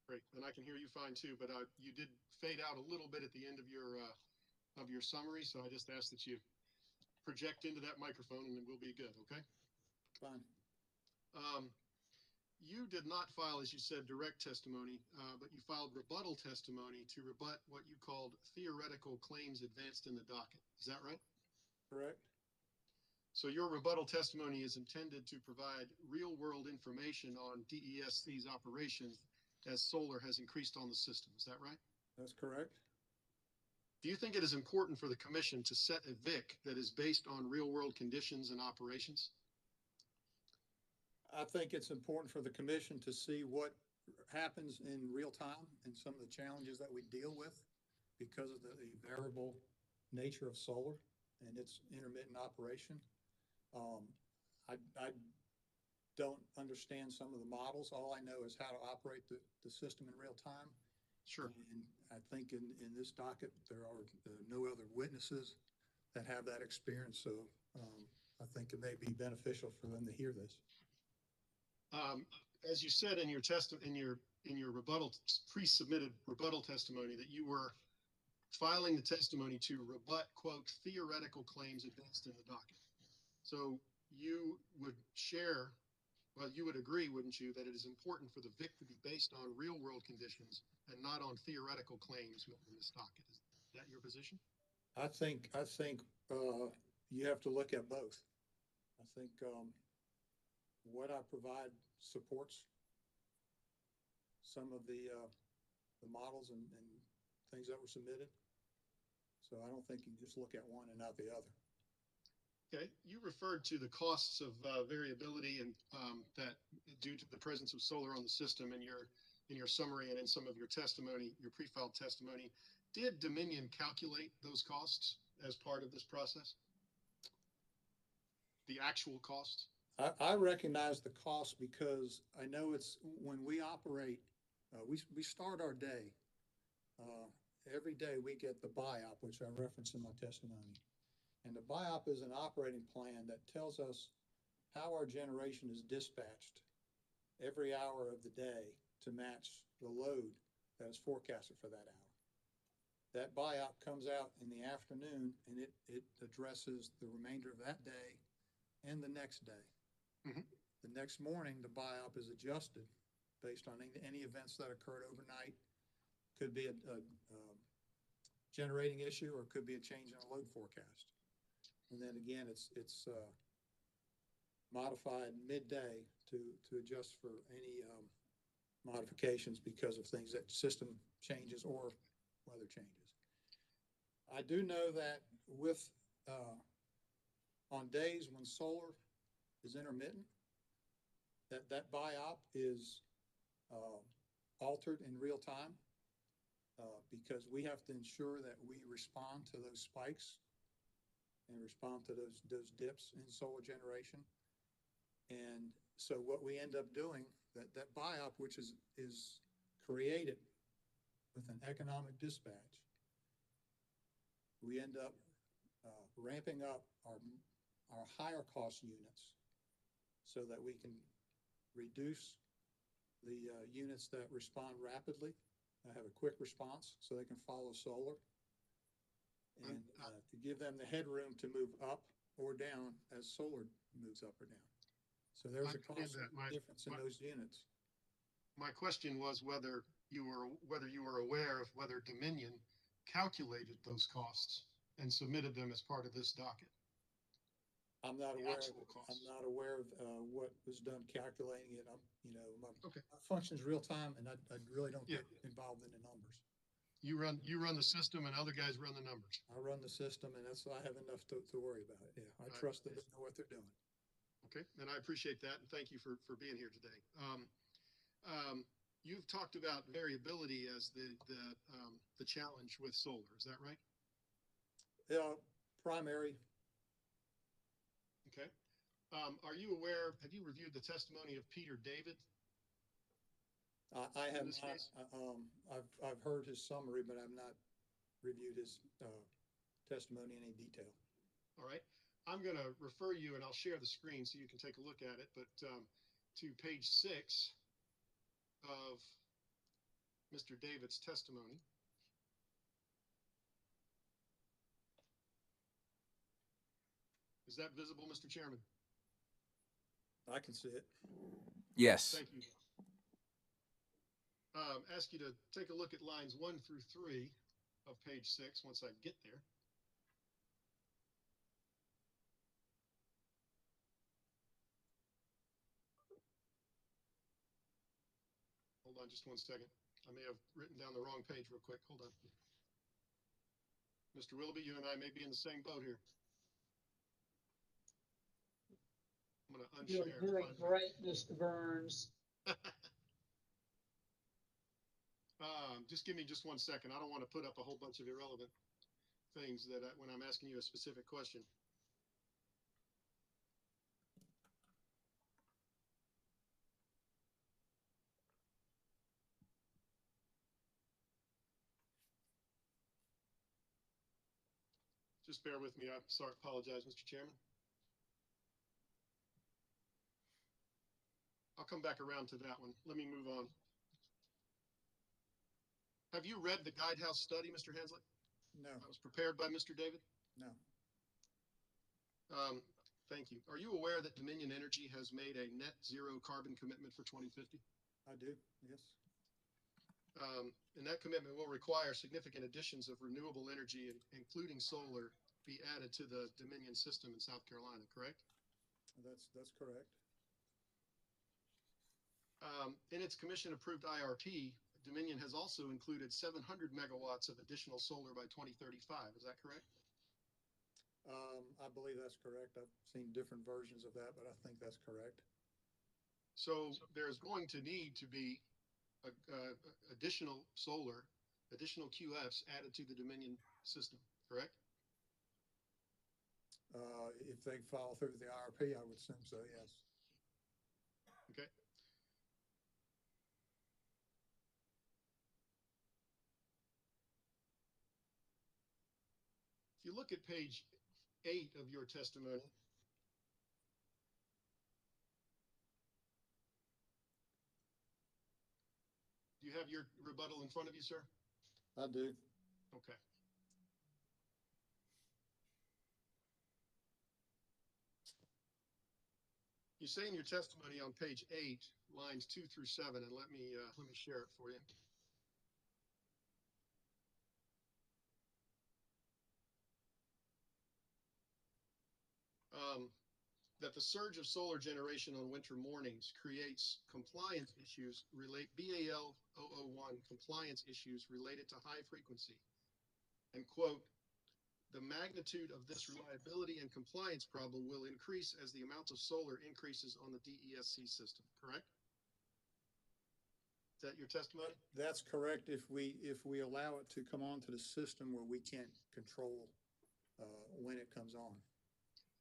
Great, and I can hear you fine too, but you did fade out a little bit at the end of your summary, so I just ask that you project into that microphone and then we'll be good, okay? Fine. You did not file, as you said, direct testimony, but you filed rebuttal testimony to rebut what you called theoretical claims advanced in the docket. Is that right? Correct. So your rebuttal testimony is intended to provide real-world information on DESC's operations as solar has increased on the system. Is that right? That's correct. Do you think it is important for the Commission to set a VIC that is based on real-world conditions and operations? I think it's important for the Commission to see what happens in real time and some of the challenges that we deal with because of the variable nature of solar and its intermittent operation. I don't understand some of the models. All I know is how to operate the system in real time. Sure. And I think in this docket, there are no other witnesses that have that experience. So I think it may be beneficial for them to hear this. As you said in your rebuttal, pre-submitted rebuttal testimony, that you were filing the testimony to rebut, quote, theoretical claims advanced in the docket. So you would you would agree, wouldn't you, that it is important for the VIC to be based on real-world conditions and not on theoretical claims in this docket? Is that your position? I think you have to look at both. I think what I provide supports some of the models and things that were submitted. So I don't think you can just look at one and not the other. Okay, you referred to the costs of variability and that due to the presence of solar on the system in your summary and in some of your testimony, your pre-filed testimony. Did Dominion calculate those costs as part of this process? The actual costs? I recognize the cost because I know it's when we operate, we start our day. Every day we get the BIOP, which I referenced in my testimony. And the BIOP is an operating plan that tells us how our generation is dispatched every hour of the day to match the load that is forecasted for that hour. That BIOP comes out in the afternoon and it addresses the remainder of that day and the next day. Mm-hmm. The next morning, the BIOP is adjusted based on any events that occurred overnight. Could be a generating issue or could be a change in a load forecast. And then again, it's modified midday to adjust for any modifications because of things that system changes or weather changes. I do know that with, on days when solar is intermittent, that biop is, altered in real time, because we have to ensure that we respond to those spikes and respond to those dips in solar generation. And so what we end up doing, that biop, which is created with an economic dispatch, we end up ramping up our higher cost units so that we can reduce the units that respond rapidly, have a quick response, so they can follow solar, and to give them the headroom to move up or down as solar moves up or down. So there's a cost difference in those units. My question was whether you were aware of whether Dominion calculated those costs and submitted them as part of this docket. I'm not aware of what was done calculating it. My function's real time, and I really don't get involved in the numbers. You run the system, and other guys run the numbers. I run the system, and I have enough to worry about it. Yeah, I trust them to know what they're doing. Okay, and I appreciate that, and thank you for being here today. You've talked about variability as the challenge with solar. Is that right? Yeah, primary. Okay. Are you aware? Have you reviewed the testimony of Peter David? I have not. I've heard his summary, but I've not reviewed his testimony in any detail. All right. I'm going to refer you, and I'll share the screen so you can take a look at it, but to page 6 of Mr. David's testimony. Is that visible, Mr. Chairman? I can see it. Yes. Thank you. Ask you to take a look at lines 1 through 3 of page 6 once I get there. Hold on just one second. I may have written down the wrong page real quick. Hold on. Mr. Willoughby, you and I may be in the same boat here. I'm going to unshare. You're doing great, Mr. Burns. Just give me just 1 second. I don't want to put up a whole bunch of irrelevant things that when I'm asking you a specific question. Just bear with me. I'm sorry. Apologize, Mr. Chairman. I'll come back around to that one. Let me move on. Have you read the Guidehouse study, Mr. Hensley? No. That was prepared by Mr. David? No. Thank you. Are you aware that Dominion Energy has made a net zero carbon commitment for 2050? I do, yes. And that commitment will require significant additions of renewable energy, including solar, be added to the Dominion system in South Carolina, correct? That's correct. In its commission-approved IRP, Dominion has also included 700 megawatts of additional solar by 2035. Is that correct? I believe that's correct. I've seen different versions of that, but I think that's correct. So there's going to need to be additional solar, additional QFs added to the Dominion system, correct? If they follow through with the IRP, I would assume so, yes. Okay. If you look at page 8 of your testimony, do you have your rebuttal in front of you, sir? I do. Okay. You say in your testimony on page 8, lines 2 through 7, and let me share it for you. That the surge of solar generation on winter mornings creates compliance issues BAL 001 compliance issues related to high frequency, and quote, the magnitude of this reliability and compliance problem will increase as the amount of solar increases on the DESC system, correct? Is that your testimony? That's correct if we allow it to come onto the system where we can't control when it comes on.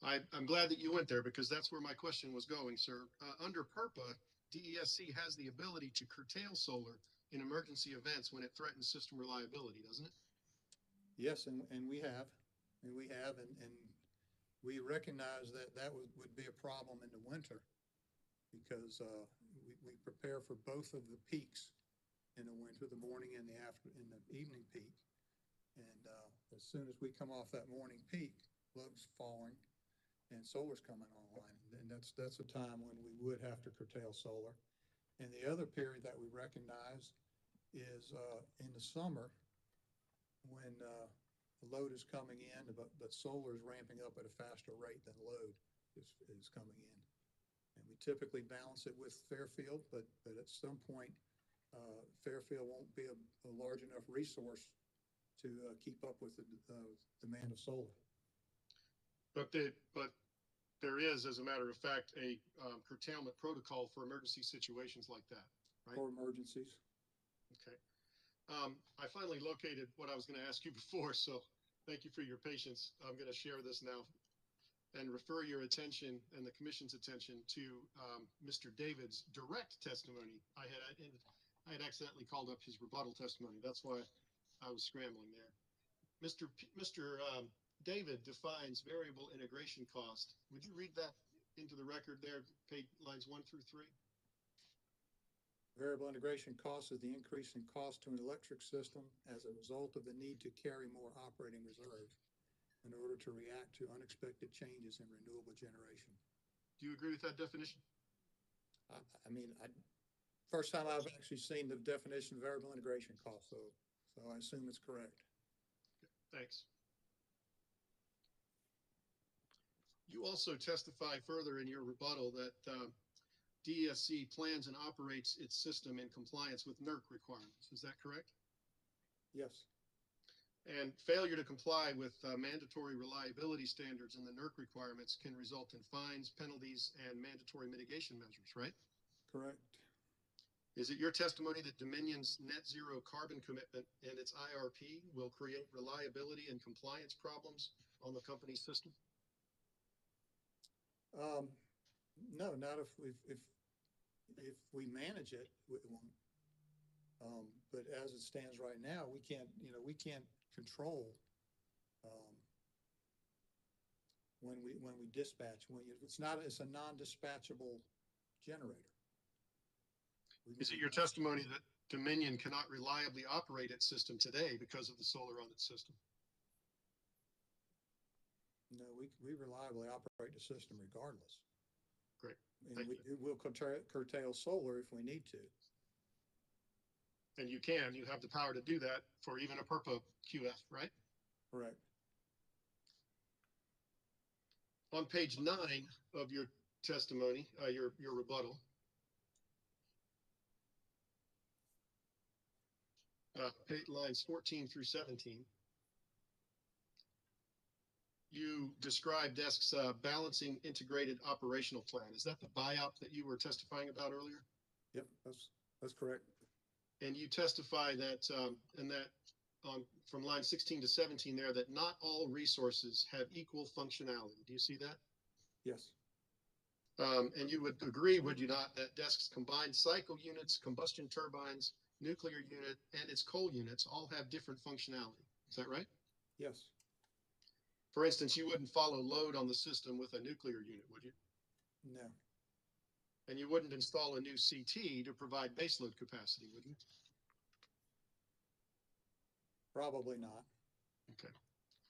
I'm glad that you went there because that's where my question was going, sir. Under PURPA, DESC has the ability to curtail solar in emergency events when it threatens system reliability, doesn't it? Yes, and we have, and we recognize that that would be a problem in the winter because we prepare for both of the peaks in the winter, the morning and the evening peak. And as soon as we come off that morning peak, load's falling and solar's coming online. And that's a time when we would have to curtail solar. And the other period that we recognize is in the summer when the load is coming in, but solar is ramping up at a faster rate than load is coming in. And we typically balance it with Fairfield, but at some point, Fairfield won't be a large enough resource to keep up with the demand of solar. But there is, as a matter of fact, a curtailment protocol for emergency situations like that, right? For emergencies. Okay. I finally located what I was going to ask you before, so thank you for your patience. I'm going to share this now and refer your attention and the commission's attention to Mr. David's direct testimony. I had accidentally called up his rebuttal testimony. That's why I was scrambling there. Mr. David defines variable integration cost. Would you read that into the record there, page lines 1 through 3? Variable integration cost is the increase in cost to an electric system as a result of the need to carry more operating reserve in order to react to unexpected changes in renewable generation. Do you agree with that definition? I mean, first time I've actually seen the definition of variable integration cost, so I assume it's correct. Okay, thanks. You also testify further in your rebuttal that DESC plans and operates its system in compliance with NERC requirements. Is that correct? Yes. And failure to comply with mandatory reliability standards and the NERC requirements can result in fines, penalties, and mandatory mitigation measures, right? Correct. Is it your testimony that Dominion's net zero carbon commitment and its IRP will create reliability and compliance problems on the company's system? No, not if we manage it, it won't. But as it stands right now, we can't control when we dispatch. It's a non-dispatchable generator. Is it your testimony that Dominion cannot reliably operate its system today because of the solar on its system? No, we reliably operate the system regardless. Great. And we'll curtail solar if we need to. And you have the power to do that for even a PURPA QF, right? Correct. On page 9 of your testimony, your rebuttal, page lines 14 through 17, you described DESC's balancing integrated operational plan. Is that the BIOP that you were testifying about earlier? Yep, that's correct. And you testify that, from line 16 to 17 there, that not all resources have equal functionality. Do you see that? Yes. And you would agree, would you not, that DESC's combined cycle units, combustion turbines, nuclear unit, and its coal units all have different functionality. Is that right? Yes. For instance, you wouldn't follow load on the system with a nuclear unit, would you? No. And you wouldn't install a new CT to provide baseload capacity, would you? Probably not. Okay.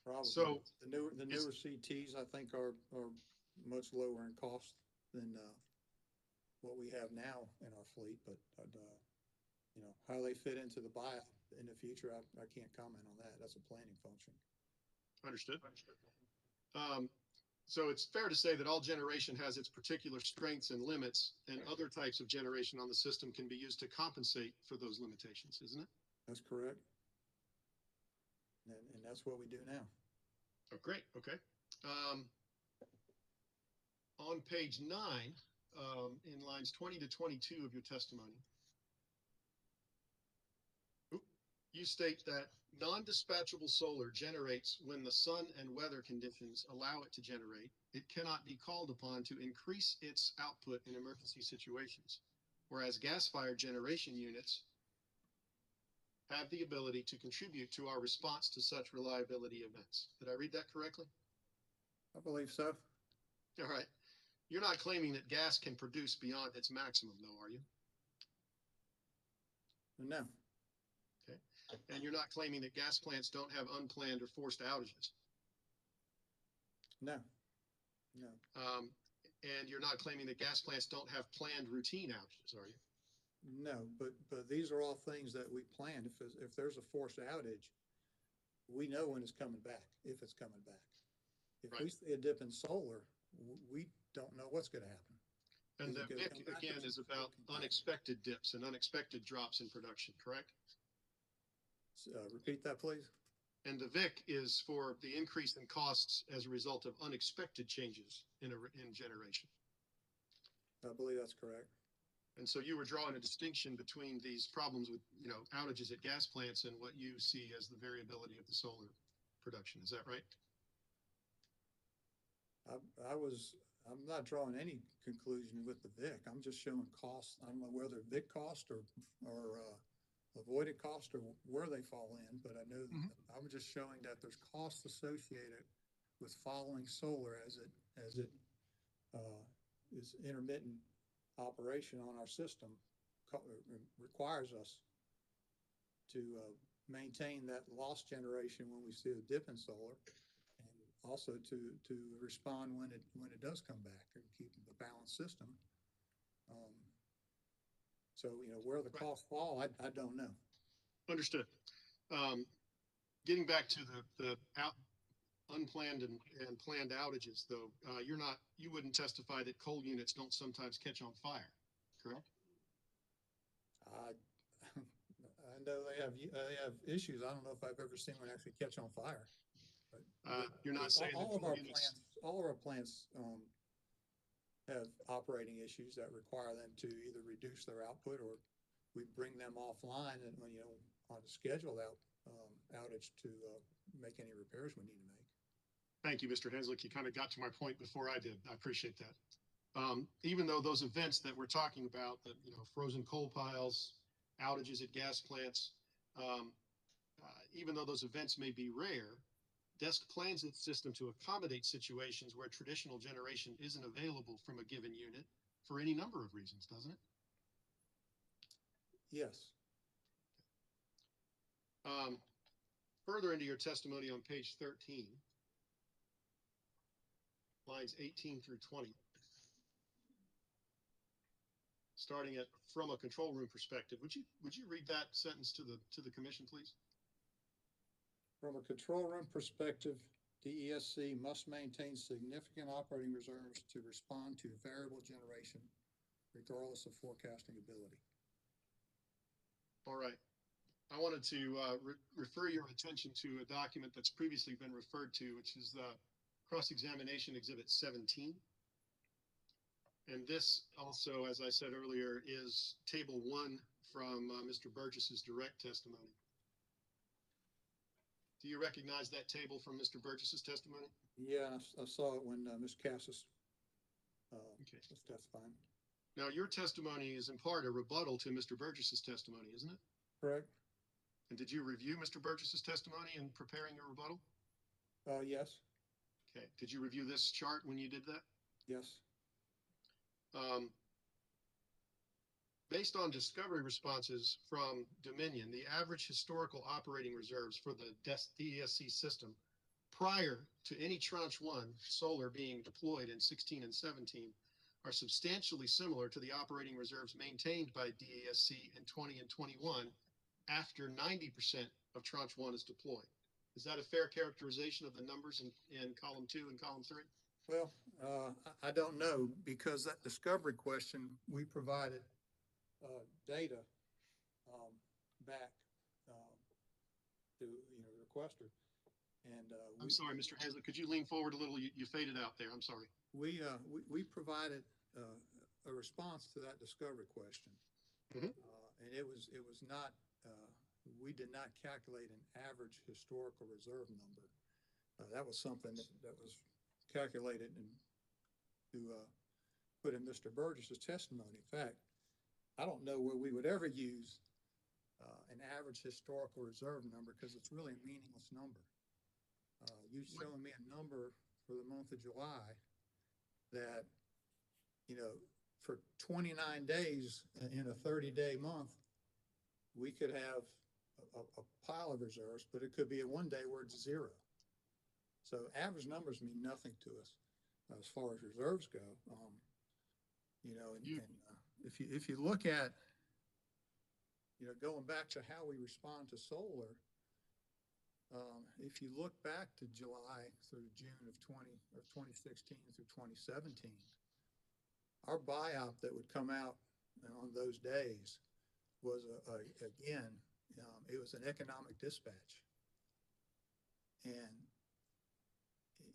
Probably. So the newer CTs, I think, are much lower in cost than what we have now in our fleet. But how they fit into the BIOP in the future, I can't comment on that. That's a planning function. Understood. So it's fair to say that all generation has its particular strengths and limits, and other types of generation on the system can be used to compensate for those limitations, isn't it? That's correct. And that's what we do now. Oh, great. Okay. On page 9, in lines 20 to 22 of your testimony, you state that non-dispatchable solar generates when the sun and weather conditions allow it to generate. It cannot be called upon to increase its output in emergency situations, whereas gas-fired generation units have the ability to contribute to our response to such reliability events. Did I read that correctly? I believe so. All right. You're not claiming that gas can produce beyond its maximum, though, are you? No, Okay. And you're not claiming that gas plants don't have unplanned or forced outages. no, no, And you're not claiming that gas plants don't have planned routine outages, are you? no, but these are all things that we plan. If there's a forced outage, we know when it's coming back, if it's coming back. If we Right. see a dip in solar, we don't know what's gonna happen. And Is the it gonna VIC, come back or again, is is it gonna about come back? unexpected dips and unexpected drops in production, correct? Repeat that, please. And the VIC is for the increase in costs as a result of unexpected changes in generation. I believe that's correct. And so you were drawing a distinction between these problems with, outages at gas plants and what you see as the variability of the solar production. Is that right? I'm not drawing any conclusion with the VIC. I'm just showing costs. I don't know whether VIC cost or avoided cost or where they fall in, but I know I'm just showing that there's costs associated with following solar as it is intermittent operation on our system requires us to maintain that loss generation when we see a dip in solar, and also to respond when it does come back and keep the balanced system. So where the costs fall, I don't know. Understood. Getting back to the unplanned and planned outages, though, you wouldn't testify that coal units don't sometimes catch on fire, correct? I know they have issues. I don't know if I've ever seen one actually catch on fire. But You're not saying all that of coal our units. all of our plants have operating issues that require them to either reduce their output or we bring them offline and on a scheduled outage to make any repairs we need to make. Thank you, Mr. Henslick. You kind of got to my point before I did. I appreciate that. Even though those events that we're talking about, that frozen coal piles, outages at gas plants, even though those events may be rare, DESC plans its system to accommodate situations where traditional generation isn't available from a given unit for any number of reasons, doesn't it? Yes. Further into your testimony on page 13, lines 18 through 20, starting at from a control room perspective, would you read that sentence to the commission, please? From a control room perspective, DESC must maintain significant operating reserves to respond to variable generation, regardless of forecasting ability. All right. I wanted to refer your attention to a document that's previously been referred to, which is the Cross-Examination Exhibit 17. And this also, as I said earlier, is Table 1 from Mr. Burgess's direct testimony. Do you recognize that table from Mr. Burgess's testimony? Yeah, I saw it when Ms. Cassis was testifying. Now, your testimony is in part a rebuttal to Mr. Burgess's testimony, isn't it? Correct. And did you review Mr. Burgess's testimony in preparing your rebuttal? Yes. Okay. Did you review this chart when you did that? Yes. Based on discovery responses from Dominion, the average historical operating reserves for the DESC system prior to any Tranche 1 solar being deployed in 16 and 17 are substantially similar to the operating reserves maintained by DESC in 20 and 21 after 90% of Tranche 1 is deployed. Is that a fair characterization of the numbers in column 2 and column 3? Well, I don't know, because that discovery question, we provided data back to the requester, And, I'm sorry, Mr. Hazlett, could you lean forward a little? You faded out there. I'm sorry. we provided, a response to that discovery question. Mhm. And it was not, we did not calculate an average historical reserve number. That was something that was calculated and to, put in Mr. Burgess's testimony. In fact, I don't know where we would ever use, an average historical reserve number because it's really a meaningless number. You showing me a number for the month of July that, you know, for 29 days in a 30-day month, we could have a pile of reserves, but it could be a one day where it's zero. So average numbers mean nothing to us as far as reserves go. You know, if you look at, you know, going back to how we respond to solar, if you look back to July through June of 2016 through 2017, our buy-up that would come out on those days was again, it was an economic dispatch. And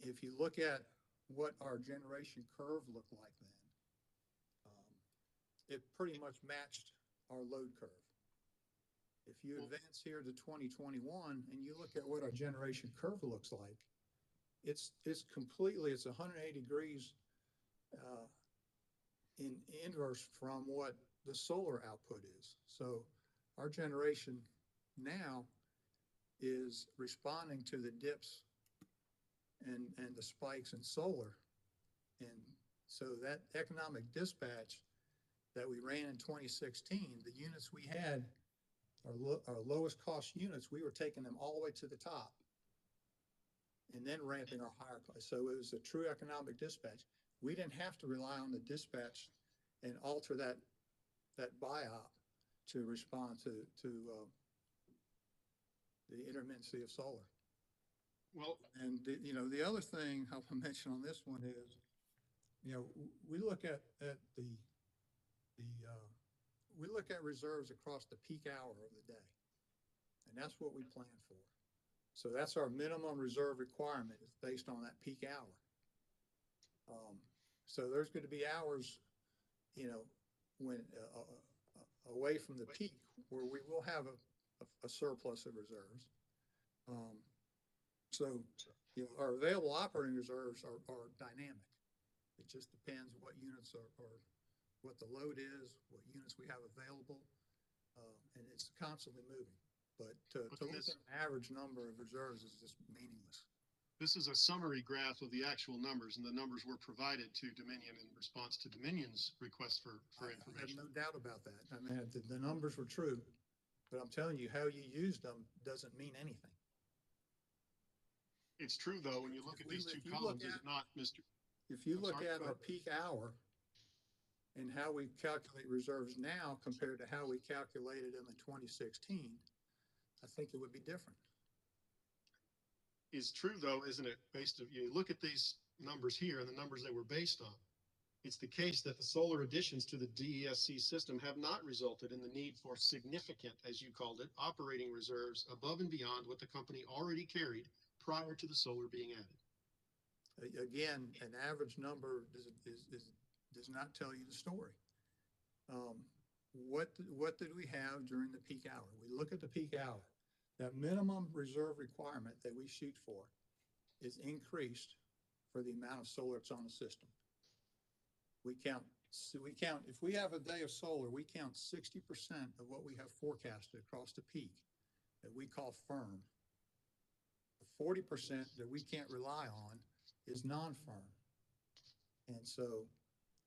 if you look at what our generation curve looked like then, it pretty much matched our load curve. If you advance here to 2021 and you look at what our generation curve looks like, it's 180 degrees in inverse from what the solar output is. So our generation now is responding to the dips and the spikes in solar. And so that economic dispatch that we ran in 2016, the units we had, our lowest cost units, we were taking them all the way to the top and then ramping our higher cost. So it was a true economic dispatch. We didn't have to rely on the dispatch and alter that buy-up to respond to the intermittency of solar. Well, and the other thing I'll mention on this one is, we look at we look at reserves across the peak hour of the day, and that's what we plan for. So that's our minimum reserve requirement, is based on that peak hour. So there's going to be hours, when away from the peak where we will have a surplus of reserves. So our available operating reserves are dynamic. It just depends what units are what the load is, what units we have available, and it's constantly moving. But to look at an average number of reserves is just meaningless. This is a summary graph of the actual numbers, and the numbers were provided to Dominion in response to Dominion's request for information. I have no doubt about that. I mean, the numbers were true, but I'm telling you, how you use them doesn't mean anything. It's true, though, when you look at these two columns, is it not, Mr.? If you look at our peak hour and how we calculate reserves now compared to how we calculated them in 2016, I think it would be different. It's true, though, isn't it? You look at these numbers here and the numbers they were based on. It's the case that the solar additions to the DESC system have not resulted in the need for significant, as you called it, operating reserves above and beyond what the company already carried prior to the solar being added. Again, an average number does not tell you the story. What did we have during the peak hour? We look at the peak hour. That minimum reserve requirement that we shoot for is increased for the amount of solar that's on the system. We count, if we have a day of solar, we count 60% of what we have forecasted across the peak that we call firm. The 40% that we can't rely on is non-firm. And so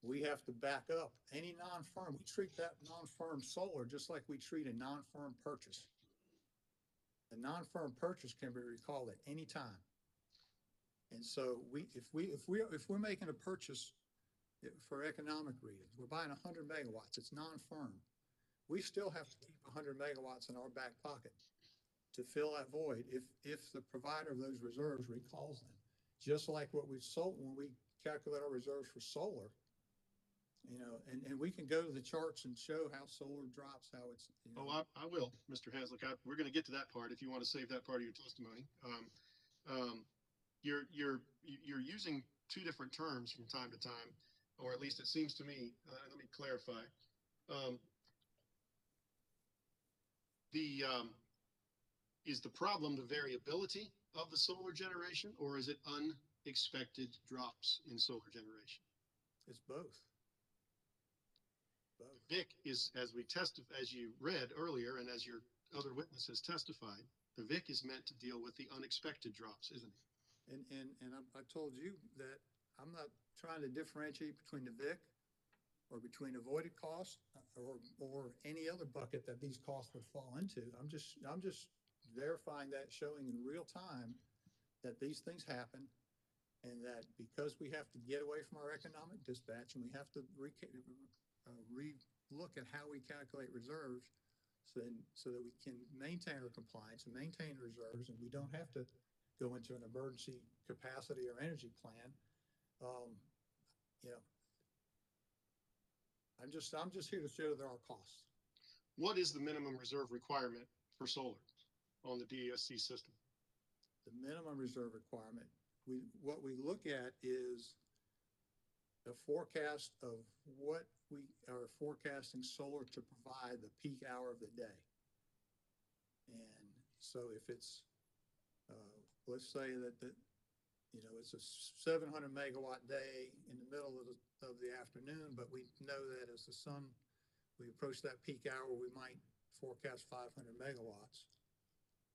we have to back up any non-firm. We treat that non-firm solar just like we treat a non-firm purchase. A non-firm purchase can be recalled at any time. And so if we're making a purchase for economic reasons, we're buying 100 megawatts, it's non-firm. We still have to keep 100 megawatts in our back pocket to fill that void if the provider of those reserves recalls them. Just like what we sold when we calculate our reserves for solar, and we can go to the charts and show how solar drops, how it's. Oh, I will, Mr. Haslick. We're going to get to that part if you want to save that part of your testimony. you're using two different terms from time to time, or at least it seems to me. Let me clarify. Is the problem the variability of the solar generation, or is it unexpected drops in solar generation? It's both. Both. VIC is, as you read earlier, and as your other witnesses testified, the VIC is meant to deal with the unexpected drops, isn't it? And I told you that I'm not trying to differentiate between the VIC or between avoided costs or any other bucket that these costs would fall into. I'm just verifying that, showing in real time that these things happen, and that because we have to get away from our economic dispatch and we have to re-look at how we calculate reserves so that we can maintain our compliance and maintain reserves, and we don't have to go into an emergency capacity or energy plan. You know, I'm just here to show there are costs. What is the minimum reserve requirement for solar on the DESC system? The minimum reserve requirement, what we look at is the forecast of what we are forecasting solar to provide the peak hour of the day. And so if it's, let's say that it's a 700 megawatt day in the middle of the afternoon, but we know that as we approach that peak hour, we might forecast 500 megawatts.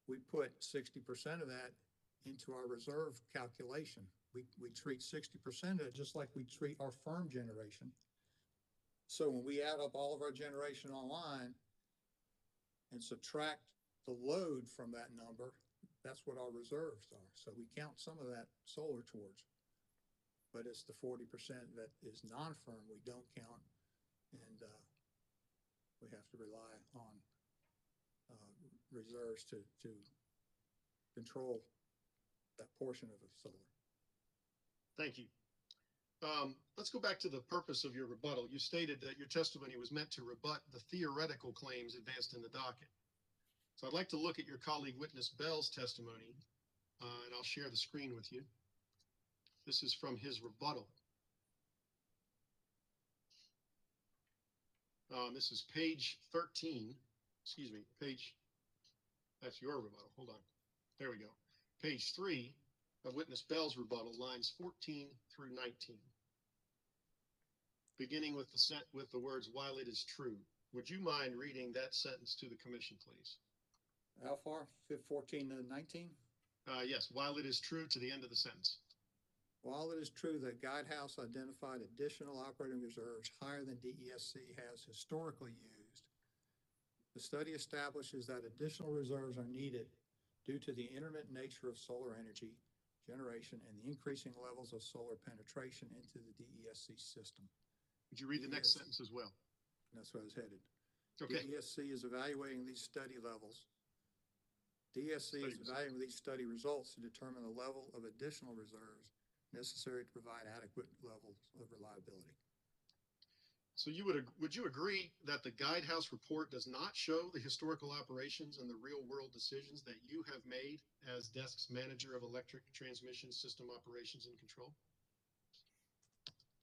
We put 60% of that into our reserve calculation. We treat 60% of it just like we treat our firm generation. So when we add up all of our generation online and subtract the load from that number, that's what our reserves are. So we count some of that solar towards, but it's the 40% that is non-firm we don't count, and we have to rely on reserves to control that portion of the solar. Thank you. Let's go back to the purpose of your rebuttal. You stated that your testimony was meant to rebut the theoretical claims advanced in the docket. So I'd like to look at your colleague witness Bell's testimony, and I'll share the screen with you. This is from his rebuttal. This is page 13, excuse me, that's your rebuttal, hold on. There we go. Page 3 of witness Bell's rebuttal, lines 14 through 19. Beginning with the words, "while it is true." Would you mind reading that sentence to the commission, please? How far? 14 to 19? Yes, while it is true to the end of the sentence. While it is true that Guidehouse identified additional operating reserves higher than DESC has historically used, the study establishes that additional reserves are needed due to the intermittent nature of solar energy generation and the increasing levels of solar penetration into the DESC system. Would you read the next sentence as well? That's where I was headed. Okay. DESC is evaluating these study levels. DESC is evaluating these study results to determine the level of additional reserves necessary to provide adequate levels of reliability. So would you agree that the Guidehouse report does not show the historical operations and the real world decisions that you have made as DESC's manager of electric transmission system operations and control?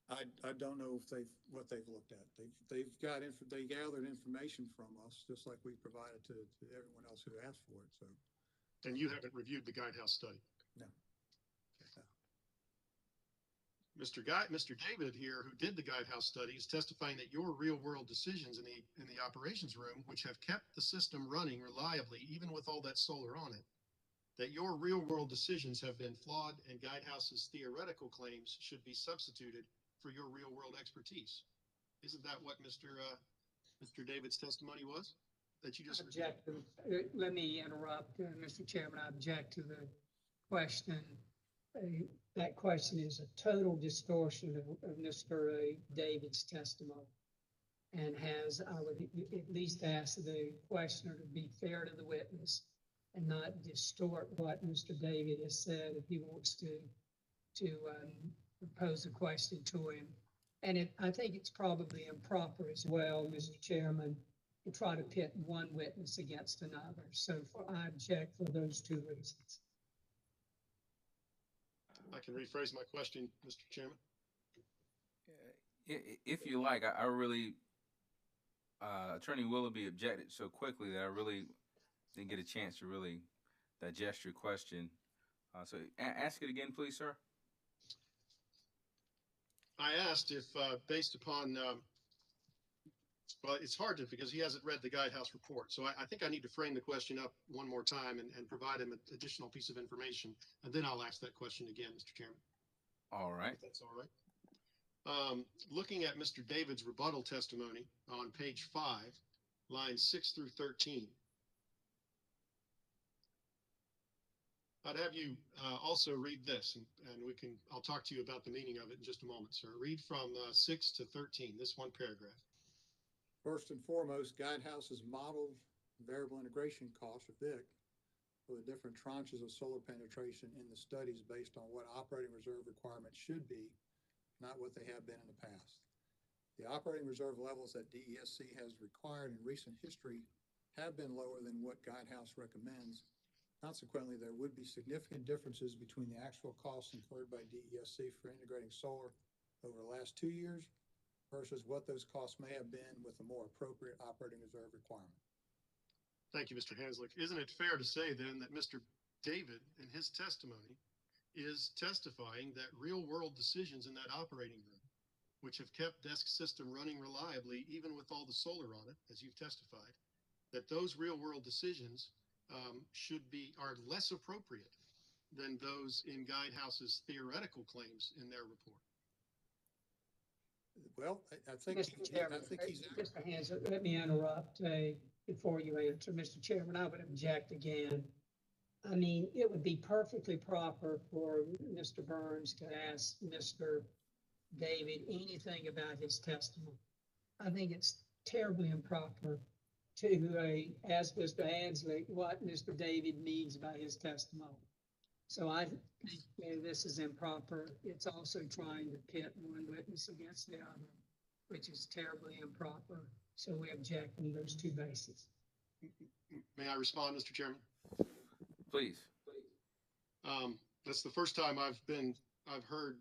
I don't know if what they've looked at. They gathered information from us just like we provided to everyone else who asked for it. So. And you haven't reviewed the Guidehouse study? No. Mr. David here, who did the Guidehouse study, is testifying that your real-world decisions in the operations room, which have kept the system running reliably, even with all that solar on it, that your real-world decisions have been flawed, and Guidehouse's theoretical claims should be substituted for your real-world expertise. Isn't that what Mr. David's testimony was? That you just object. Let me interrupt, Mr. Chairman. I object to the question. That question is a total distortion of Mr. David's testimony, and I would at least ask the questioner to be fair to the witness and not distort what Mr. David has said if he wants to pose a question to him. And I think it's probably improper as well, Mr. Chairman, to try to pit one witness against another. So I object for those two reasons. I can rephrase my question, Mr. Chairman. If you like, I really, Attorney Willoughby objected so quickly that I really didn't get a chance to really digest your question. So ask it again, please, sir. I asked if, based upon, well, it's hard to, because he hasn't read the Guidehouse report. So I think I need to frame the question up one more time and provide him an additional piece of information. And then I'll ask that question again, Mr. Chairman. All right. If that's all right. Looking at Mr. David's rebuttal testimony on page 5, lines 6 through 13. I'd have you also read this, and I'll talk to you about the meaning of it in just a moment, sir. Read from 6 to 13, this one paragraph. First and foremost, Guidehouse's modeled variable integration cost, or VIC, for the different tranches of solar penetration in the studies based on what operating reserve requirements should be, not what they have been in the past. The operating reserve levels that DESC has required in recent history have been lower than what Guidehouse recommends. Consequently, there would be significant differences between the actual costs incurred by DESC for integrating solar over the last 2 years versus what those costs may have been with a more appropriate operating reserve requirement. Thank you, Mr. Hanslick. Isn't it fair to say then that Mr. David, in his testimony, is testifying that real-world decisions in that operating room, which have kept desk system running reliably even with all the solar on it, as you've testified, that those real-world decisions are less appropriate than those in Guidehouse's theoretical claims in their report? Well, I think Mr. Chairman, he's Mr. Hansel, let me interrupt before you answer. Mr. Chairman, I would object again. I mean, it would be perfectly proper for Mr. Burns to ask Mr. David anything about his testimony. I think it's terribly improper to ask Mr. Hanslick what Mr. David means by his testimony. So I think this is improper. It's also trying to pit one witness against the other, which is terribly improper. So we object on those two bases. May I respond, Mr. Chairman? Please. That's the first time I've heard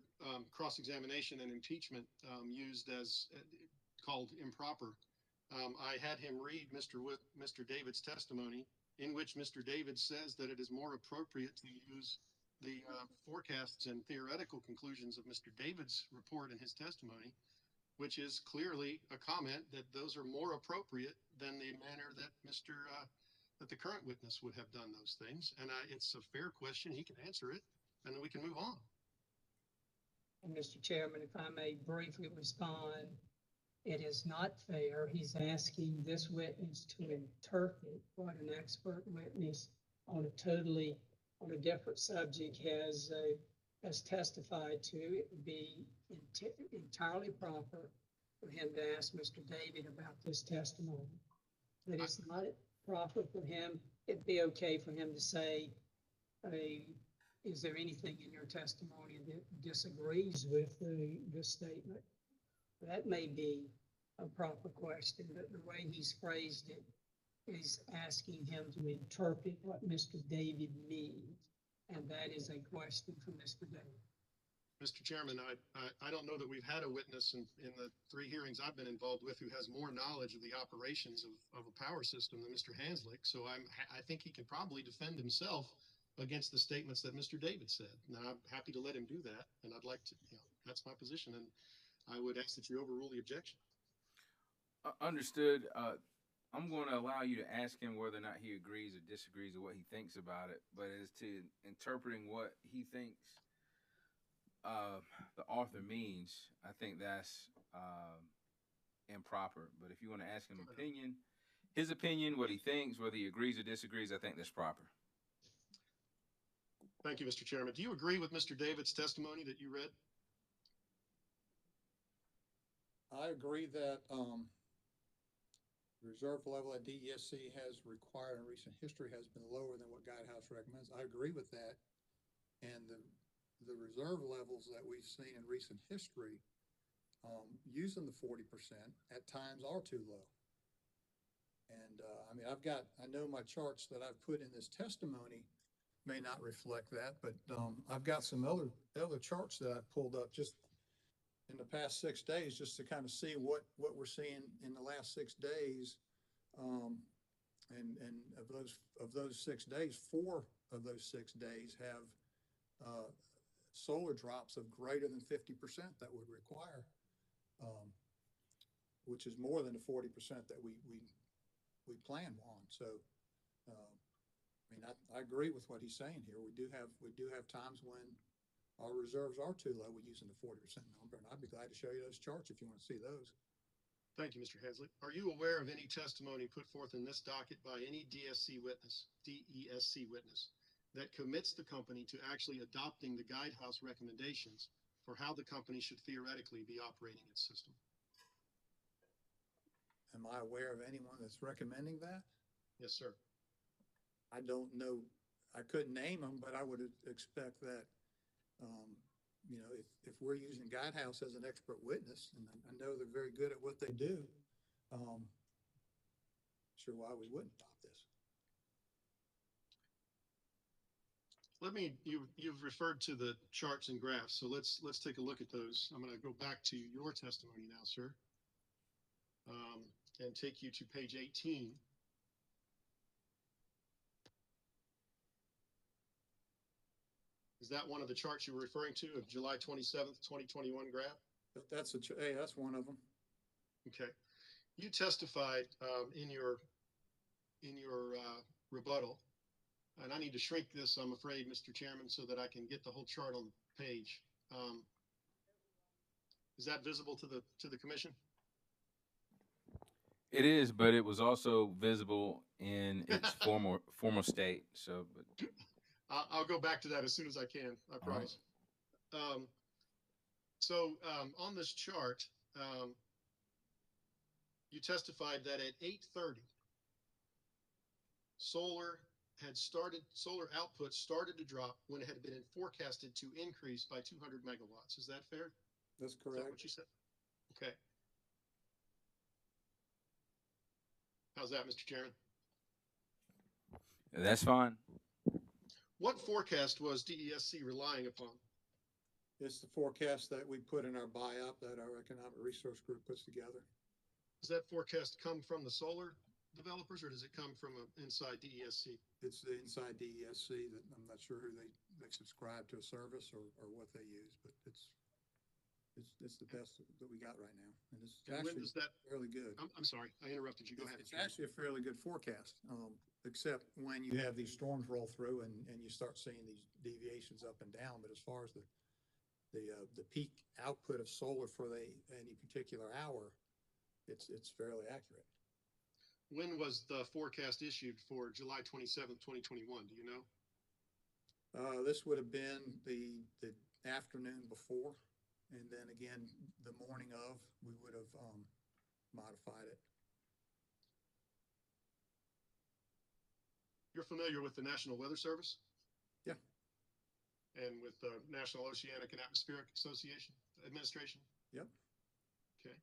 cross-examination and impeachment used as called improper. I had him read Mr. David's testimony, in which Mr. David says that it is more appropriate to use the forecasts and theoretical conclusions of Mr. David's report and his testimony, which is clearly a comment that those are more appropriate than the manner that that the current witness would have done those things. And it's a fair question. He can answer it, and then we can move on. And Mr. Chairman, if I may briefly respond, it is not fair. He's asking this witness to interpret what an expert witness on a different subject has testified to. It would be entirely proper for him to ask Mr. David about this testimony. But it's not proper for him. It'd be okay for him to say, is there anything in your testimony that disagrees with this statement? That may be a proper question, but the way he's phrased it is asking him to interpret what Mr. David means, and that is a question for Mr. David. Mr. Chairman, I don't know that we've had a witness in the 3 hearings I've been involved with who has more knowledge of the operations of a power system than Mr. Hanslick. So I think he can probably defend himself against the statements that Mr. David said. Now, I'm happy to let him do that, and I'd like to, that's my position, and I would ask that you overrule the objection. Understood. I'm going to allow you to ask him whether or not he agrees or disagrees with what he thinks about it, but as to interpreting what he thinks the author means, I think that's improper. But if you want to ask him his opinion, what he thinks, whether he agrees or disagrees, I think that's proper. Thank you, Mr. Chairman. Do you agree with Mr. David's testimony that you read? I agree that the reserve level at DESC has required in recent history has been lower than what Guidehouse recommends. I agree with that. And the reserve levels that we've seen in recent history using the 40% at times are too low. And I mean, I know my charts that I've put in this testimony may not reflect that, but, I've got some other charts that I pulled up just in the past 6 days, just to kind of see what we're seeing in the last 6 days. And of those 6 days, 4 of those 6 days have, solar drops of greater than 50% that would require, which is more than the 40% that we plan on. So, I mean, I agree with what he's saying here. We do have times when our reserves are too low. We're using the 40% number, and I'd be glad to show you those charts if you want to see those. Thank you, Mr. Hensley. Are you aware of any testimony put forth in this docket by any DESC witness that commits the company to actually adopting the guidehouse recommendations for how the company should theoretically be operating its system? Am I aware of anyone that's recommending that? Yes, sir. I don't know. I couldn't name them, but I would expect that, you know, if we're using Guidehouse as an expert witness, and I know they're very good at what they do, sure why we wouldn't adopt this. You've referred to the charts and graphs, so let's take a look at those. I'm going to go back to your testimony now, sir, and take you to page 18. Is that one of the charts you were referring to of July 27th, 2021 graph? That's that's one of them. Okay. You testified in your rebuttal, and I need to shrink this, I'm afraid, Mr. Chairman, so that I can get the whole chart on the page. Is that visible to the commission? It is, but it was also visible in its formal state. So, but I'll go back to that as soon as I can. I promise. Right. On this chart, you testified that at 8:30, solar output started to drop when it had been forecasted to increase by 200 megawatts. Is that fair? That's correct. Is that what you said? Okay. How's that, Mr. Chairman? That's fine. What forecast was DESC relying upon? It's the forecast that we put in our BIOP that our Economic Resource Group puts together. Does that forecast come from the solar developers, or does it come from inside DESC? It's the inside DESC that I'm not sure who they subscribe to a service or what they use, but it's the best that we got right now. And it's actually fairly good. I'm sorry, I interrupted you. Go ahead. It's actually a fairly good forecast, except when you have these storms roll through and you start seeing these deviations up and down. But as far as the peak output of solar for any particular hour, it's fairly accurate. When was the forecast issued for July 27th, 2021? Do you know? This would have been the afternoon before, and then again, the morning of, we would have modified it. You're familiar with the National Weather Service? Yeah. And with the National Oceanic and Atmospheric Administration? Yep. Okay.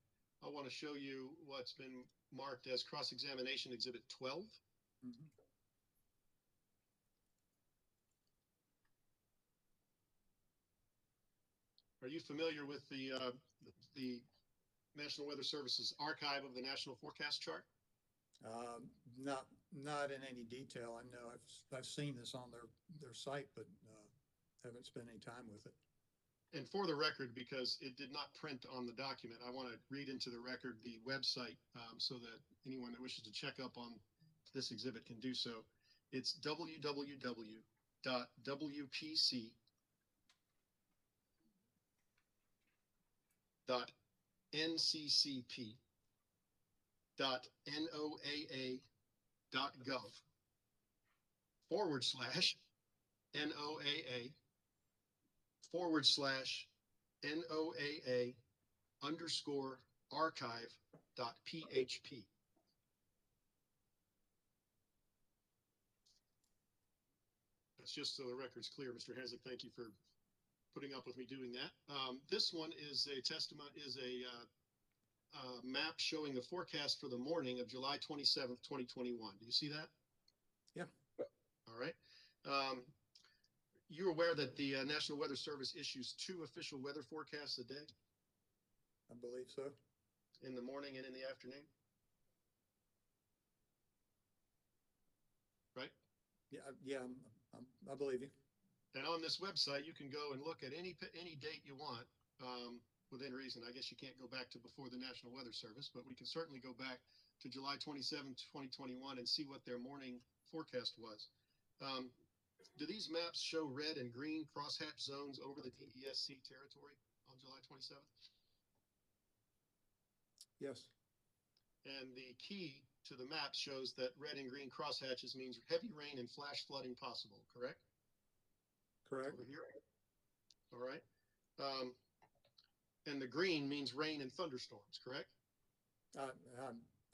I want to show you what's been marked as cross-examination exhibit 12. Mm-hmm. Are you familiar with the National Weather Service's archive of the National Forecast Chart? Not in any detail. I know I've seen this on their site, but haven't spent any time with it. And for the record, because it did not print on the document, I want to read into the record the website so that anyone that wishes to check up on this exhibit can do so. It's www.wpc.noaa.gov/NOAA_archive.php. That's just so the record's clear, Mr. Hensley. Thank you for putting up with me doing that. This one is a map showing the forecast for the morning of July 27th, 2021. Do you see that? Yeah. All right. you're aware that the National Weather Service issues 2 official weather forecasts a day, I believe so. in the morning and in the afternoon? Right? Yeah, I believe you. And on this website, you can go and look at any date you want, within reason. I guess you can't go back to before the National Weather Service, but we can certainly go back to July 27th, 2021 and see what their morning forecast was. Do these maps show red and green crosshatch zones over the DESC territory on July 27th? Yes, And the key to the map shows that red and green crosshatches means heavy rain and flash flooding possible, correct? correct. Over here. All right. And the green means rain and thunderstorms, correct?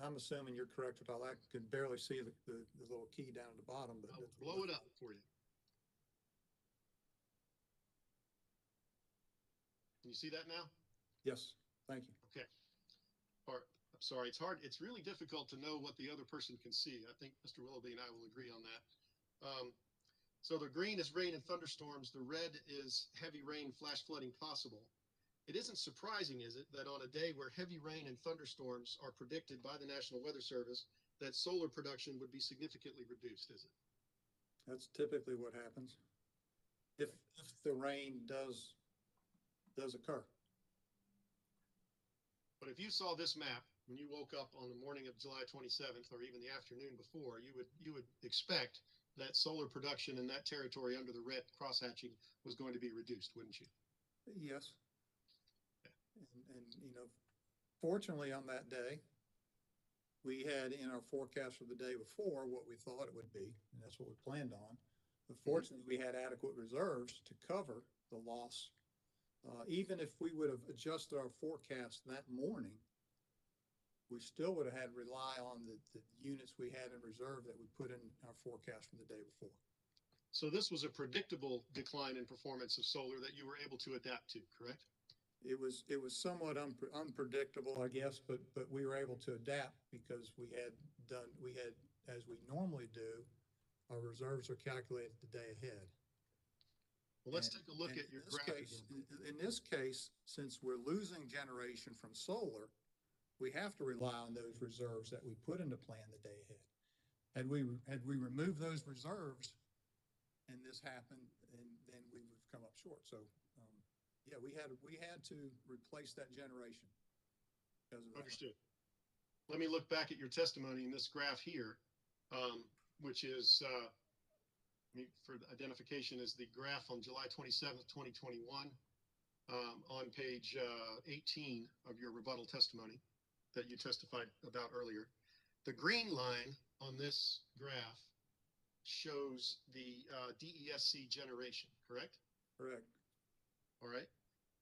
I'm assuming you're correct with all that. Could barely see the little key down at the bottom, but. I'll blow it up for you. Can you see that now? Yes, thank you. Okay. I'm sorry, it's hard. It's really difficult to know what the other person can see. I think Mr. Willoughby and I will agree on that. So the green is rain and thunderstorms. The red is heavy rain, flash flooding possible. It isn't surprising, is it, that on a day where heavy rain and thunderstorms are predicted by the National Weather Service, that solar production would be significantly reduced, is it? That's typically what happens. If the rain does occur. But if you saw this map when you woke up on the morning of July 27th, or even the afternoon before, you would expect that solar production in that territory under the red crosshatching was going to be reduced, wouldn't you? Yes. And fortunately on that day, we had in our forecast for the day before what we thought it would be, and that's what we planned on. But fortunately, we had adequate reserves to cover the loss. Even if we would have adjusted our forecast that morning, we still would have had to rely on the units we had in reserve that we put in our forecast from the day before. So this was a predictable decline in performance of solar that you were able to adapt to, correct? It was somewhat unpredictable, I guess, but we were able to adapt because we had, as we normally do, our reserves are calculated the day ahead. Well, let's take a look at your graph again. In this case, since we're losing generation from solar, we have to rely on those reserves that we put into plan the day ahead. Had we removed those reserves and this happened, and then we would have come up short. So, yeah, we had to replace that generation. Understood. Let me look back at your testimony in this graph here, which is, for identification, is the graph on July 27th, 2021, on page 18 of your rebuttal testimony that you testified about earlier. The green line on this graph shows the DESC generation, correct? Correct. All right.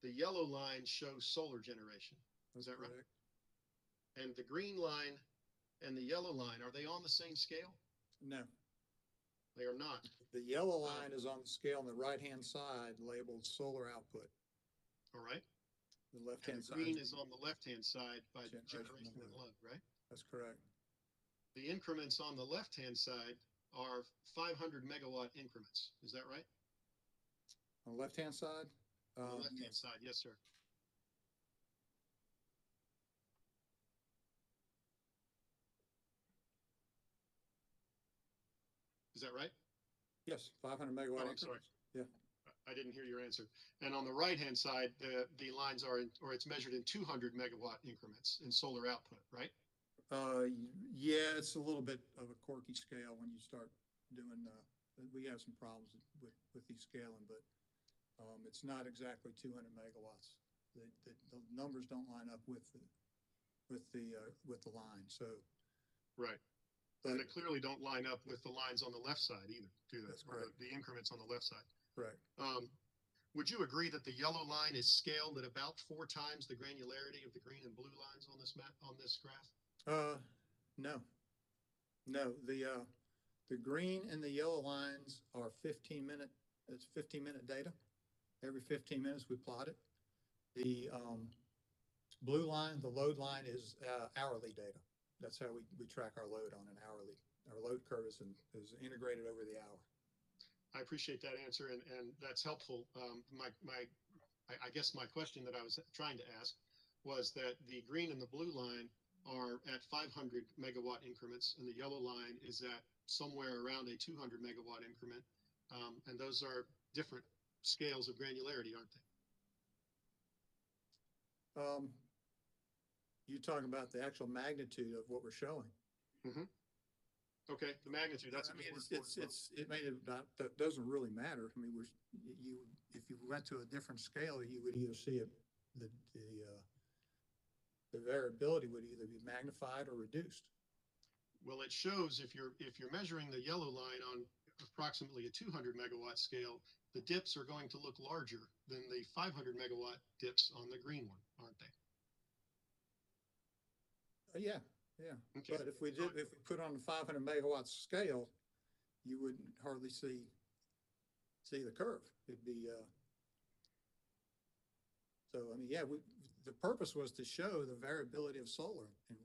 The yellow line shows solar generation. Is that right? And the green line and the yellow line, are they on the same scale? No. They are not. The yellow line is on the scale on the right-hand side labeled solar output. All right. The left-hand side. Green is on the left-hand side by generation and load, right? That's correct. The increments on the left-hand side are 500 megawatt increments. Is that right? On the left-hand side? On the left-hand side, yes, sir. Is that right? Yes, 500 megawatt. Oh, I'm sorry. Yeah. I didn't hear your answer. And on the right-hand side, the lines are, or it's measured in 200 megawatt increments in solar output, right? Yeah, it's a little bit of a quirky scale when you start doing, we have some problems with the scaling, but it's not exactly 200 megawatts. The numbers don't line up with the line. So. Right. And they clearly don't line up with the lines on the left side either, do they? Or the increments on the left side. Correct. Would you agree that the yellow line is scaled at about 4 times the granularity of the green and blue lines on this map, on this graph? No. The green and the yellow lines are 15-minute, it's 15-minute data. Every 15 minutes we plot it. The blue line, the load line is hourly data. That's how we track our load on an hourly. Our load curve is integrated over the hour. I appreciate that answer, and that's helpful. I guess my question that I was trying to ask was that the green and the blue line are at 500 megawatt increments, and the yellow line is at somewhere around a 200 megawatt increment. And those are different scales of granularity, aren't they? You're talking about the actual magnitude of what we're showing. Mm-hmm. Okay, the magnitude, that's I a mean, good word for it. it may have not, that doesn't really matter. I mean, if you went to a different scale, you would either see the variability would either be magnified or reduced. Well, it shows if you're measuring the yellow line on approximately a 200 megawatt scale, the dips are going to look larger than the 500 megawatt dips on the green one, aren't they? Yeah. Okay. But if we put on the 500 megawatt scale, you wouldn't hardly see the curve. It'd be, so, I mean, yeah, the purpose was to show the variability of solar, and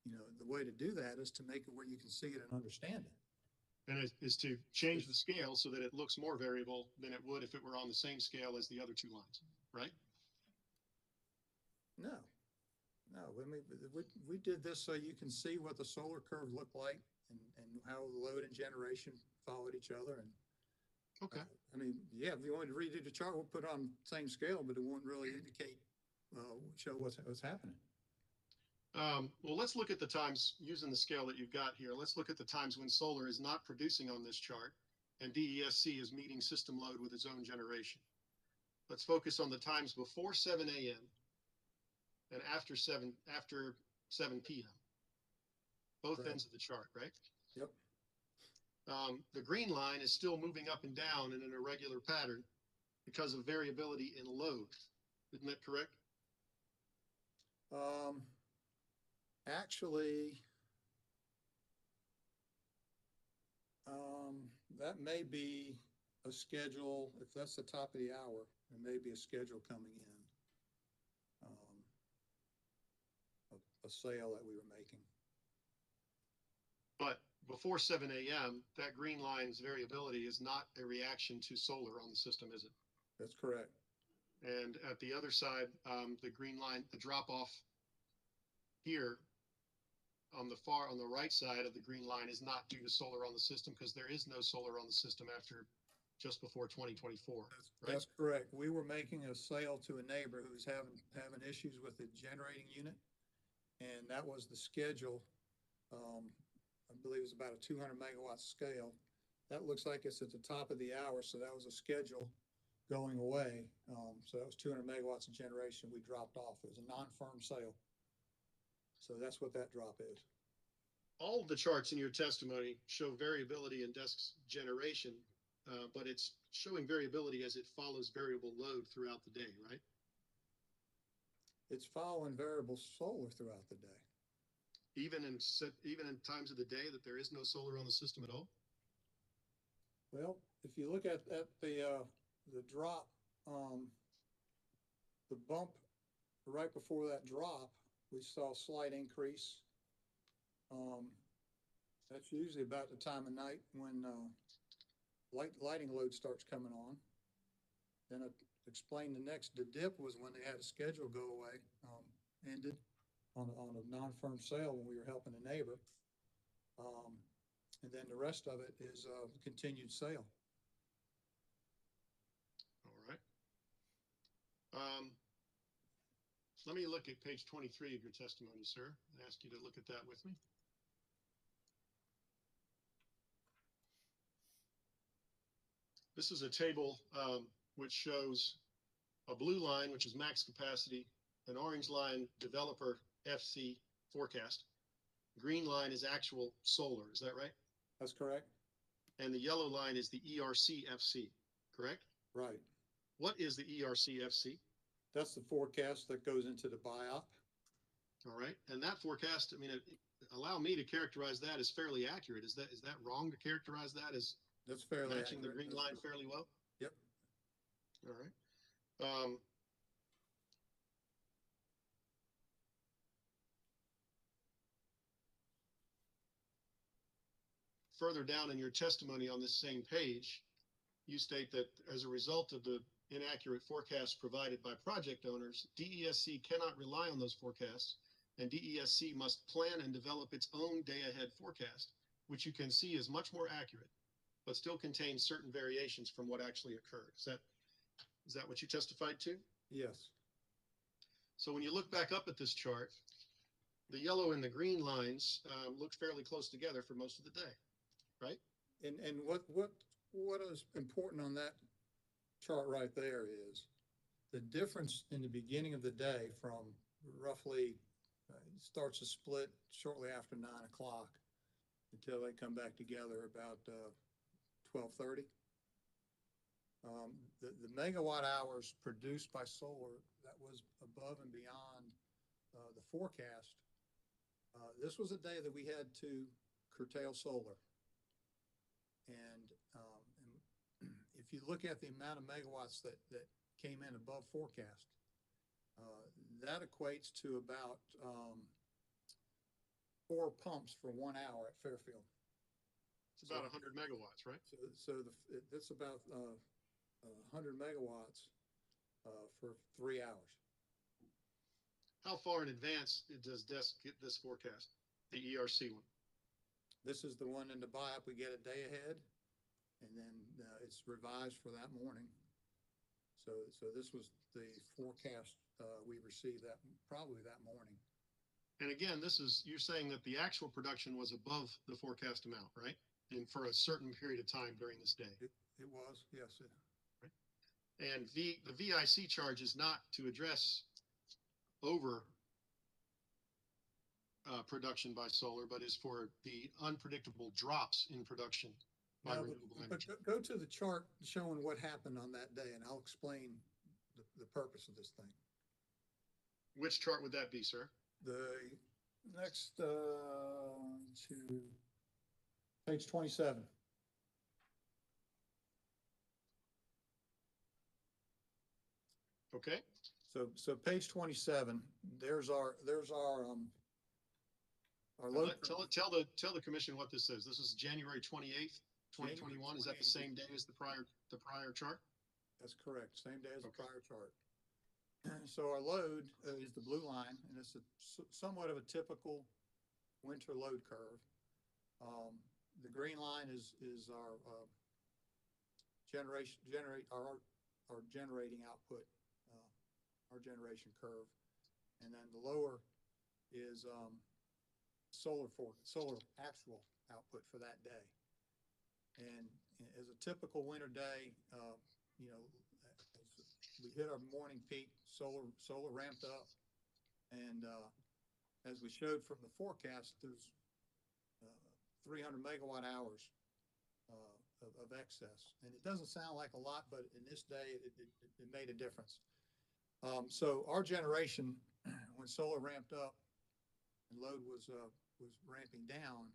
you know, the way to do that is to make it where you can see it and understand it. And it is to change the scale so that it looks more variable than it would if it were on the same scale as the other two lines, right? No, I mean, we did this so you can see what the solar curve looked like and how the load and generation followed each other. And okay. I mean, yeah, if you wanted to redo the chart, we'll put it on the same scale, but it won't really indicate, show what's happening. Well, let's look at the times using the scale that you've got here. Let's look at the times when solar is not producing on this chart and DESC is meeting system load with its own generation. Let's focus on the times before 7 a.m. and after 7 p.m. Both Right. ends of the chart, right? Yep. The green line is still moving up and down in an irregular pattern because of variability in load. Isn't that correct? Actually, that may be a schedule. If that's the top of the hour, there may be a schedule coming in, a sale that we were making. But before 7 a.m., that green line's variability is not a reaction to solar on the system, is it? That's correct. And at the other side, the green line, the drop off here on the right side of the green line is not due to solar on the system because there is no solar on the system after just before 2024. Right? That's correct. We were making a sale to a neighbor who's having issues with the generating unit, and that was the schedule. I believe it's about a 200 megawatt scale. That looks like it's at the top of the hour, so that was a schedule going away. So that was 200 megawatts of generation we dropped off. It was a non-firm sale. So that's what that drop is. All of the charts in your testimony show variability in desk generation, but it's showing variability as it follows variable load throughout the day, right? It's following variable solar throughout the day. Even in times of the day that there is no solar on the system at all? Well, if you look at the drop, the bump right before that drop, we saw a slight increase. That's usually about the time of night when lighting load starts coming on. Then I explained the dip was when they had a schedule go away, ended on a non-firm sale when we were helping a neighbor. And then the rest of it is continued sale. All right. Let me look at page 23 of your testimony, sir, and ask you to look at that with me. This is a table which shows a blue line, which is max capacity, an orange line, developer FC forecast. Green line is actual solar, is that right? That's correct. And the yellow line is the ERC FC, correct? Right. What is the ERC FC? That's the forecast that goes into the BIOP. All right. And that forecast, I mean, allow me to characterize that as fairly accurate. Is that wrong to characterize that as that's fairly matching accurate. The green line fairly well? Yep. All right. further down in your testimony on this same page, you state that as a result of the inaccurate forecasts provided by project owners, DESC cannot rely on those forecasts, and DESC must plan and develop its own day-ahead forecast, which you can see is much more accurate, but still contains certain variations from what actually occurred. Is that what you testified to? Yes. So when you look back up at this chart, the yellow and the green lines look fairly close together for most of the day, right? And what is important on that chart right there is the difference in the beginning of the day from roughly starts to split shortly after 9 o'clock until they come back together about 12:30. The megawatt hours produced by solar that was above and beyond the forecast. This was a day that we had to curtail solar. And if you look at the amount of megawatts that came in above forecast, that equates to about 4 pumps for 1 hour at Fairfield. It's about 100 megawatts, right? So it's about 100 megawatts for 3 hours. How far in advance does DESC get this forecast, the ERC one? This is the one in the buy-up. We get a day ahead, and then it's revised for that morning. So this was the forecast we received probably that morning. And again, you're saying that the actual production was above the forecast amount, right? And for a certain period of time during this day. It was, yes. Right. And the VIC charge is not to address over production by solar, but is for the unpredictable drops in production by renewable energy. But go to the chart showing what happened on that day, and I'll explain the purpose of this thing. Which chart would that be, sir? The next to page 27. Okay. So page 27. There's our load. Tell the commission what this is. This is January 28th, 2021. Is that the same day as the prior chart? That's correct. Same day as the prior chart. So our load is the blue line, and it's somewhat of a typical winter load curve. The green line is our our generating output, our generation curve, and then the lower is solar actual output for that day. And as a typical winter day, we hit our morning peak, solar ramped up, and as we showed from the forecast, there's 300 megawatt hours of excess. And it doesn't sound like a lot, but in this day, it made a difference. So our generation, when solar ramped up and load was ramping down,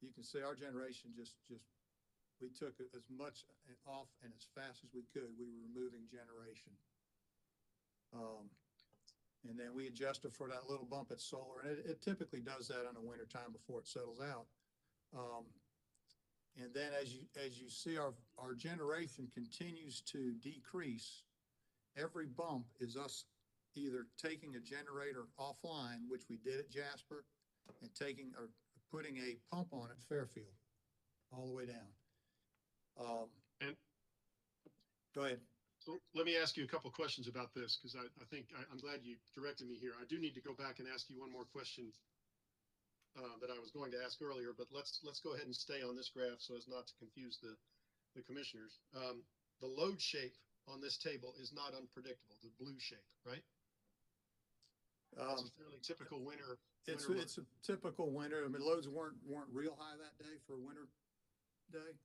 you can see our generation we took as much off and as fast as we could. We were removing generation. And then we adjusted for that little bump at solar. And it typically does that in the winter time before it settles out. And then as you see, our generation continues to decrease. Every bump is us either taking a generator offline, which we did at Jasper, and putting a pump on at Fairfield all the way down. And go ahead. So let me ask you a couple questions about this, because I think I'm glad you directed me here. I do need to go back and ask you one more question that I was going to ask earlier, but let's go ahead and stay on this graph so as not to confuse the commissioners. The load shape on this table is not unpredictable, the blue shape, right? It's a fairly typical winter. It's a typical winter. I mean, loads weren't real high that day for a winter day.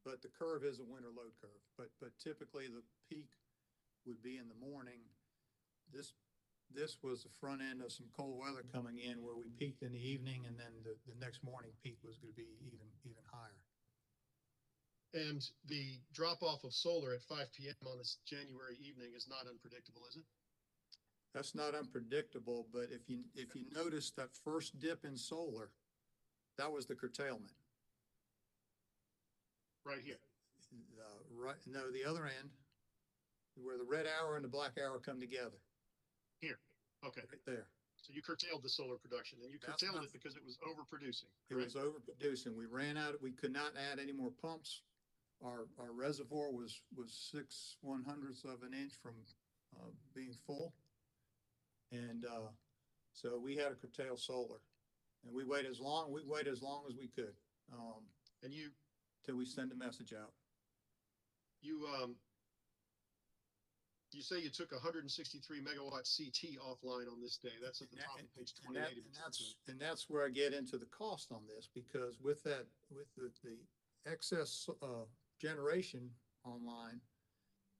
But the curve is a winter load curve. But typically the peak would be in the morning. This was the front end of some cold weather coming in, where we peaked in the evening, and then the next morning peak was going to be even higher. And the drop off of solar at 5 p.m. on this January evening is not unpredictable, is it? That's not unpredictable, but if you notice that first dip in solar, that was the curtailment. Right here. Right, no, the other end, where the red arrow and the black arrow come together, Here. Okay. right there. So you curtailed the solar production, and you That's curtailed not- it because it was overproducing. It was overproducing. We ran out, we could not add any more pumps. Our reservoir was 6/100ths of an inch from, being full. And, so we had to curtail solar. And we waited as long as we could, And till we send a message out. you say you took 163 megawatt CT offline on this day. That's at the top of page 28 of your document. And that's where I get into the cost on this, because with the excess, generation online,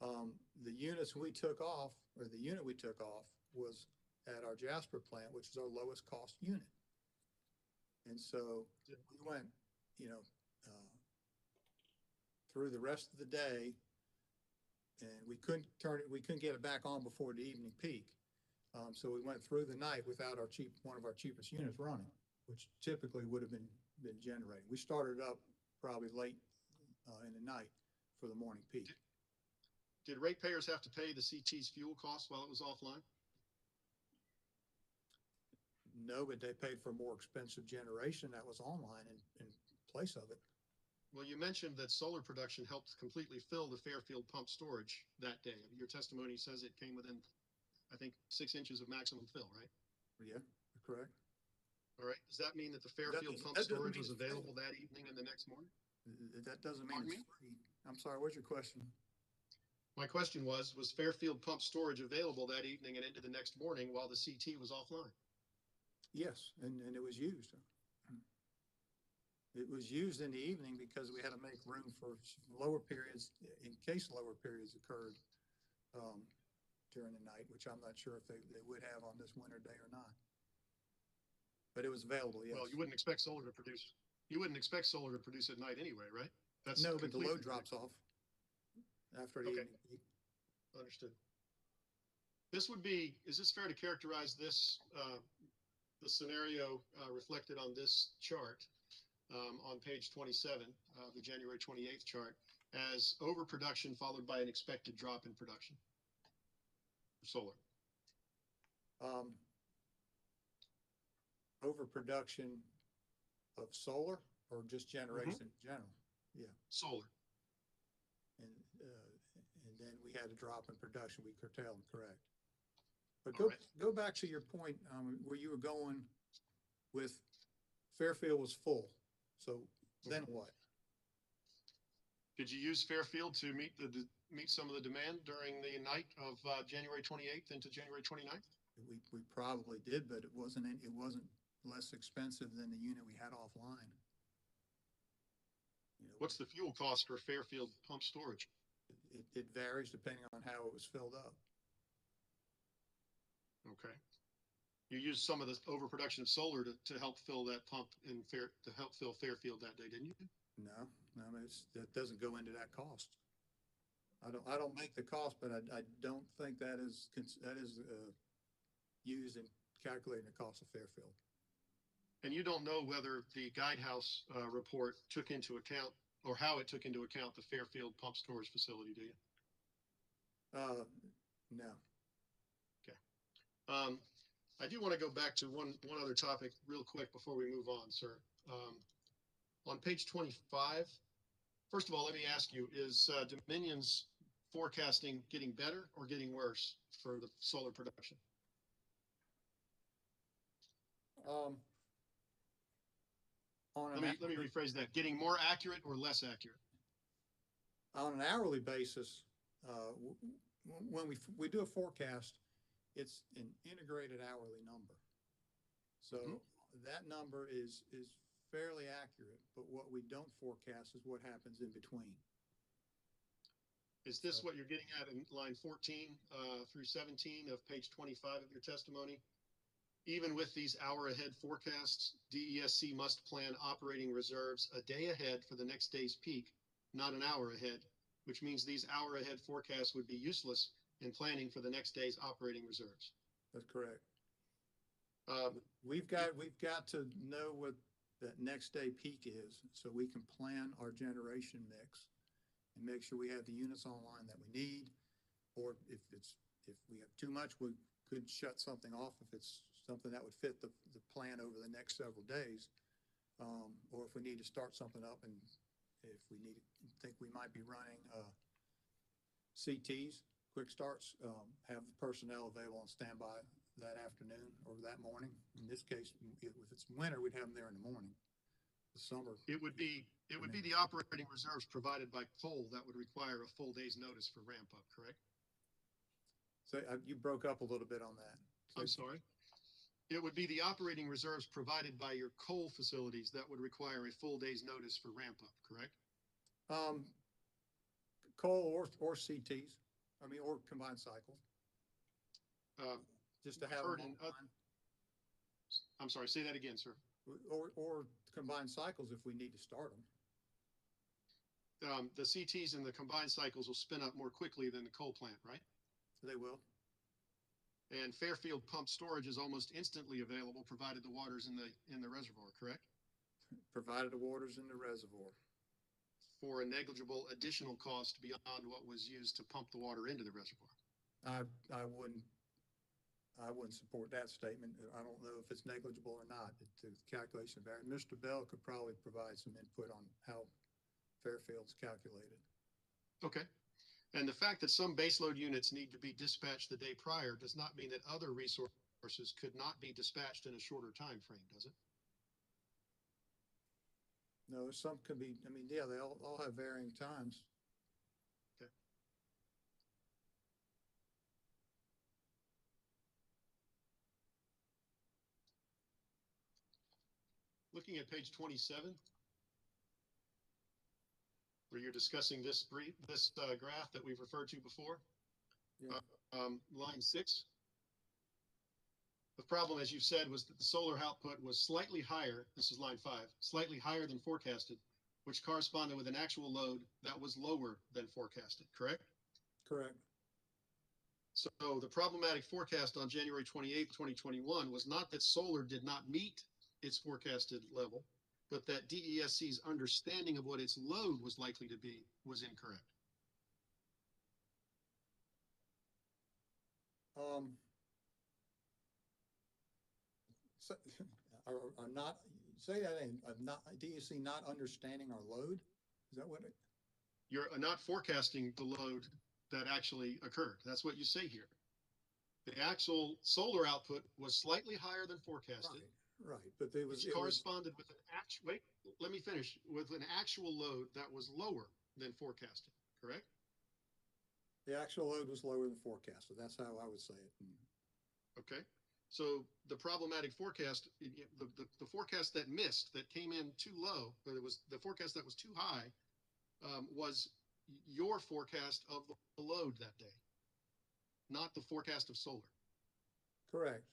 the units we took off, or the unit we took off, was at our Jasper plant, which is our lowest cost unit. And so we went, through the rest of the day, and we couldn't get it back on before the evening peak. So we went through the night without one of our cheapest units running, which typically would have been generating. We started up probably late, in the night for the morning peak. Did ratepayers have to pay the CT's fuel costs while it was offline? No, but they paid for more expensive generation that was online in place of it. Well, you mentioned that solar production helped completely fill the Fairfield pump storage that day. Your testimony says it came within, I think, 6 inches of maximum fill, right? Yeah, correct. All right. Does that mean that the Fairfield pump that doesn't storage mean was it's free. available that evening and the next morning? That doesn't mean Pardon it's free. I'm sorry, what's your question? My question was Fairfield pump storage available that evening and into the next morning while the CT was offline? Yes, and it was used. It was used in the evening because we had to make room for lower periods, in case lower periods occurred, during the night, which I'm not sure if they would have on this winter day or not. But it was available, yes. Well, you wouldn't expect solar to produce at night anyway, right? That's No, but the load completely drops off after the Okay. evening peak. Understood. Is this fair to characterize this, the scenario reflected on this chart on page 27, the January 28th chart, as overproduction followed by an expected drop in production for solar? Overproduction of solar or just generation in general? Yeah. Solar. And then we had a drop in production. We curtailed them, correct. But All right. go back to your point, where you were going with Fairfield was full. So then what? Did you use Fairfield to meet some of the demand during the night of January 28th into January 29th? We probably did, but it wasn't less expensive than the unit we had offline. What's the fuel cost for Fairfield pump storage? It varies depending on how it was filled up. Okay. You used some of the overproduction of solar to help fill that pump to help fill Fairfield that day, didn't you? No, that doesn't go into that cost. I don't make the cost, but I don't think that is used in calculating the cost of Fairfield. And you don't know whether the Guidehouse report took into account, or how it took into account, the Fairfield pump storage facility, do you? No. Okay. I do want to go back to one other topic real quick before we move on, sir. On page 25, first of all, let me ask you, is Dominion's forecasting getting better or getting worse for the solar production? Let me rephrase that. Getting more accurate or less accurate? On an hourly basis, when we do a forecast, it's an integrated hourly number. So that number is fairly accurate, but what we don't forecast is what happens in between. Is this what you're getting at in line 14 through 17 of page 25 of your testimony? Even with these hour-ahead forecasts, DESC must plan operating reserves a day ahead for the next day's peak, not an hour ahead, which means these hour-ahead forecasts would be useless in planning for the next day's operating reserves. That's correct. We've got to know what that next day peak is, so we can plan our generation mix and make sure we have the units online that we need. Or if we have too much, we could shut something off if it's something that would fit the plan over the next several days. Or if we need to start something up, and if we think we might be running CTs, quick starts, have the personnel available on standby that afternoon or that morning. In this case, if it's winter, we'd have them there in the morning. The summer. It would be the operating reserves provided by coal that would require a full day's notice for ramp up, correct? So you broke up a little bit on that. So, I'm sorry. It would be the operating reserves provided by your coal facilities that would require a full day's notice for ramp up, correct? Coal or CTs, or combined cycles. Just to have them online. I'm sorry, say that again, sir. Or combined cycles if we need to start them. The CTs and the combined cycles will spin up more quickly than the coal plant, right? They will. And Fairfield pump storage is almost instantly available, provided the water's in the reservoir, correct? Provided the water's in the reservoir. For a negligible additional cost beyond what was used to pump the water into the reservoir. I wouldn't support that statement. I don't know if it's negligible or not. The calculation vary. Mr. Bell could probably provide some input on how Fairfield's calculated. Okay. And the fact that some baseload units need to be dispatched the day prior does not mean that other resources could not be dispatched in a shorter time frame, does it? No, some could be, yeah, they all have varying times. Okay. Looking at page 27, where you're discussing this graph that we've referred to before, Yeah. Line 6. The problem, as you said, was that the solar output was slightly higher. This is line 5, slightly higher than forecasted, which corresponded with an actual load that was lower than forecasted, correct? Correct. So the problematic forecast on January 28th, 2021 was not that solar did not meet its forecasted level, but that DESC's understanding of what its load was likely to be was incorrect. Are not, say that again, not, DEC not understanding our load? Is that what it? You're not forecasting the load that actually occurred. That's what you say here. The actual solar output was slightly higher than forecasted. Right, but there was, which corresponded with an actual, wait, let me finish, with an actual load that was lower than forecasted, correct? The actual load was lower than forecasted. That's how I would say it. Okay. So the problematic forecast, the forecast that missed, that came in too low, but it was the forecast that was too high, was your forecast of the load that day, not the forecast of solar. Correct.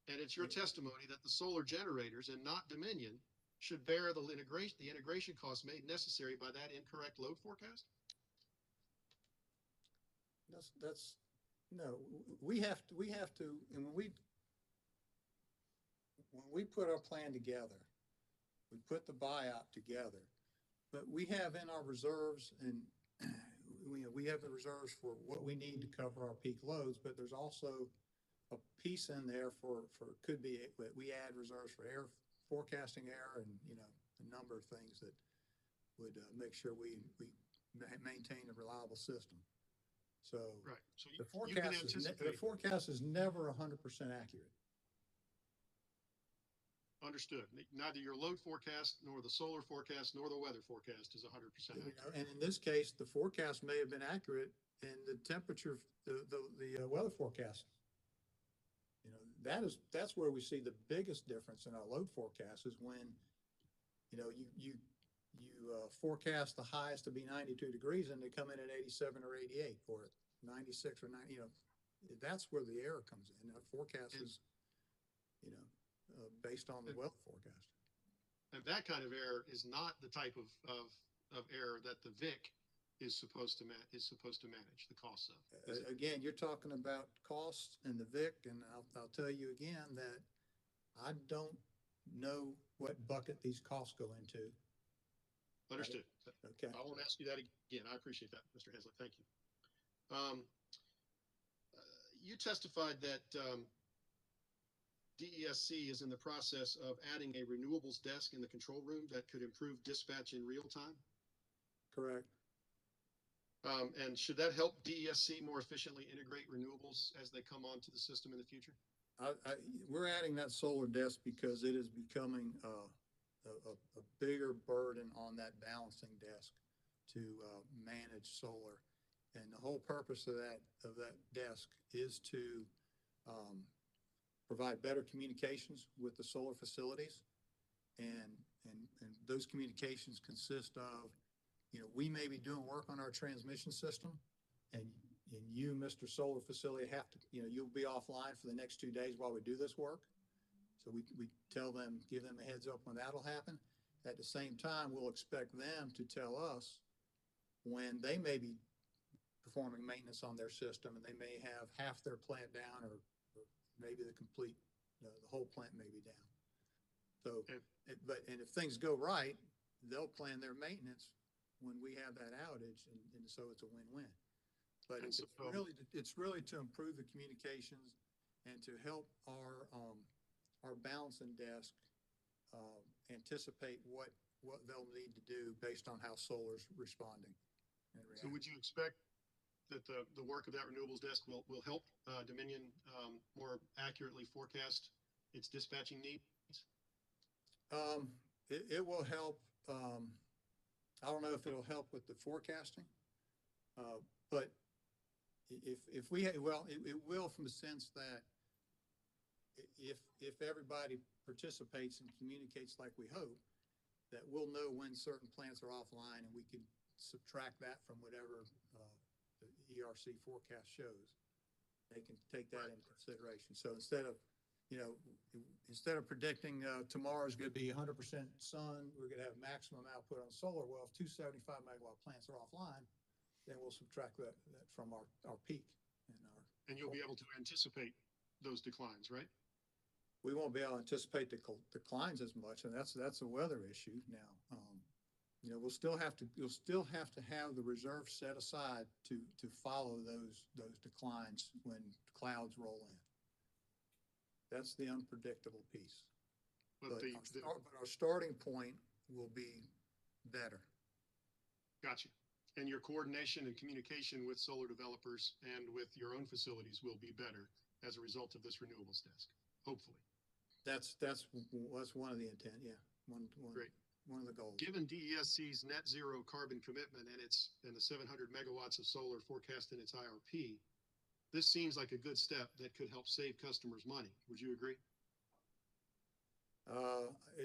And it's your testimony that the solar generators and not Dominion should bear the integration costs made necessary by that incorrect load forecast? No, we have to, and when we put our plan together, we put the buyout together, but we have in our reserves, and we have the reserves for what we need to cover our peak loads, but there's also a piece in there for could be, we add reserves for air forecasting error and, a number of things that would make sure we maintain a reliable system. So, right. So the forecast is never 100% accurate. Understood. Neither your load forecast, nor the solar forecast, nor the weather forecast is 100% accurate. And in this case, the forecast may have been accurate, and the temperature, the weather forecast, that's where we see the biggest difference in our load forecast is when, you forecast the highest to be 92 degrees and they come in at 87 or 88 or 96 or 90, that's where the error comes in. Our forecast is, based on the weather forecast. And that kind of error is not the type of error that the VIC is supposed to manage the costs of. Again, you're talking about costs and the VIC, and I'll tell you again that I don't know what bucket these costs go into. Understood. Okay. I won't ask you that again. I appreciate that, Mr. Hensley. Thank you. You testified that DESC is in the process of adding a renewables desk in the control room that could improve dispatch in real time. Correct. And should that help DESC more efficiently integrate renewables as they come onto the system in the future? We're adding that solar desk because it is becoming a bigger burden on that balancing desk to manage solar. And the whole purpose of that desk is to provide better communications with the solar facilities. And those communications consist of, we may be doing work on our transmission system, and you, Mr. Solar Facility, have to, you'll be offline for the next 2 days while we do this work. So we tell them, give them a heads up when that'll happen. At the same time, we'll expect them to tell us when they may be performing maintenance on their system, and they may have half their plant down, or maybe the whole plant may be down. So, and if things go right, they'll plan their maintenance when we have that outage, and so it's a win-win. But it's really to improve the communications and to help our balancing desk anticipate what they'll need to do based on how solar's responding. So would you expect that the work of that renewables desk will help Dominion more accurately forecast its dispatching needs? It will help. I don't know if it'll help with the forecasting, but if we, it will, from the sense that if everybody participates and communicates like we hope, that we'll know when certain plants are offline, and we can subtract that from whatever the ERC forecast shows. They can take that into consideration. So instead of predicting tomorrow's going to be 100% sun, we're going to have maximum output on solar. Well, if 2 75 megawatt plants are offline, then we'll subtract that from our peak. And you'll be able to anticipate those declines, right? We won't be able to anticipate the declines as much, and that's a weather issue now. You'll still have to have the reserve set aside to follow those declines when clouds roll in. That's the unpredictable piece. But our starting point will be better. Gotcha. And your coordination and communication with solar developers and with your own facilities will be better as a result of this renewables desk, hopefully. That's one of the intent. Yeah. Great. One of the goals. Given DESC's net zero carbon commitment and the 700 megawatts of solar forecast in its IRP, this seems like a good step that could help save customers money. Would you agree?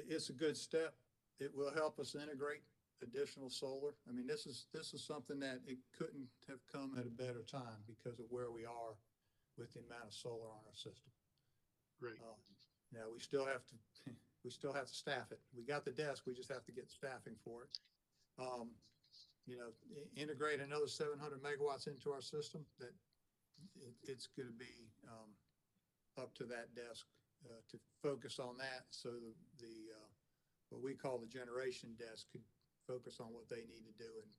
It's a good step. It will help us integrate additional solar. I mean, this is something that it couldn't have come at a better time because of where we are with the amount of solar on our system. Great. Now we still have to staff it. We got the desk. We just have to get staffing for it. Integrate another 700 megawatts into our system. That it's going to be up to that desk to focus on that. So the what we call the generation desk could focus on what they need to do and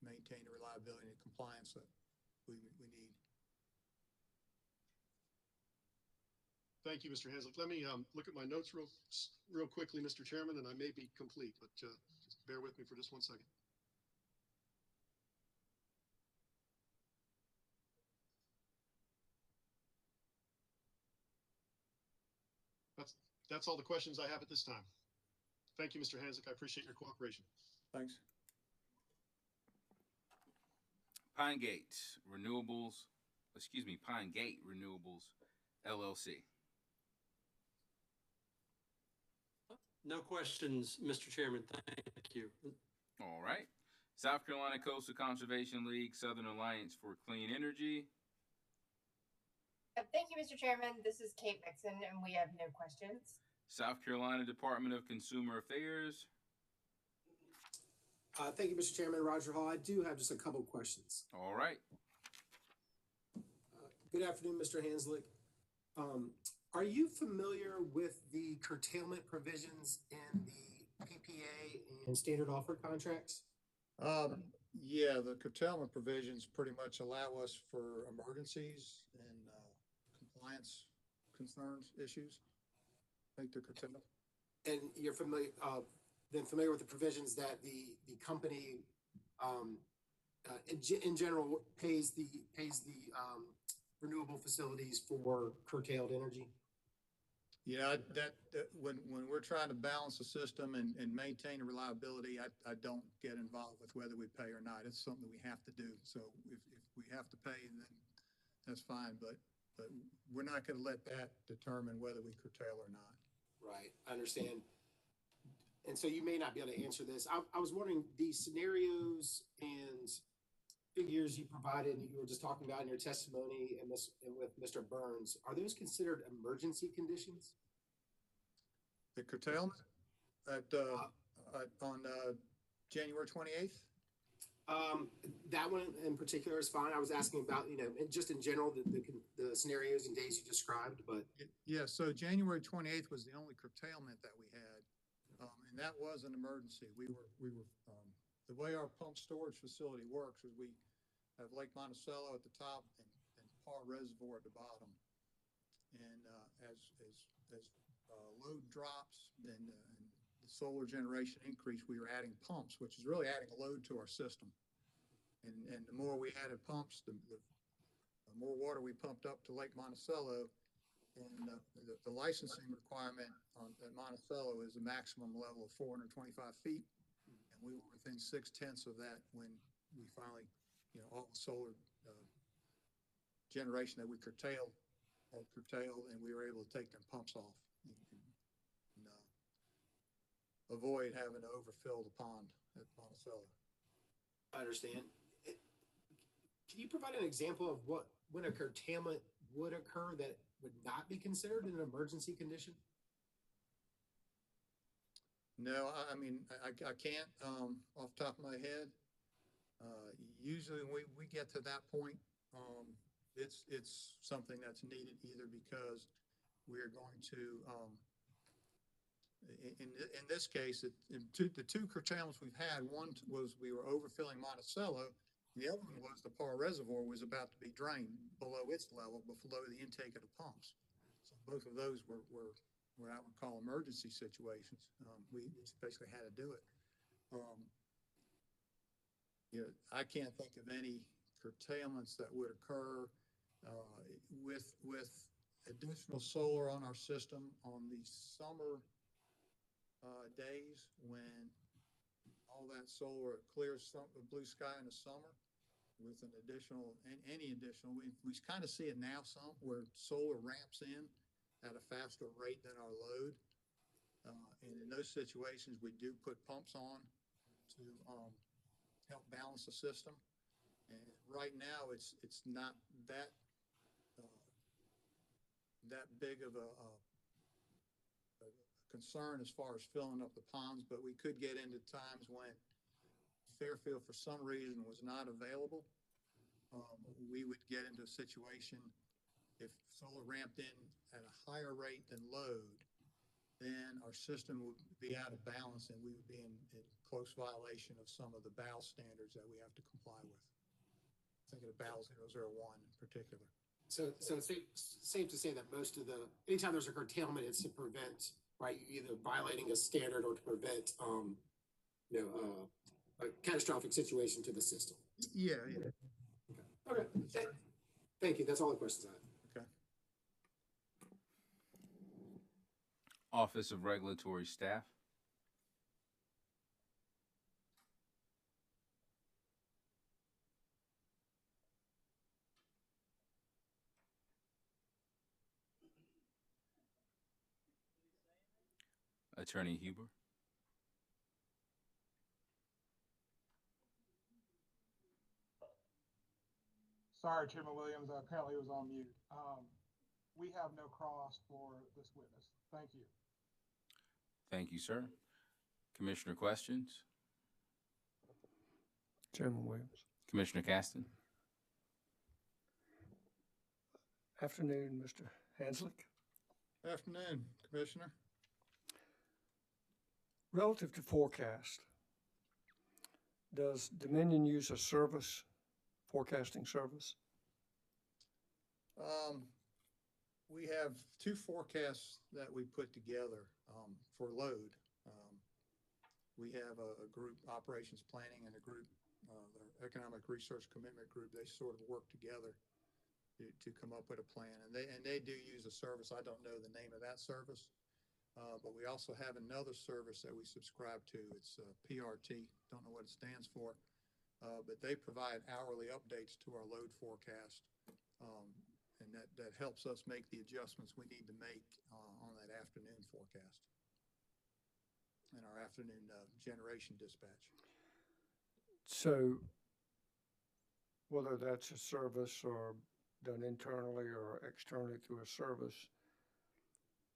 maintain the reliability and compliance that we need. Thank you, Mr. Hanslick. Let me look at my notes real quickly, Mr. Chairman, and I may be complete, but just bear with me for just 1 second. That's all the questions I have at this time. Thank you, Mr. Hanslick. I appreciate your cooperation. Thanks. Pine Gate Renewables LLC. No questions, Mr. Chairman. Thank you. All right. South Carolina Coastal Conservation League, Southern Alliance for Clean Energy. Thank you, Mr. Chairman. This is Kate Mixon, and we have no questions. South Carolina Department of Consumer Affairs. Thank you, Mr. Chairman. Roger Hall. I do have just a couple of questions. All right. Good afternoon, Mr. Hanslick. Are you familiar with the curtailment provisions in the PPA and standard offer contracts? Yeah, the curtailment provisions pretty much allow us for emergencies and, compliance concerns, issues. I think they're curtailment. And you're familiar with the provisions that the company, in general pays the renewable facilities for curtailed energy? Yeah, that when we're trying to balance the system and maintain reliability, I don't get involved with whether we pay or not. It's something we have to do. So if we have to pay, then that's fine. But we're not going to let that determine whether we curtail or not. Right, I understand. And so you may not be able to answer this. I was wondering, the scenarios and figures you provided, you were just talking about in your testimony and with Mr. Burns, are those considered emergency conditions? The curtailment on January 28th? That one in particular is fine. I was asking about, just in general, the scenarios and days you described, but. Yeah, so January 28th was the only curtailment that we had. And that was an emergency. We were the way our pump storage facility works is we have Lake Monticello at the top and Parr Reservoir at the bottom. And as load drops and the solar generation increase, we were adding pumps, which is really adding a load to our system. And the more we added pumps, the more water we pumped up to Lake Monticello. And the licensing requirement at Monticello is a maximum level of 425 feet. And we were within 0.6 of that when we finally, all the solar generation that we curtailed, and we were able to take them pumps off and avoid having to overfill the pond at Monticello. I understand. Can you provide an example of when a curtailment would occur that would not be considered an emergency condition? No, I mean, I can't off the top of my head. Usually when we get to that point, it's something that's needed either because we're going to, in this case, the two curtailments we've had, one was we were overfilling Monticello. The other one was the Parr Reservoir was about to be drained below its level, below the intake of the pumps. So both of those were what I would call emergency situations. We just basically had to do it. I can't think of any curtailments that would occur with additional solar on our system on the summer days when all that solar clears the blue sky in the summer with an additional, any additional, we kind of see it now some where solar ramps in at a faster rate than our load. And in those situations, we do put pumps on to help balance the system. And right now it's not that big of a concern as far as filling up the ponds, but we could get into times when Fairfield, for some reason, was not available. We would get into a situation if solar ramped in at a higher rate than load, then our system would be out of balance and we would be in close violation of some of the BAL standards that we have to comply with. Thinking of BAL 001 in particular. So it's safe to say that anytime there's a curtailment, it's to prevent, right, either violating a standard or to prevent, a catastrophic situation to the system. Yeah. Okay. Thank you. That's all the questions I have. Okay. Office of Regulatory Staff. Attorney Huber. Sorry, Chairman Williams, I apparently was on mute. We have no cross for this witness. Thank you. Thank you, sir. Commissioner questions? Chairman Williams. Commissioner Caston? Afternoon, Mr. Hanslick. Afternoon, Commissioner. Relative to forecast, does Dominion use a service, forecasting service? We have two forecasts that we put together for load. We have a group, operations planning, and a group, the economic research commitment group. They sort of work together to come up with a plan, and they do use a service. I don't know the name of that service, but we also have another service that we subscribe to. It's PRT. Don't know what it stands for, but they provide hourly updates to our load forecast. And that helps us make the adjustments we need to make on that afternoon forecast and our afternoon generation dispatch. So whether that's a service or done internally or externally through a service,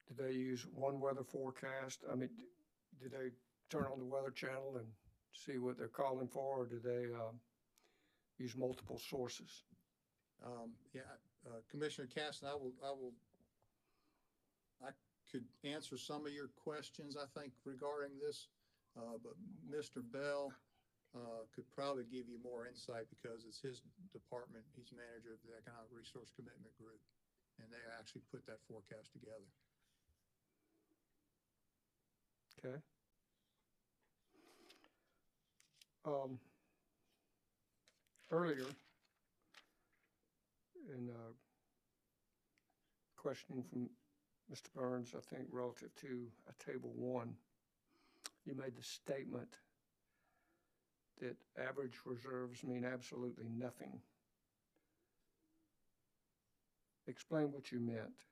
do they use one weather forecast? I mean, do they turn on the weather channel and see what they're calling for, or do they use multiple sources? Commissioner Caston, I could answer some of your questions, I think, regarding this, but Mr. Bell could probably give you more insight because it's his department. He's manager of the Economic Resource Commitment Group, and they actually put that forecast together. Okay. Earlier, in questioning from Mr. Burns, I think relative to table 1, you made the statement that average reserves mean absolutely nothing. Explain what you meant.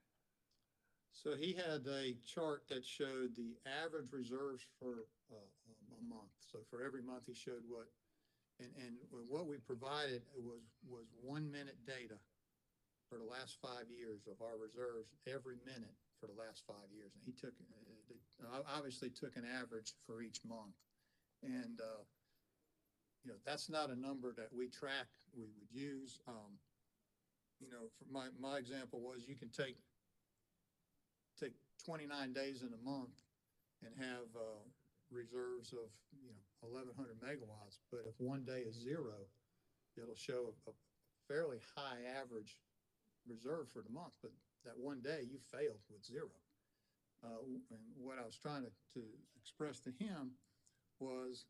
So he had a chart that showed the average reserves for a month. So for every month he showed what, and what we provided was 1 minute data for the last 5 years of our reserves every minute for the last 5 years. And he obviously took an average for each month. And, that's not a number that we track, we would use. For my example was you can take 29 days in a month and have reserves of 1,100 megawatts, but if one day is 0, it'll show a fairly high average reserve for the month, but that one day you failed with 0. And what I was trying to express to him was,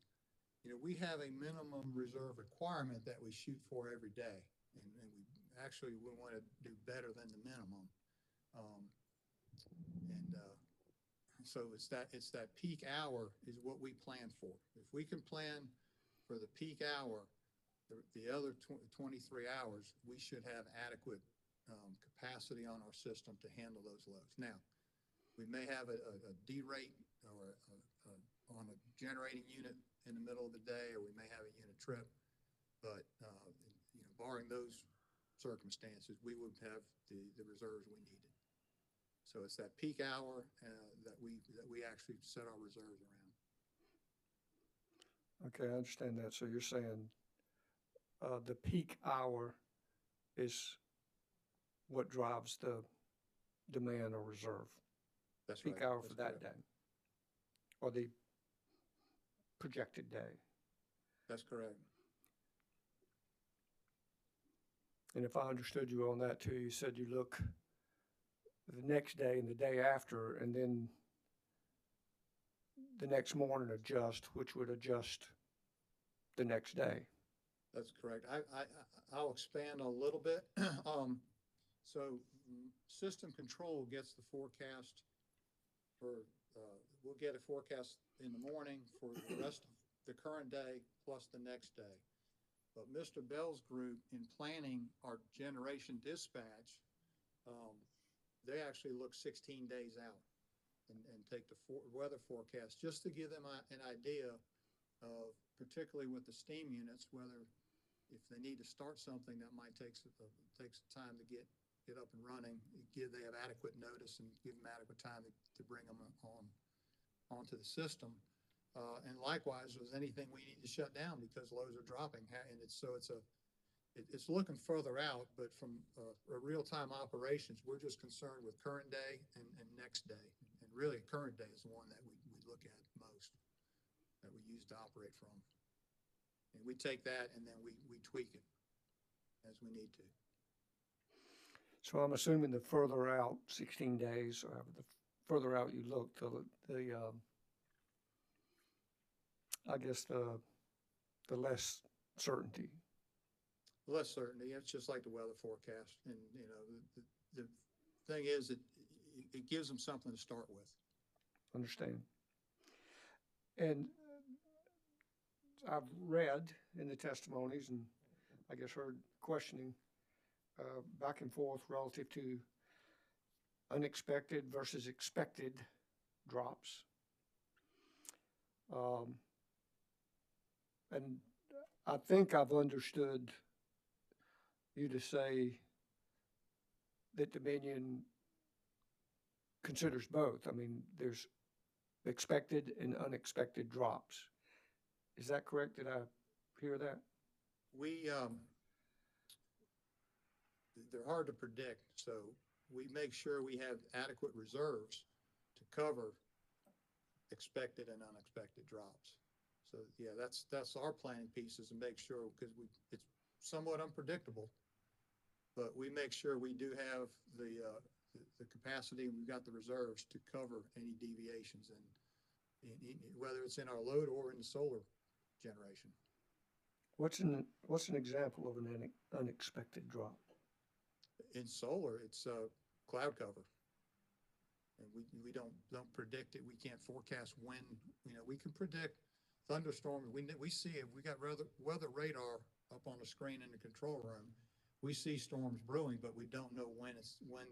we have a minimum reserve requirement that we shoot for every day, and we want to do better than the minimum. So it's that peak hour is what we plan for. If we can plan for the peak hour, the other 23 hours, we should have adequate capacity on our system to handle those loads. Now, we may have a derate or on a generating unit in the middle of the day, or we may have a unit trip, but barring those circumstances, we would have the reserves we needed. So it's that peak hour that we actually set our reserves around. Okay, I understand that. So you're saying the peak hour is what drives the demand or reserve? That's peak right. Hour That's for that correct. day, or the projected day. That's correct. And if I understood you on that too, you said you look the next day and the day after, and then the next morning adjust, which would adjust the next day. That's correct. I'll expand a little bit. So system control gets the forecast for, we'll get a forecast in the morning for the rest of the current day plus the next day. But Mr. Bell's group in planning our generation dispatch, they actually look 16 days out and take the weather forecast just to give them an idea of, particularly with the steam units, whether if they need to start something that might take time to get up and running, they have adequate notice and give them adequate time to bring them onto the system. And likewise, with anything we need to shut down because loads are dropping, and it's it's looking further out, but from a real-time operations, we're just concerned with current day and next day. And really, current day is the one that we look at most, that we use to operate from. And we take that and then we tweak it as we need to. So I'm assuming the further out, 16 days, or the further out you look, I guess the less certainty. Less certainty. It's just like the weather forecast. And, the thing is, it gives them something to start with. Understand. And I've read in the testimonies and I guess heard questioning back and forth relative to unexpected versus expected drops. And I think I've understood you to say that Dominion considers both. I mean, there's expected and unexpected drops. Is that correct? Did I hear that? They're hard to predict, so we make sure we have adequate reserves to cover expected and unexpected drops. So yeah, that's our planning piece, is to make sure, because it's somewhat unpredictable, but we make sure we do have the capacity, and we've got the reserves to cover any deviations, and whether it's in our load or in the solar generation. What's an example of an unexpected drop? In solar, it's cloud cover, and we don't predict it. We can't forecast when. We can predict thunderstorms. We see it. We got weather radar up on the screen in the control room. We see storms brewing, but we don't know when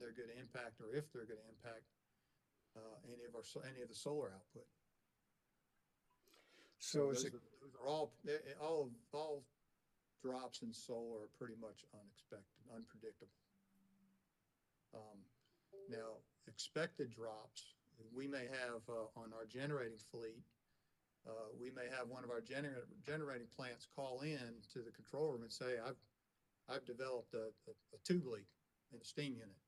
they're going to impact, or if they're going to impact any of the solar output. So those are all drops in solar are pretty much unexpected, unpredictable. Now, expected drops, we may have on our generating fleet, we may have one of our generating plants call in to the control room and say, I've developed a tube leak in the steam unit.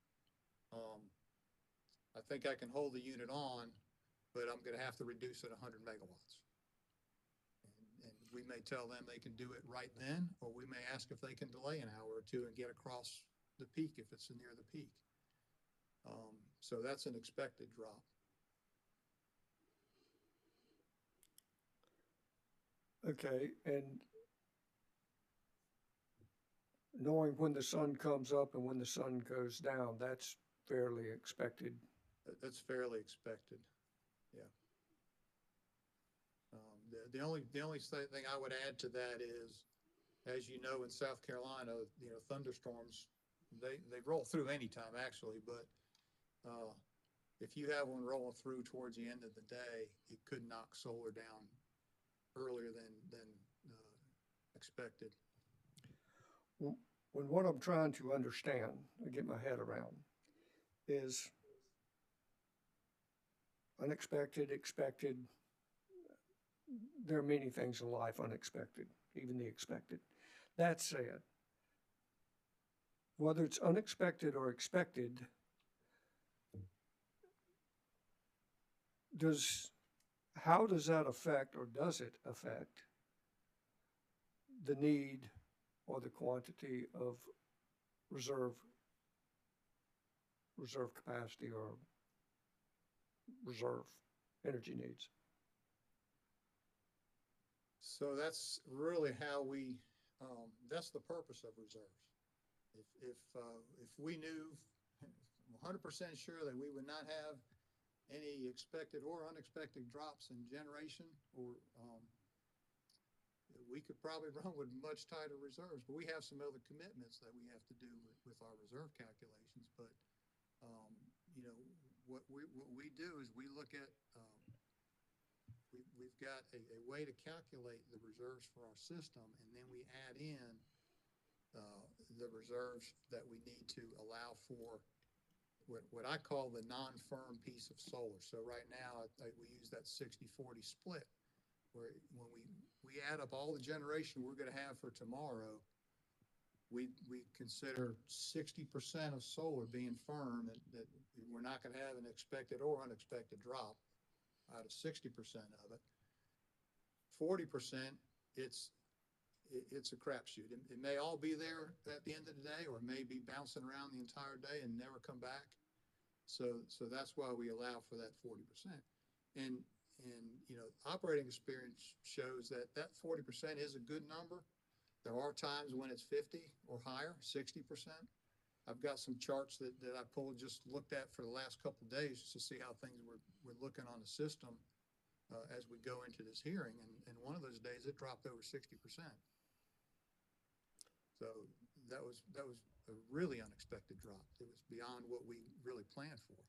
I think I can hold the unit on, but I'm going to have to reduce it 100 megawatts. And we may tell them they can do it right then, or we may ask if they can delay an hour or two and get across the peak if it's near the peak. So that's an expected drop. Okay, and knowing when the sun comes up and when the sun goes down, that's fairly expected. That's fairly expected, yeah. The only thing I would add to that is, as you know, in South Carolina, thunderstorms, they roll through anytime actually, but if you have one rolling through towards the end of the day, it could knock solar down earlier than expected. When what I'm trying to understand, or get my head around, is unexpected, expected. There are many things in life unexpected, even the expected. That said, whether it's unexpected or expected, how does that affect, or does it affect, the need or the quantity of reserve capacity or reserve energy needs? So that's really how that's the purpose of reserves. If we knew 100% sure that we would not have any expected or unexpected drops in generation, or we could probably run with much tighter reserves, but we have some other commitments that we have to do with our reserve calculations. But what we do is we look at we've got a way to calculate the reserves for our system, and then we add in the reserves that we need to allow for what I call the non-firm piece of solar. So right now we use that 60-40 split, where when we add up all the generation we're going to have for tomorrow, we consider 60% of solar being firm, that we're not gonna have an expected or unexpected drop out of 60% of it. 40%, it's a crapshoot. It may all be there at the end of the day, or it may be bouncing around the entire day and never come back. So that's why we allow for that 40%. And, you know, operating experience shows that 40% is a good number. There are times when it's 50 or higher, 60%. I've got some charts that I pulled, just looked at for the last couple of days to see how things were looking on the system as we go into this hearing. And one of those days it dropped over 60%. So that was a really unexpected drop. It was beyond what we really planned for.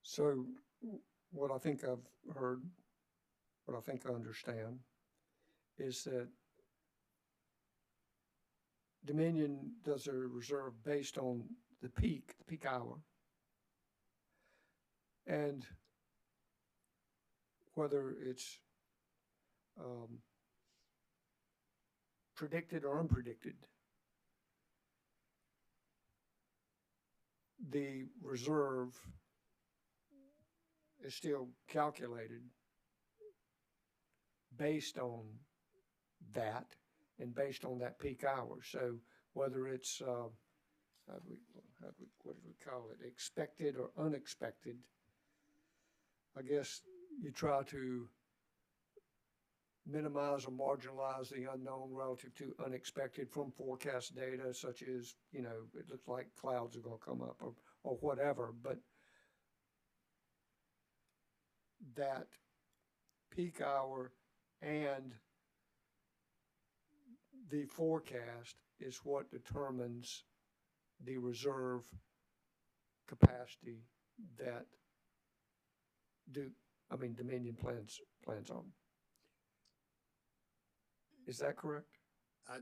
So what I think I've heard, what I think I understand, is that Dominion does a reserve based on the peak hour, and whether it's predicted or unpredicted, the reserve is still calculated based on that and based on that peak hour. So whether it's, what do we call it, expected or unexpected, I guess you try to minimize or marginalize the unknown relative to unexpected from forecast data, such as, you know, it looks like clouds are going to come up or whatever. But that peak hour and the forecast is what determines the reserve capacity that Dominion plans on. Is that correct? I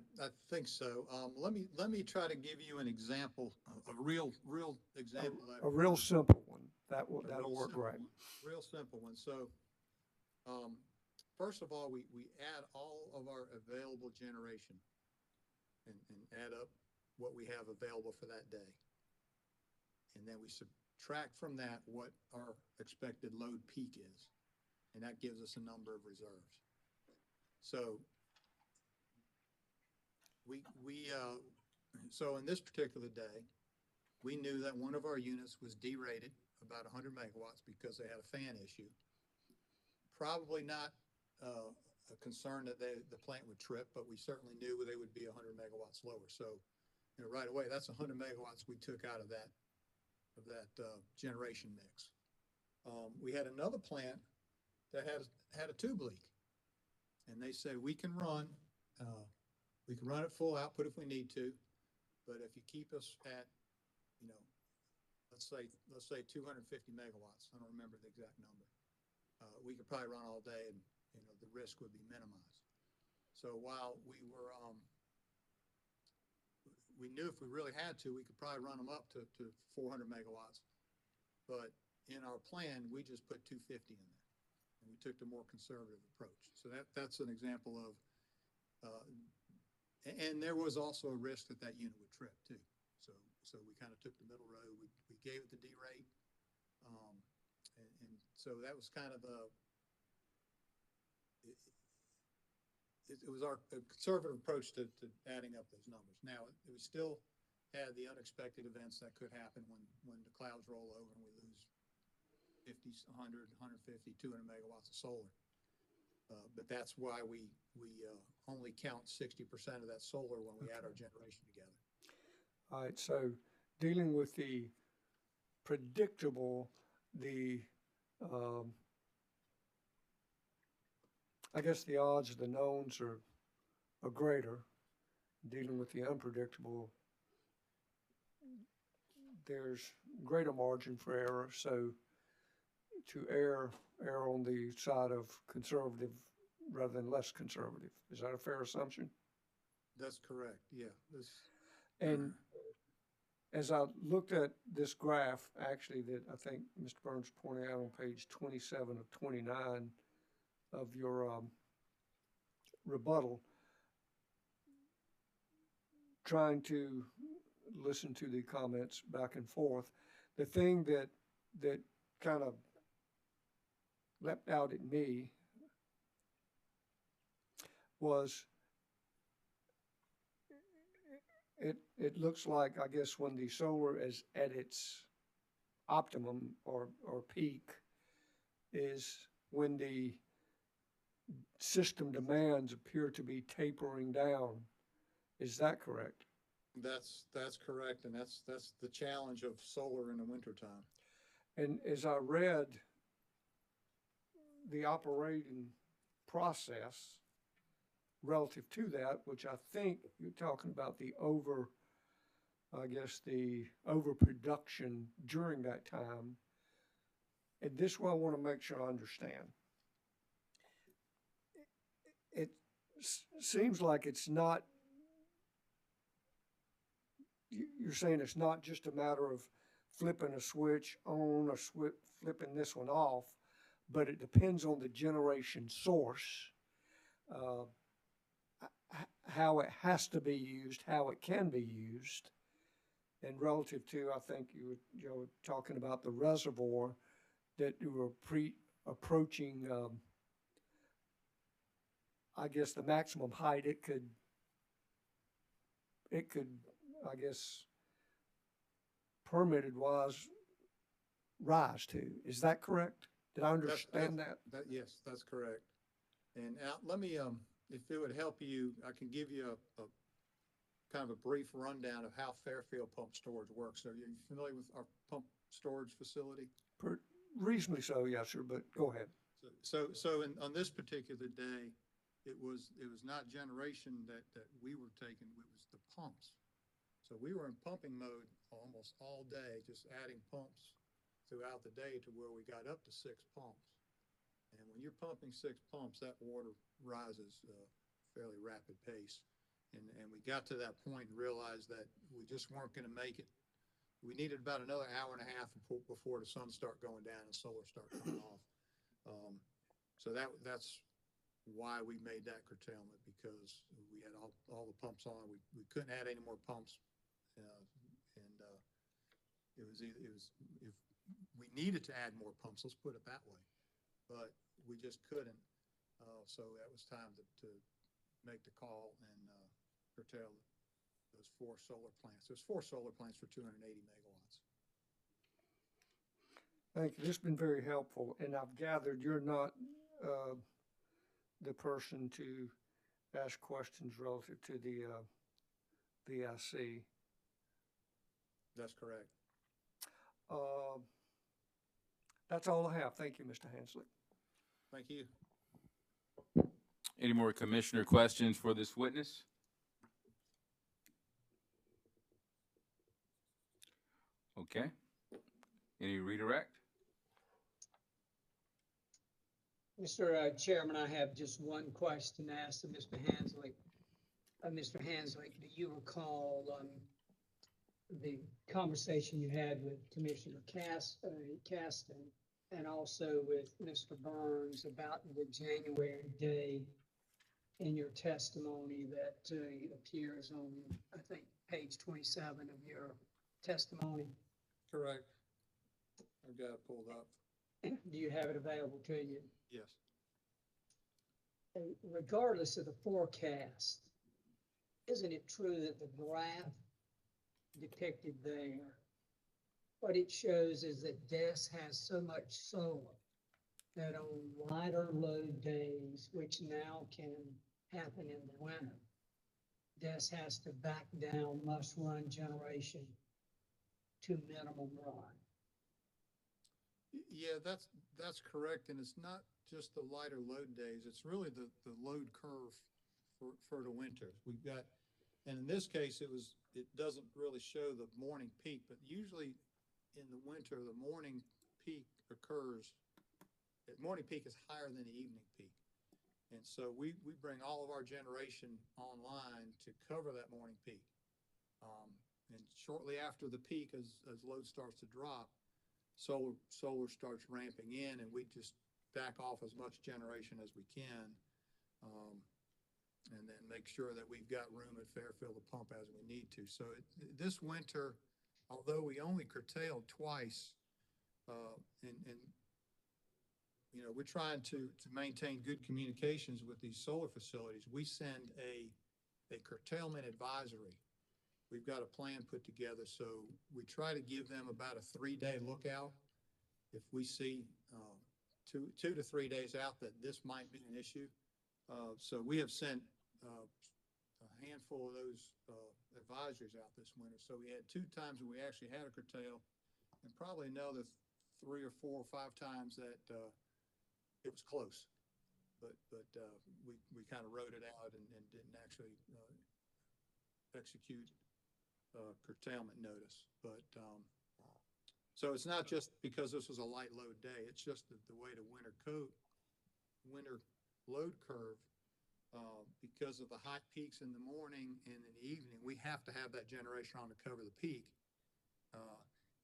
think so. Let me try to give you an example, a real example. A real simple one. That'll work right. Real simple one. So, first of all, we add all of our available generation and add up what we have available for that day. And then we subtract from that what our expected load peak is. And that gives us a number of reserves. So so in this particular day, we knew that one of our units was derated about 100 megawatts because they had a fan issue. Probably not a concern that the plant would trip, but we certainly knew they would be 100 megawatts lower. So, you know, right away, that's 100 megawatts we took out of that generation mix. We had another plant that had a tube leak, and they said we can run at full output if we need to, but if you keep us at, you know, let's say 250 megawatts. I don't remember the exact number. We could probably run all day, and you know the risk would be minimized. So while we knew if we really had to, we could probably run them up to 400 megawatts. But in our plan, we just put 250 in there, and we took the more conservative approach. So that's an example of, and there was also a risk that unit would trip too. So we kind of took the middle road. We gave it the derate, and so that was kind of it was our conservative approach to adding up those numbers. Now, we still had the unexpected events that could happen when the clouds roll over and we lose 50, 100, 150, 200 megawatts of solar. But that's why we only count 60% of that solar when we add our generation together. All right, so dealing with the predictable, I guess the odds of the knowns are greater. Dealing with the unpredictable, there's greater margin for error. So to err on the side of conservative rather than less conservative. Is that a fair assumption? That's correct, yeah. And as I looked at this graph, actually, that I think Mr. Burns pointed out on page 27 of 29 of your rebuttal, trying to listen to the comments back and forth. The thing that kind of leapt out at me was it looks like, I guess, when the solar is at its optimum or peak is when the system demands appear to be tapering down. Is that correct? That's correct, and that's the challenge of solar in the wintertime. And as I read the operating process relative to that, which I think you're talking about the overproduction during that time. And this one I want to make sure I understand. It seems like it's not, you're saying it's not just a matter of flipping a switch on or flipping this one off, but it depends on the generation source, how it has to be used, how it can be used. And relative to, I think you were talking about the reservoir that you were approaching, I guess, the maximum height it could, I guess, permitted wise rise to. Is that correct? Did I understand that? Yes, that's correct. And let me, if it would help you, I can give you a kind of a brief rundown of how Fairfield Pump Storage works. Are you familiar with our pump storage facility? Reasonably so, yes, sir, but go ahead. So on this particular day, it was not generation that we were taking, it was the pumps. So we were in pumping mode almost all day, just adding pumps throughout the day to where we got up to 6 pumps. And when you're pumping 6 pumps, that water rises fairly rapid pace. And we got to that point and realized that we just weren't going to make it. We needed about another hour and a half before the sun started going down and solar started coming off. So that's why we made that curtailment, because we had all the pumps on. We couldn't add any more pumps. It was if we needed to add more pumps, let's put it that way, but we just couldn't. So that was time to make the call and curtail those 4 solar plants. There's 4 solar plants for 280 megawatts. Thank you. This has been very helpful, and I've gathered you're not the person to ask questions relative to the VIC. That's correct. That's all I have. Thank you, Mr. Hensley. Thank you. Any more commissioner questions for this witness? Okay. Any redirect? Mr. Chairman, I have just one question to ask of Mr. Hensley. Mr. Hensley, do you recall the conversation you had with Commissioner Caston and also with Mr. Burns about the January day in your testimony that appears on, I think, page 27 of your testimony? Correct. I've got it pulled up. Do you have it available to you? Yes. Regardless of the forecast, isn't it true that the graph depicted there, what it shows is that DES has so much solar that on lighter load days, which now can happen in the winter, DES has to back down must-run generation to minimum run? Yeah, that's correct, and it's not just the lighter load days. It's really the load curve for the winter. We've got, and in this case, it doesn't really show the morning peak, but usually in the winter, the morning peak occurs. The morning peak is higher than the evening peak, and so we bring all of our generation online to cover that morning peak. And shortly after the peak, as load starts to drop, solar starts ramping in, and we just back off as much generation as we can. and then make sure that we've got room at Fairfield to pump as we need to. So this winter, although we only curtailed twice, and you know, we're trying to maintain good communications with these solar facilities. We send a curtailment advisory. We've got a plan put together, so we try to give them about a 3-day lookout. If we see 2 to 3 days out that this might be an issue. So we have sent a handful of those advisories out this winter. So we had 2 times when we actually had a curtail, and probably another 3 or 4 or 5 times that it was close. But we kind of wrote it out and didn't actually execute curtailment notice. But so it's not just because this was a light load day. It's just the way the winter load curve, because of the hot peaks in the morning and in the evening, we have to have that generation on to cover the peak.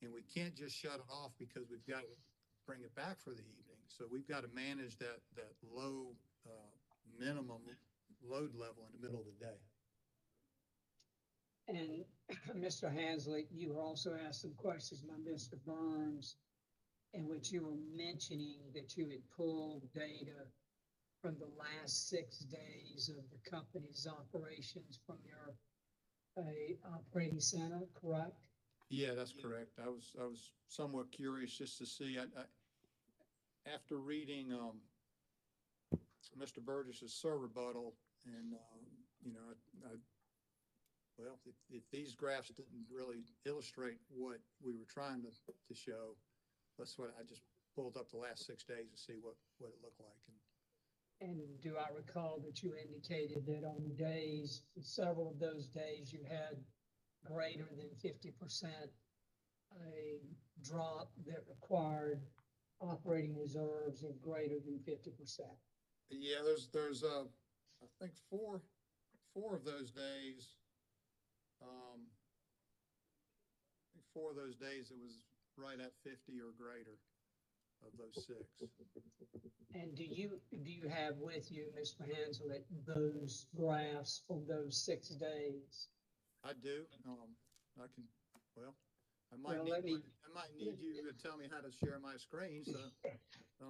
And we can't just shut it off because we've got to bring it back for the evening. So we've got to manage that low minimum load level in the middle of the day. And Mr. Hansley, you were also asked some questions by Mr. Burns, in which you were mentioning that you had pulled data from the last 6 days of the company's operations from your operating center, correct? Yeah, that's correct. I was somewhat curious just to see. After reading Mr. Burgess's SIR rebuttal, and you know, well, if these graphs didn't really illustrate what we were trying to show, that's what I just pulled up the last 6 days to see what it looked like. And do I recall that you indicated that on days, several of those days, you had greater than 50% a drop that required operating reserves of greater than 50%? Yeah, there's I think four of those days. I think 4 of those days it was right at 50 or greater of those 6. And do you have with you, Mr. Hansel, those graphs from those 6 days? I do. I can. Well, I might need you to tell me how to share my screen. So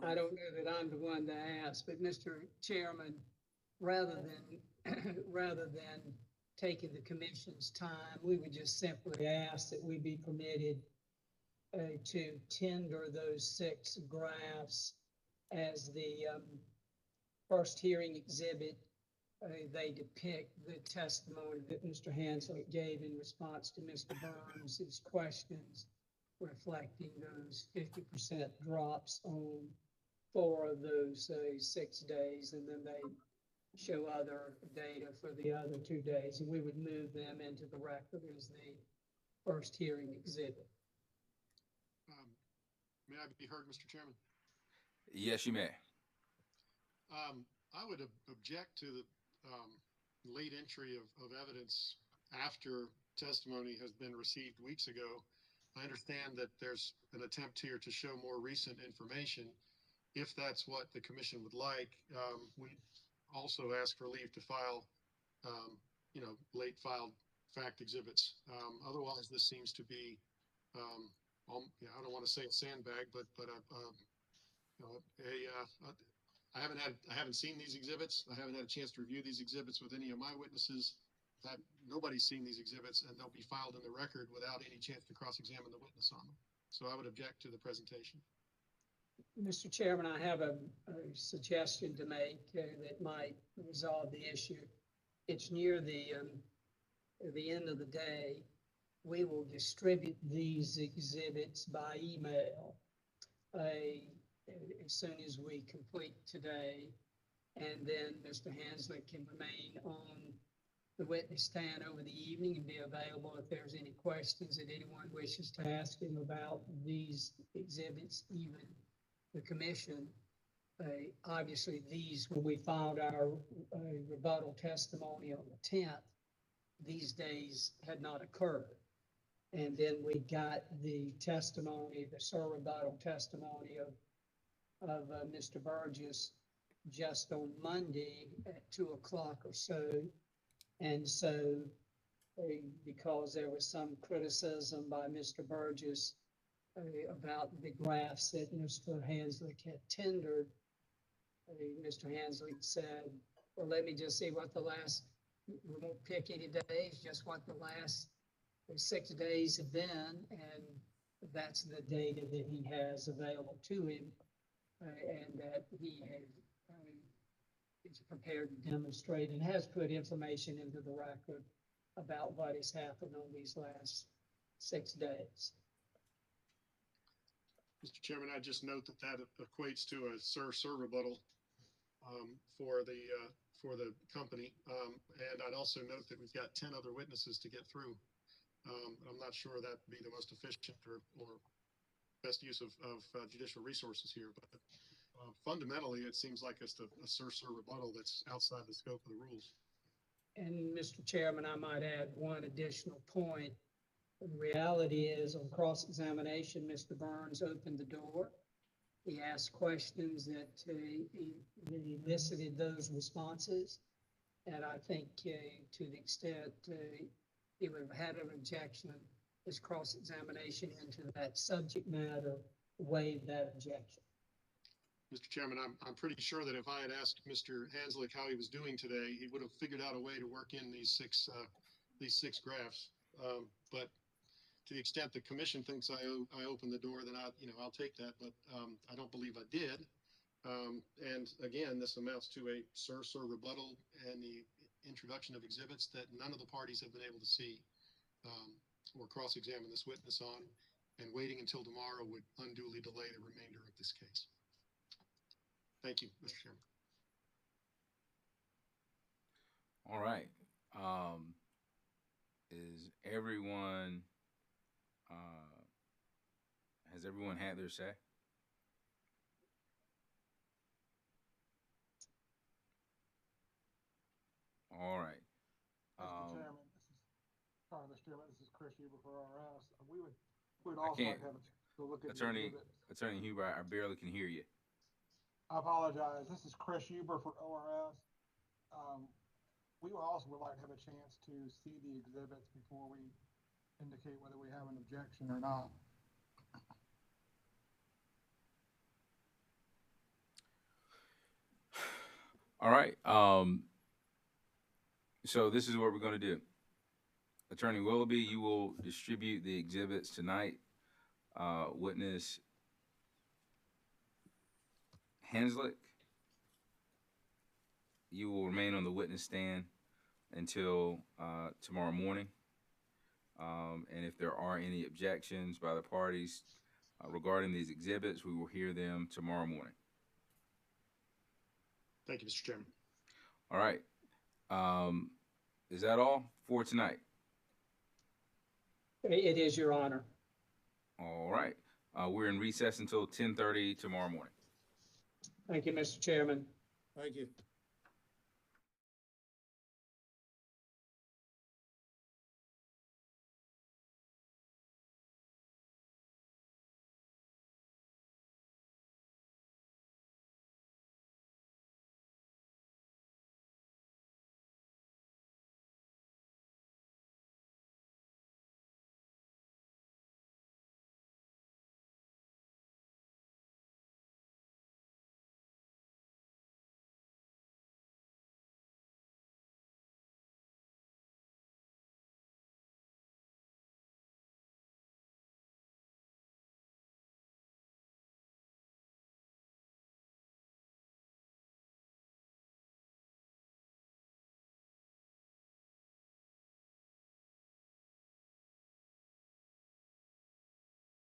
I don't know that I'm the one to ask, but Mr. Chairman, rather than taking the commission's time, we would just simply ask that we be permitted to tender those 6 graphs as the first hearing exhibit. They depict the testimony that Mr. Hansel gave in response to Mr. Burns' questions, reflecting those 50% drops on 4 of those 6 days, and then they show other data for the other 2 days, and we would move them into the record as the first hearing exhibit. May I be heard, Mr. Chairman? Yes, you may. I would object to the late entry of evidence after testimony has been received weeks ago. I understand that there's an attempt here to show more recent information. If that's what the commission would like, we also ask for leave to file, you know, late filed fact exhibits. Otherwise, this seems to be, I don't want to say a sandbag, but I haven't seen these exhibits. I haven't had a chance to review these exhibits with any of my witnesses. Nobody's seen these exhibits, and they'll be filed in the record without any chance to cross-examine the witness on them. So I would object to the presentation. Mr. Chairman, I have a suggestion to make that might resolve the issue. It's near the end of the day. We will distribute these exhibits by email as soon as we complete today, and then Mr. Hansley can remain on the witness stand over the evening and be available if there's any questions that anyone wishes to ask him about these exhibits, even the commission. Obviously, these, when we filed our rebuttal testimony on the 10th, these days had not occurred. And then we got the testimony, the SIR rebuttal testimony of Mr. Burgess just on Monday at 2 o'clock or so. And so, because there was some criticism by Mr. Burgess about the graphs that Mr. Hanslick had tendered, Mr. Hanslick said, well, let me just see what we won't pick any days, just what the last 6 days have been, and that's the data that he has available to him, and that he is prepared to demonstrate and has put information into the record about what has happened on these last 6 days. Mr. Chairman, I just note that that equates to a sir rebuttal for the company. And I'd also note that we've got 10 other witnesses to get through. I'm not sure that'd be the most efficient or best use of judicial resources here, but fundamentally, it seems like it's a sir rebuttal that's outside the scope of the rules. And Mr. Chairman, I might add one additional point. The reality is, on cross-examination, Mr. Burns opened the door. He asked questions that he elicited those responses. And I think to the extent he would have had an objection, his cross-examination into that subject matter waived that objection. Mr. Chairman, I'm pretty sure that if I had asked Mr. Hanslick how he was doing today, he would have figured out a way to work in these six graphs. But to the extent the commission thinks I opened the door, then I'll take that. But I don't believe I did. And again, this amounts to a sir rebuttal and the introduction of exhibits that none of the parties have been able to see or cross-examine this witness on. And waiting until tomorrow would unduly delay the remainder of this case. Thank you, Mr. Chairman. All right. Has everyone had their say? All right. Mr. Chairman, this is Chris Huber for RS. We would also like to have to look at Attorney Huber, I barely can hear you. I apologize. This is Chris Huber for ORS. We also would like to have a chance to see the exhibits before we indicate whether we have an objection or not. All right. So this is what we're going to do. Attorney Willoughby, you will distribute the exhibits tonight. Witness Hanslick, you will remain on the witness stand until tomorrow morning. And if there are any objections by the parties regarding these exhibits, we will hear them tomorrow morning. Thank you, Mr. Chairman. All right. Is that all for tonight? It is, Your Honor. All right. We're in recess until 10:30 tomorrow morning. Thank you, Mr. Chairman. Thank you.